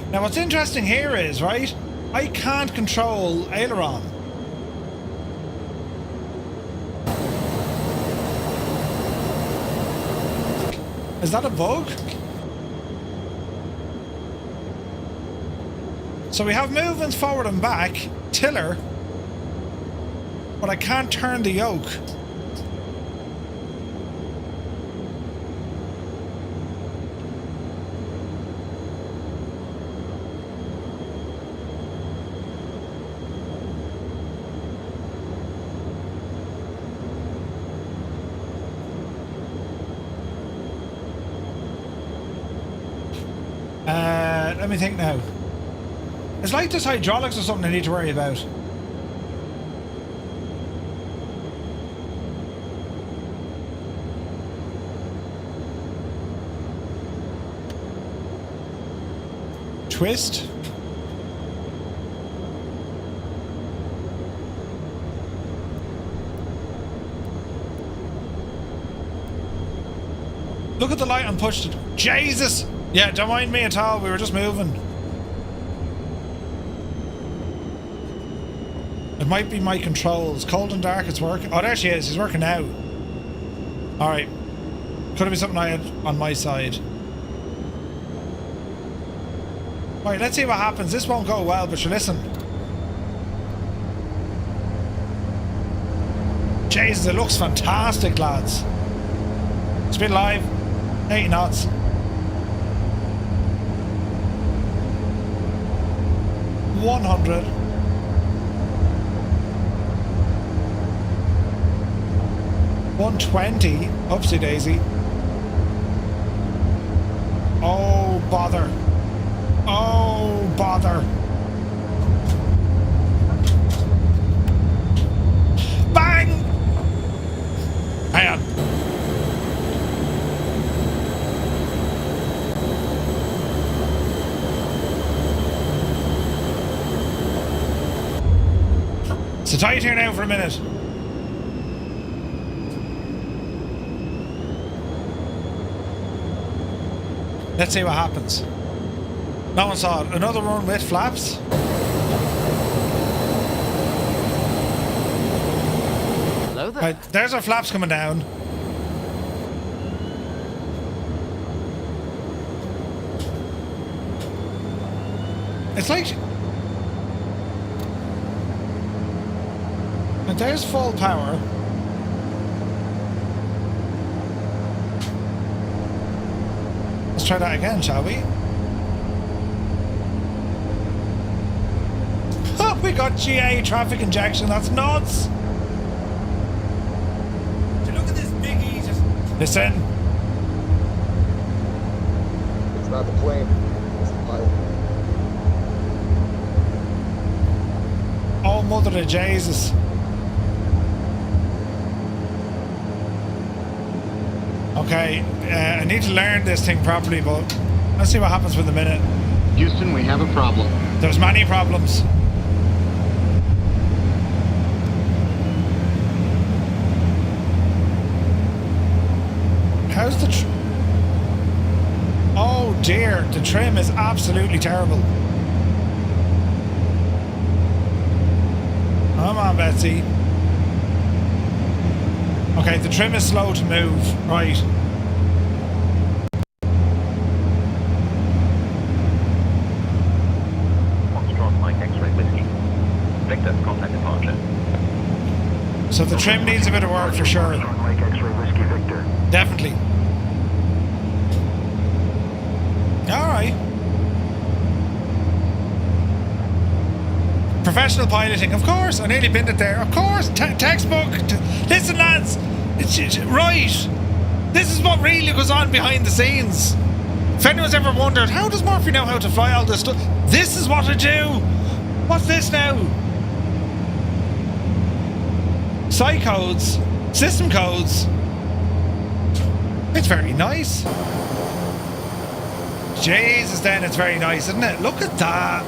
Now what's interesting here is, right, I can't control aileron. Is that a bug? So we have movements forward and back, tiller, but I can't turn the yoke. Let me think now. It's like this hydraulics or something I need to worry about. Twist. Look at the light and pushed it. Jesus! Yeah, don't mind me at all. We were just moving. It might be my controls. Cold and dark, it's working. Oh, there she is. She's working now. Alright. Could have been something I had on my side. Alright, let's see what happens. This won't go well, but you listen. Jesus, it looks fantastic, lads. Speed live. 80 knots. 100. $120. Oopsie daisy. Oh bother. Oh bother. Bang! Hang on. So tight here now for a minute. Let's see what happens. No one saw it. Another run with flaps. Hello there. Right, there's our flaps coming down. It's like... And there's full power. Let's try that again, shall we? Oh, we got GA traffic injection. That's nuts. Look at this biggie. Just Listen. It's not the plane. It's the pilot. Oh, mother of Jesus. Okay, I need to learn this thing properly, but let's see what happens with a minute. Houston, we have a problem. There's many problems. How's the oh dear, the trim is absolutely terrible. Come on, Betsy. Okay, the trim is slow to move. Right. Foxtrot Mike X-ray Whiskey. Victor, contact departure. So the trim needs a bit of work for sure. Mike X-ray Whiskey Victor. Definitely. Alright. Professional piloting, of course. I nearly binned it there. Of course. Textbook. Listen, lads. Right. This is what really goes on behind the scenes. If anyone's ever wondered, how does Murphy know how to fly all this stuff? This is what I do. What's this now? Site codes. System codes. It's very nice. Jesus, then it's very nice, isn't it? Look at that.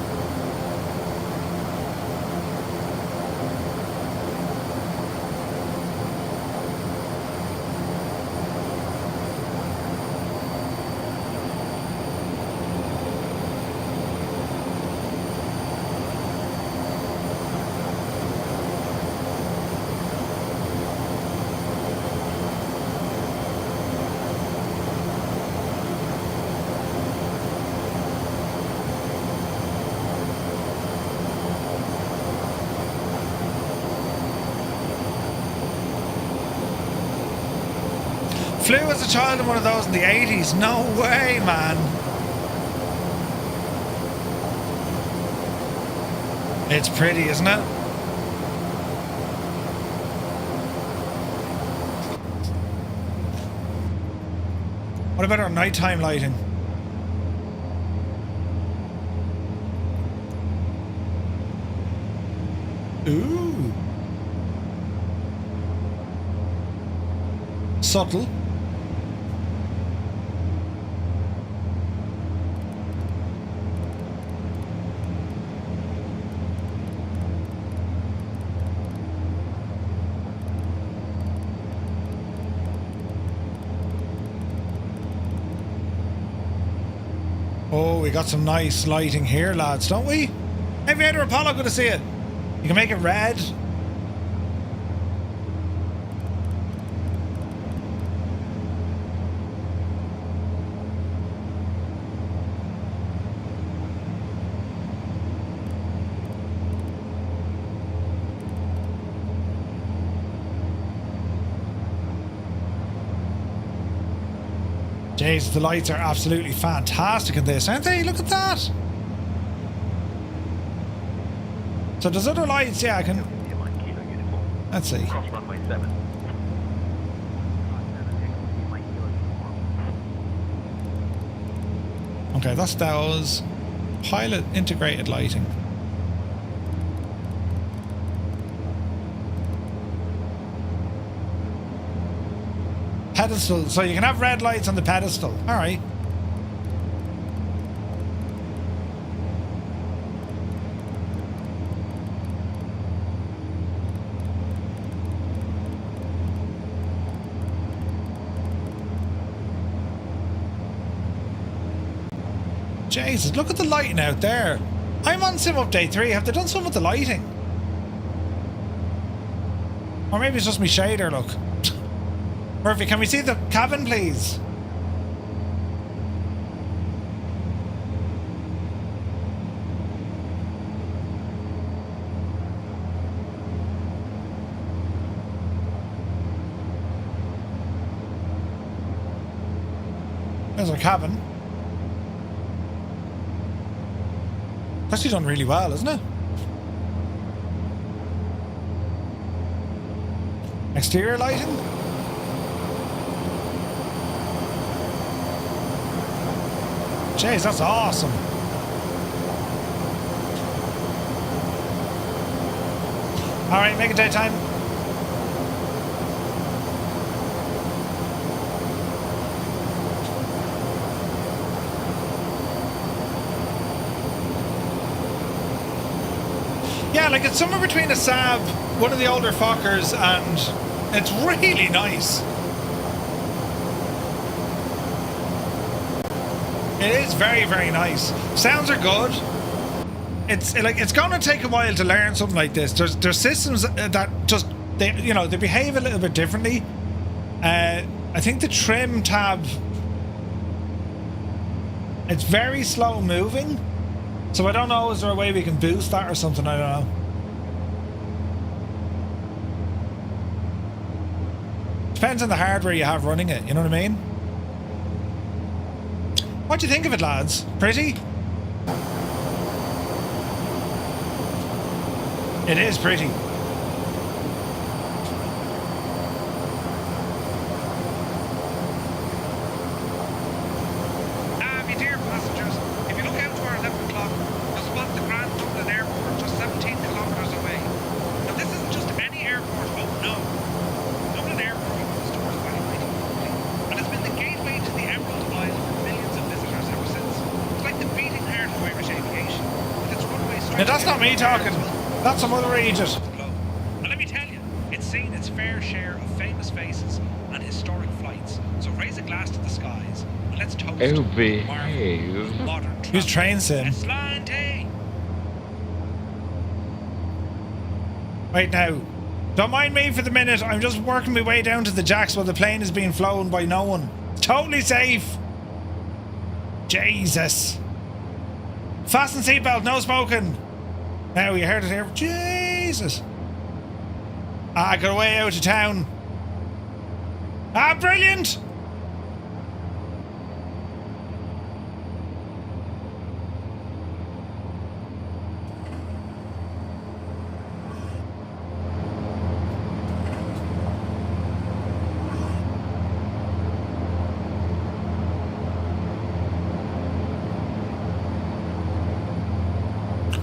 Flew as a child in one of those in the 80s. No way, man. It's pretty, isn't it? What about our nighttime lighting? Ooh. Subtle. Oh, we got some nice lighting here, lads, don't we? Every other Apollo going to see it. You can make it red. Jeez, the lights are absolutely fantastic in this, aren't they? Look at that. So there's other lights, yeah, I can... Let's see. Cross runway 7. Okay, that's those. Pilot integrated lighting. Pedestal, so you can have red lights on the pedestal. All right. Jesus, look at the lighting out there. I'm on Sim Update 3. Have they done something with the lighting? Or maybe it's just me shader, look. Murphy, can we see the cabin, please? There's our cabin. It's actually done really well, isn't it? Exterior lighting? Jeez, that's awesome. Alright, make it daytime. Yeah, like it's somewhere between a Saab, one of the older Fokkers, and it's really nice. It is very, very nice. Sounds are good. It's like it's gonna take a while to learn something like this. There's systems that just they behave a little bit differently. I think the trim tab, it's very slow moving. So I don't know, is there a way we can boost that or something? I don't know. Depends on the hardware you have running it, you know what I mean? What do you think of it, lads? Pretty? It is pretty. My dear passengers, if you look out to our 11 o'clock, you'll spot the Grand Dublin Airport just 17 kilometres away. Now this isn't just any airport, oh no. Dublin Airport opened its doors back in 1940, and it's been the gateway to the Emerald Isle for millions of visitors ever since. It's like the beating heart of Irish aviation, with its runway Now that's not me talking. That's some other agent. And let me tell you, it's seen its fair share of famous faces and historic flights. So raise a glass to the skies and let's toast Oh, behave. modern Who's train sim? Eslante. Right now. Don't mind me for the minute. I'm just working my way down to the jacks while the plane is being flown by no one. Totally safe. Jesus. Fasten seatbelt, no smoking. Now you heard it here. Jesus. I got away out of town. Ah, brilliant.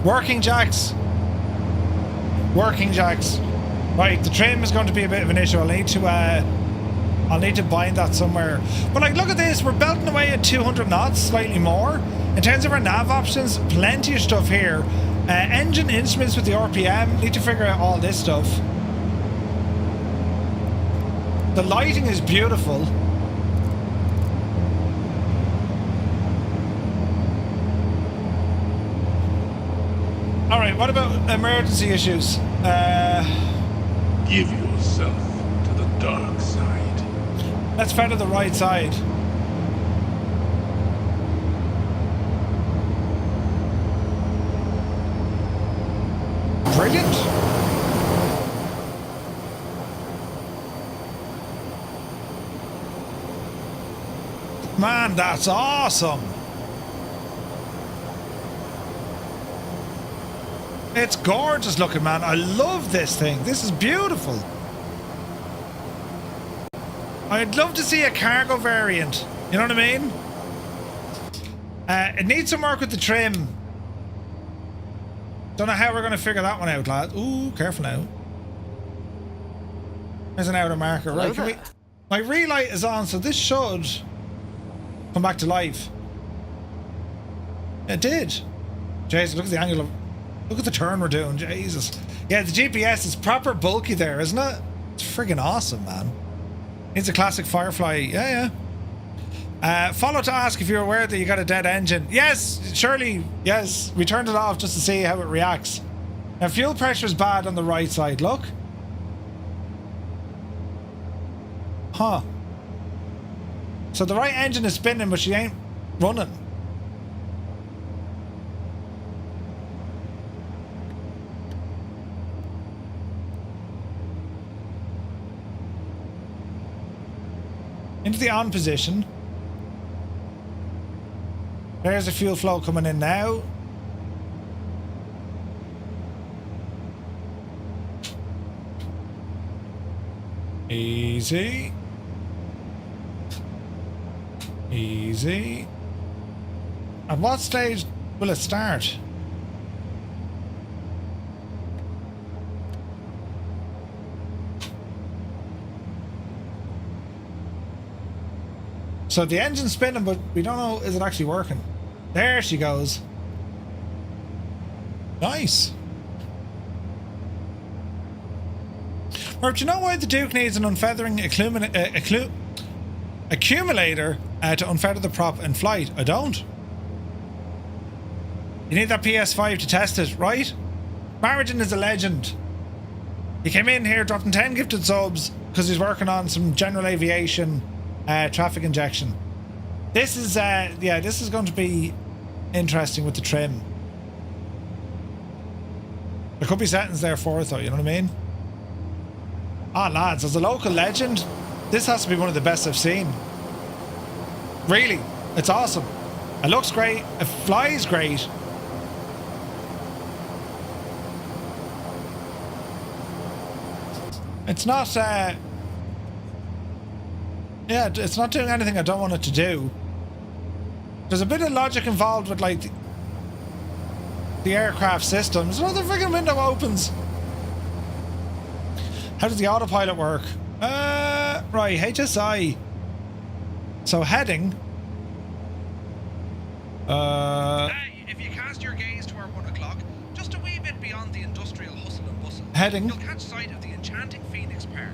Working jacks. Working jacks. Right, the trim is going to be a bit of an issue. I'll need to bind that somewhere. But like, look at this. We're belting away at 200 knots, slightly more. In terms of our nav options, plenty of stuff here. Engine instruments with the RPM. Need to figure out all this stuff. The lighting is beautiful. All right, what about emergency issues? Give yourself to the dark side. Let's feather the right side. Brilliant. Man, that's awesome. It's gorgeous looking, man. I love this thing. This is beautiful. I'd love to see a cargo variant. You know what I mean? It needs some work with the trim. Don't know how we're going to figure that one out, lad. Ooh, careful now. There's an outer marker. Right, can we... My relight is on, so this should come back to life. It did. Jesus, look at the angle of... Look at the turn we're doing, Jesus. Yeah, the GPS is proper bulky there, isn't it? It's friggin' awesome, man. It's a classic Firefly. Yeah, yeah. Follow to ask if you're aware that you got a dead engine. Yes, surely, yes. We turned it off just to see how it reacts. Now, fuel pressure is bad on the right side, look. Huh. So the right engine is spinning, but she ain't running. Into the on position. There's the fuel flow coming in now. Easy. Easy. At what stage will it start? So the engine's spinning, but we don't know, is it actually working? There she goes. Nice. Or do you know why the Duke needs an unfeathering accumulator to unfeather the prop in flight? I don't. You need that PS5 to test it, right? Marigin is a legend. He came in here dropping 10 gifted subs because he's working on some general aviation traffic injection. This is this is going to be interesting with the trim. There could be settings there for it though, you know what I mean? Ah, lads, as a local legend, this has to be one of the best I've seen. Really, it's awesome. It looks great, it flies great. It's not, it's not doing anything I don't want it to do. There's a bit of logic involved with, like, the aircraft systems. Oh, the friggin' window opens. How does the autopilot work? Right, HSI. So, heading. If you cast your gaze toward 1 o'clock, just a wee bit beyond the industrial hustle and bustle, heading. you'll catch sight of the enchanting Phoenix Park.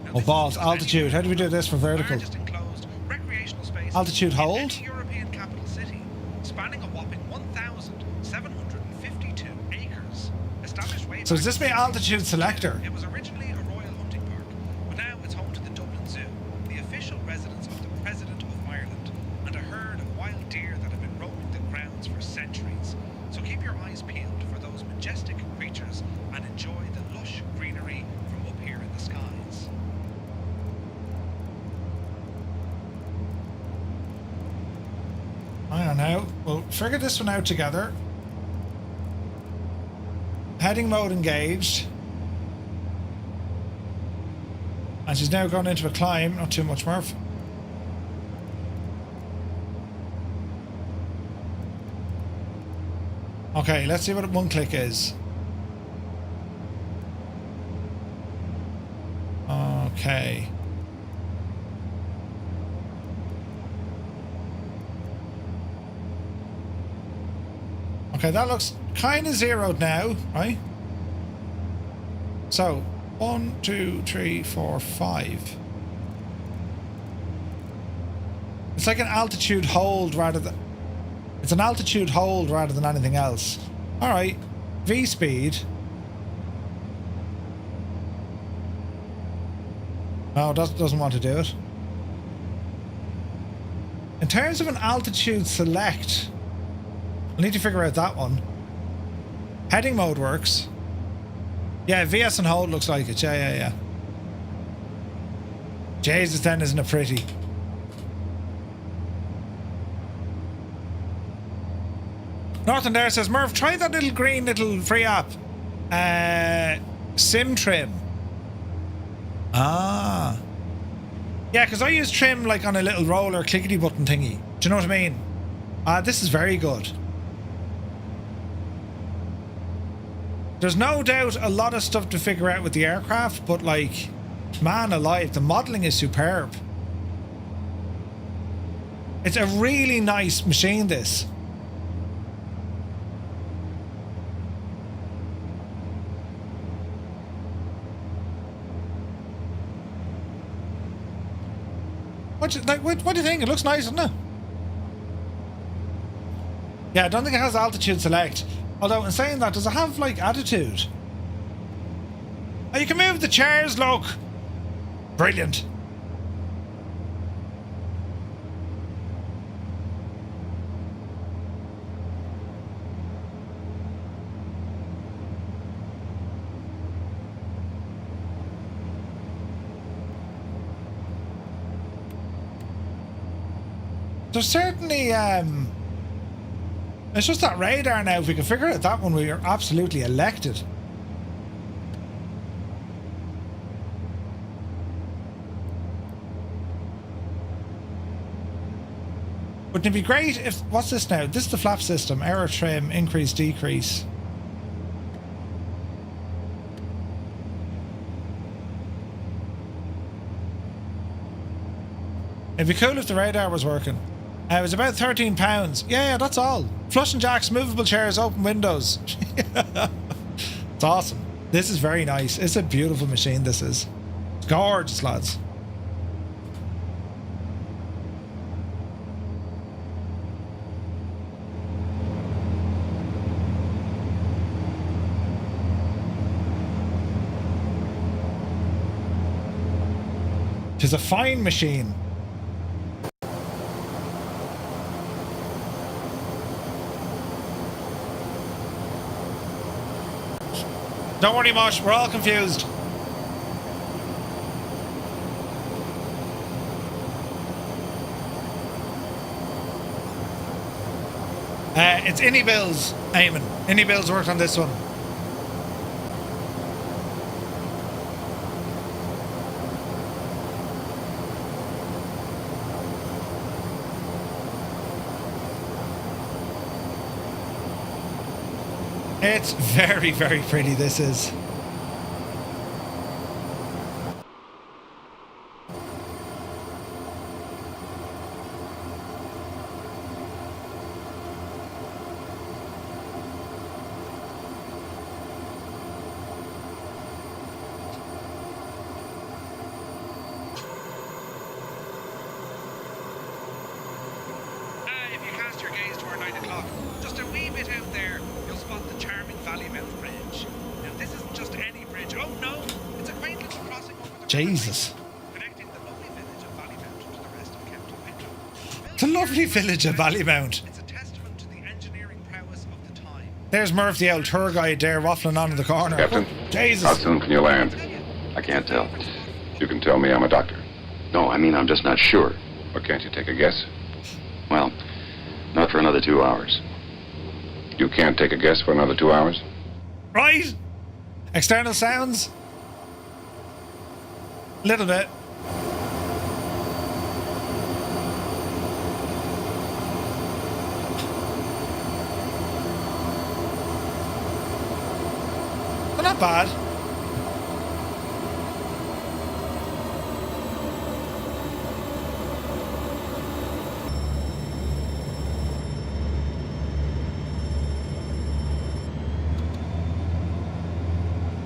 Now, Oh, balls. Altitude. How do we do this for vertical? Enclosed recreational space Altitude hold. European capital city, spanning a whopping 1,752 acres. Established way So does back this mean altitude selector? It was originally a royal hunting park, but now it's home to the Dublin Zoo, the official residence of the President of Ireland, and a herd of wild deer that have been roaming the grounds for centuries. So keep your eyes peeled for those majestic creatures and enjoy the lush greenery from up here in the skies. I don't know. We'll figure this one out together. Heading mode engaged. And she's now gone into a climb. Not too much, Murph. Okay, let's see what one click is. Okay. Okay, that looks kind of zeroed now, right? So, 1, 2, 3, 4, 5. It's like an altitude hold rather than... It's an altitude hold rather than anything else. Alright, V speed. No, doesn't want to do it. In terms of an altitude select... I need to figure out that one. Heading mode works. Yeah, VS and hold looks like it. Yeah. Jesus, then isn't it pretty? Northern there says, Murph, try that little green little free app. Sim Trim. Ah. Yeah, because I use Trim like on a little roller clickety button thingy. Do you know what I mean? This is very good. There's no doubt a lot of stuff to figure out with the aircraft, but like, man alive, the modelling is superb. It's a really nice machine, this. What do you think? It looks nice, doesn't it? Yeah, I don't think it has altitude select. Although, in saying that, does it have, like, attitude? Oh, you can move the chairs, look! Brilliant. There's certainly, it's just that radar now. If we can figure out that one, we are absolutely elected. Wouldn't it be great if... What's this now? This is the flap system. Error trim, increase, decrease. It'd be cool if the radar was working. It was about £13. Yeah, that's all. Flush and jacks, movable chairs, open windows. It's awesome. This is very nice. It's a beautiful machine, this is. It's gorgeous, lads. Tis a fine machine. Don't worry, Mosh, we're all confused. It's Innie Bills, Eamon. Innie Bills worked on this one. It's very, very pretty, this is. If you cast your gaze toward 9 o'clock, just a wee bit out there, you'll spot the charming Valleymouth Bridge. Now, this isn't just any bridge. Oh no! It's a quaint little crossing over the Jesus. connecting the lovely village of Valleymount to the rest of County Wicklow. The lovely village of Ballymount. It's a testament to the engineering prowess of the time. There's Murph, the old tour guide there, waffling on in the corner. Captain? Jesus. How soon can you land? I can't tell. You can tell me I'm a doctor. No, I mean, I'm just not sure. Or can't you take a guess? Well, not for another 2 hours. You can't take a guess for another 2 hours? Right? External sounds? Little bit. They're not bad.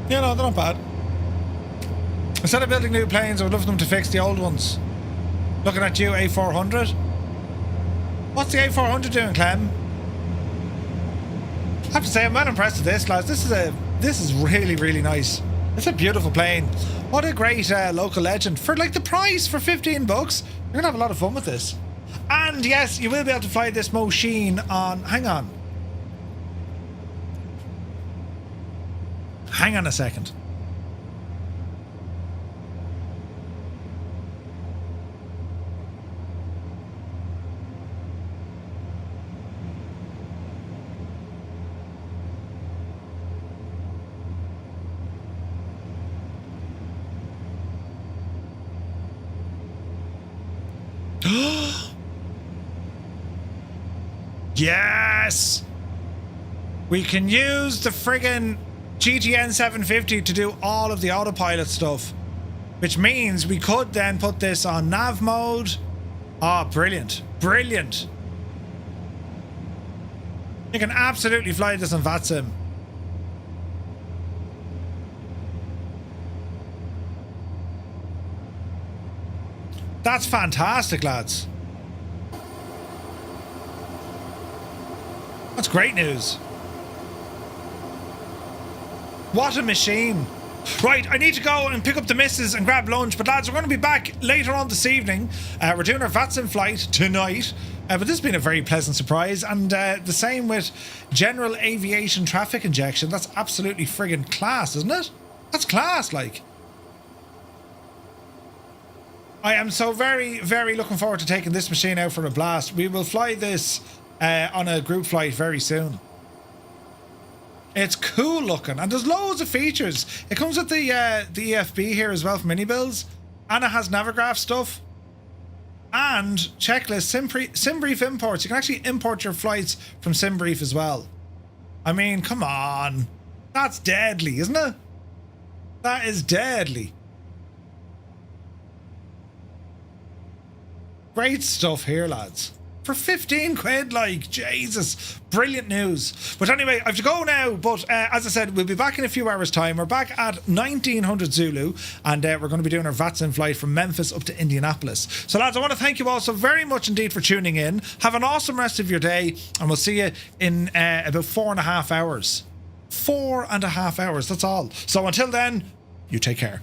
Yeah, no, they're not bad. Instead of building new planes, I would love them to fix the old ones. Looking at you, A400. What's the A400 doing, Clem? I have to say, I'm well impressed with this, lads. This is really, really nice. It's a beautiful plane. What a great local legend. For like the price, for 15 bucks, you're gonna have a lot of fun with this. And yes, you will be able to fly this machine on... Hang on. Hang on a second. Yes! We can use the friggin' GTN 750 to do all of the autopilot stuff, which means we could then put this on nav mode. Oh, brilliant. Brilliant. You can absolutely fly this on VATSIM. That's fantastic, lads. That's great news. What a machine. Right, I need to go and pick up the missus and grab lunch, but lads, we're going to be back later on this evening. We're doing our VATSIM flight tonight, but this has been a very pleasant surprise, and the same with general aviation traffic injection. That's absolutely friggin' class, isn't it? That's class, like. I am so very, very looking forward to taking this machine out for a blast. We will fly this on a group flight very soon. It's cool looking, and there's loads of features. It comes with the EFB here as well from Minibills, and it has Navigraph stuff and checklist SimBrief imports. You can actually import your flights from SimBrief as well. I mean, come on, that's deadly, isn't it? That is deadly. Great stuff here, lads. For 15 quid, like, Jesus. Brilliant news. But anyway, I have to go now. But as I said, we'll be back in a few hours' time. We're back at 1900 Zulu, and we're going to be doing our VATSIM flight from Memphis up to Indianapolis. So, lads, I want to thank you all so very much indeed for tuning in. Have an awesome rest of your day, and we'll see you in about 4.5 hours. 4.5 hours, that's all. So until then, you take care.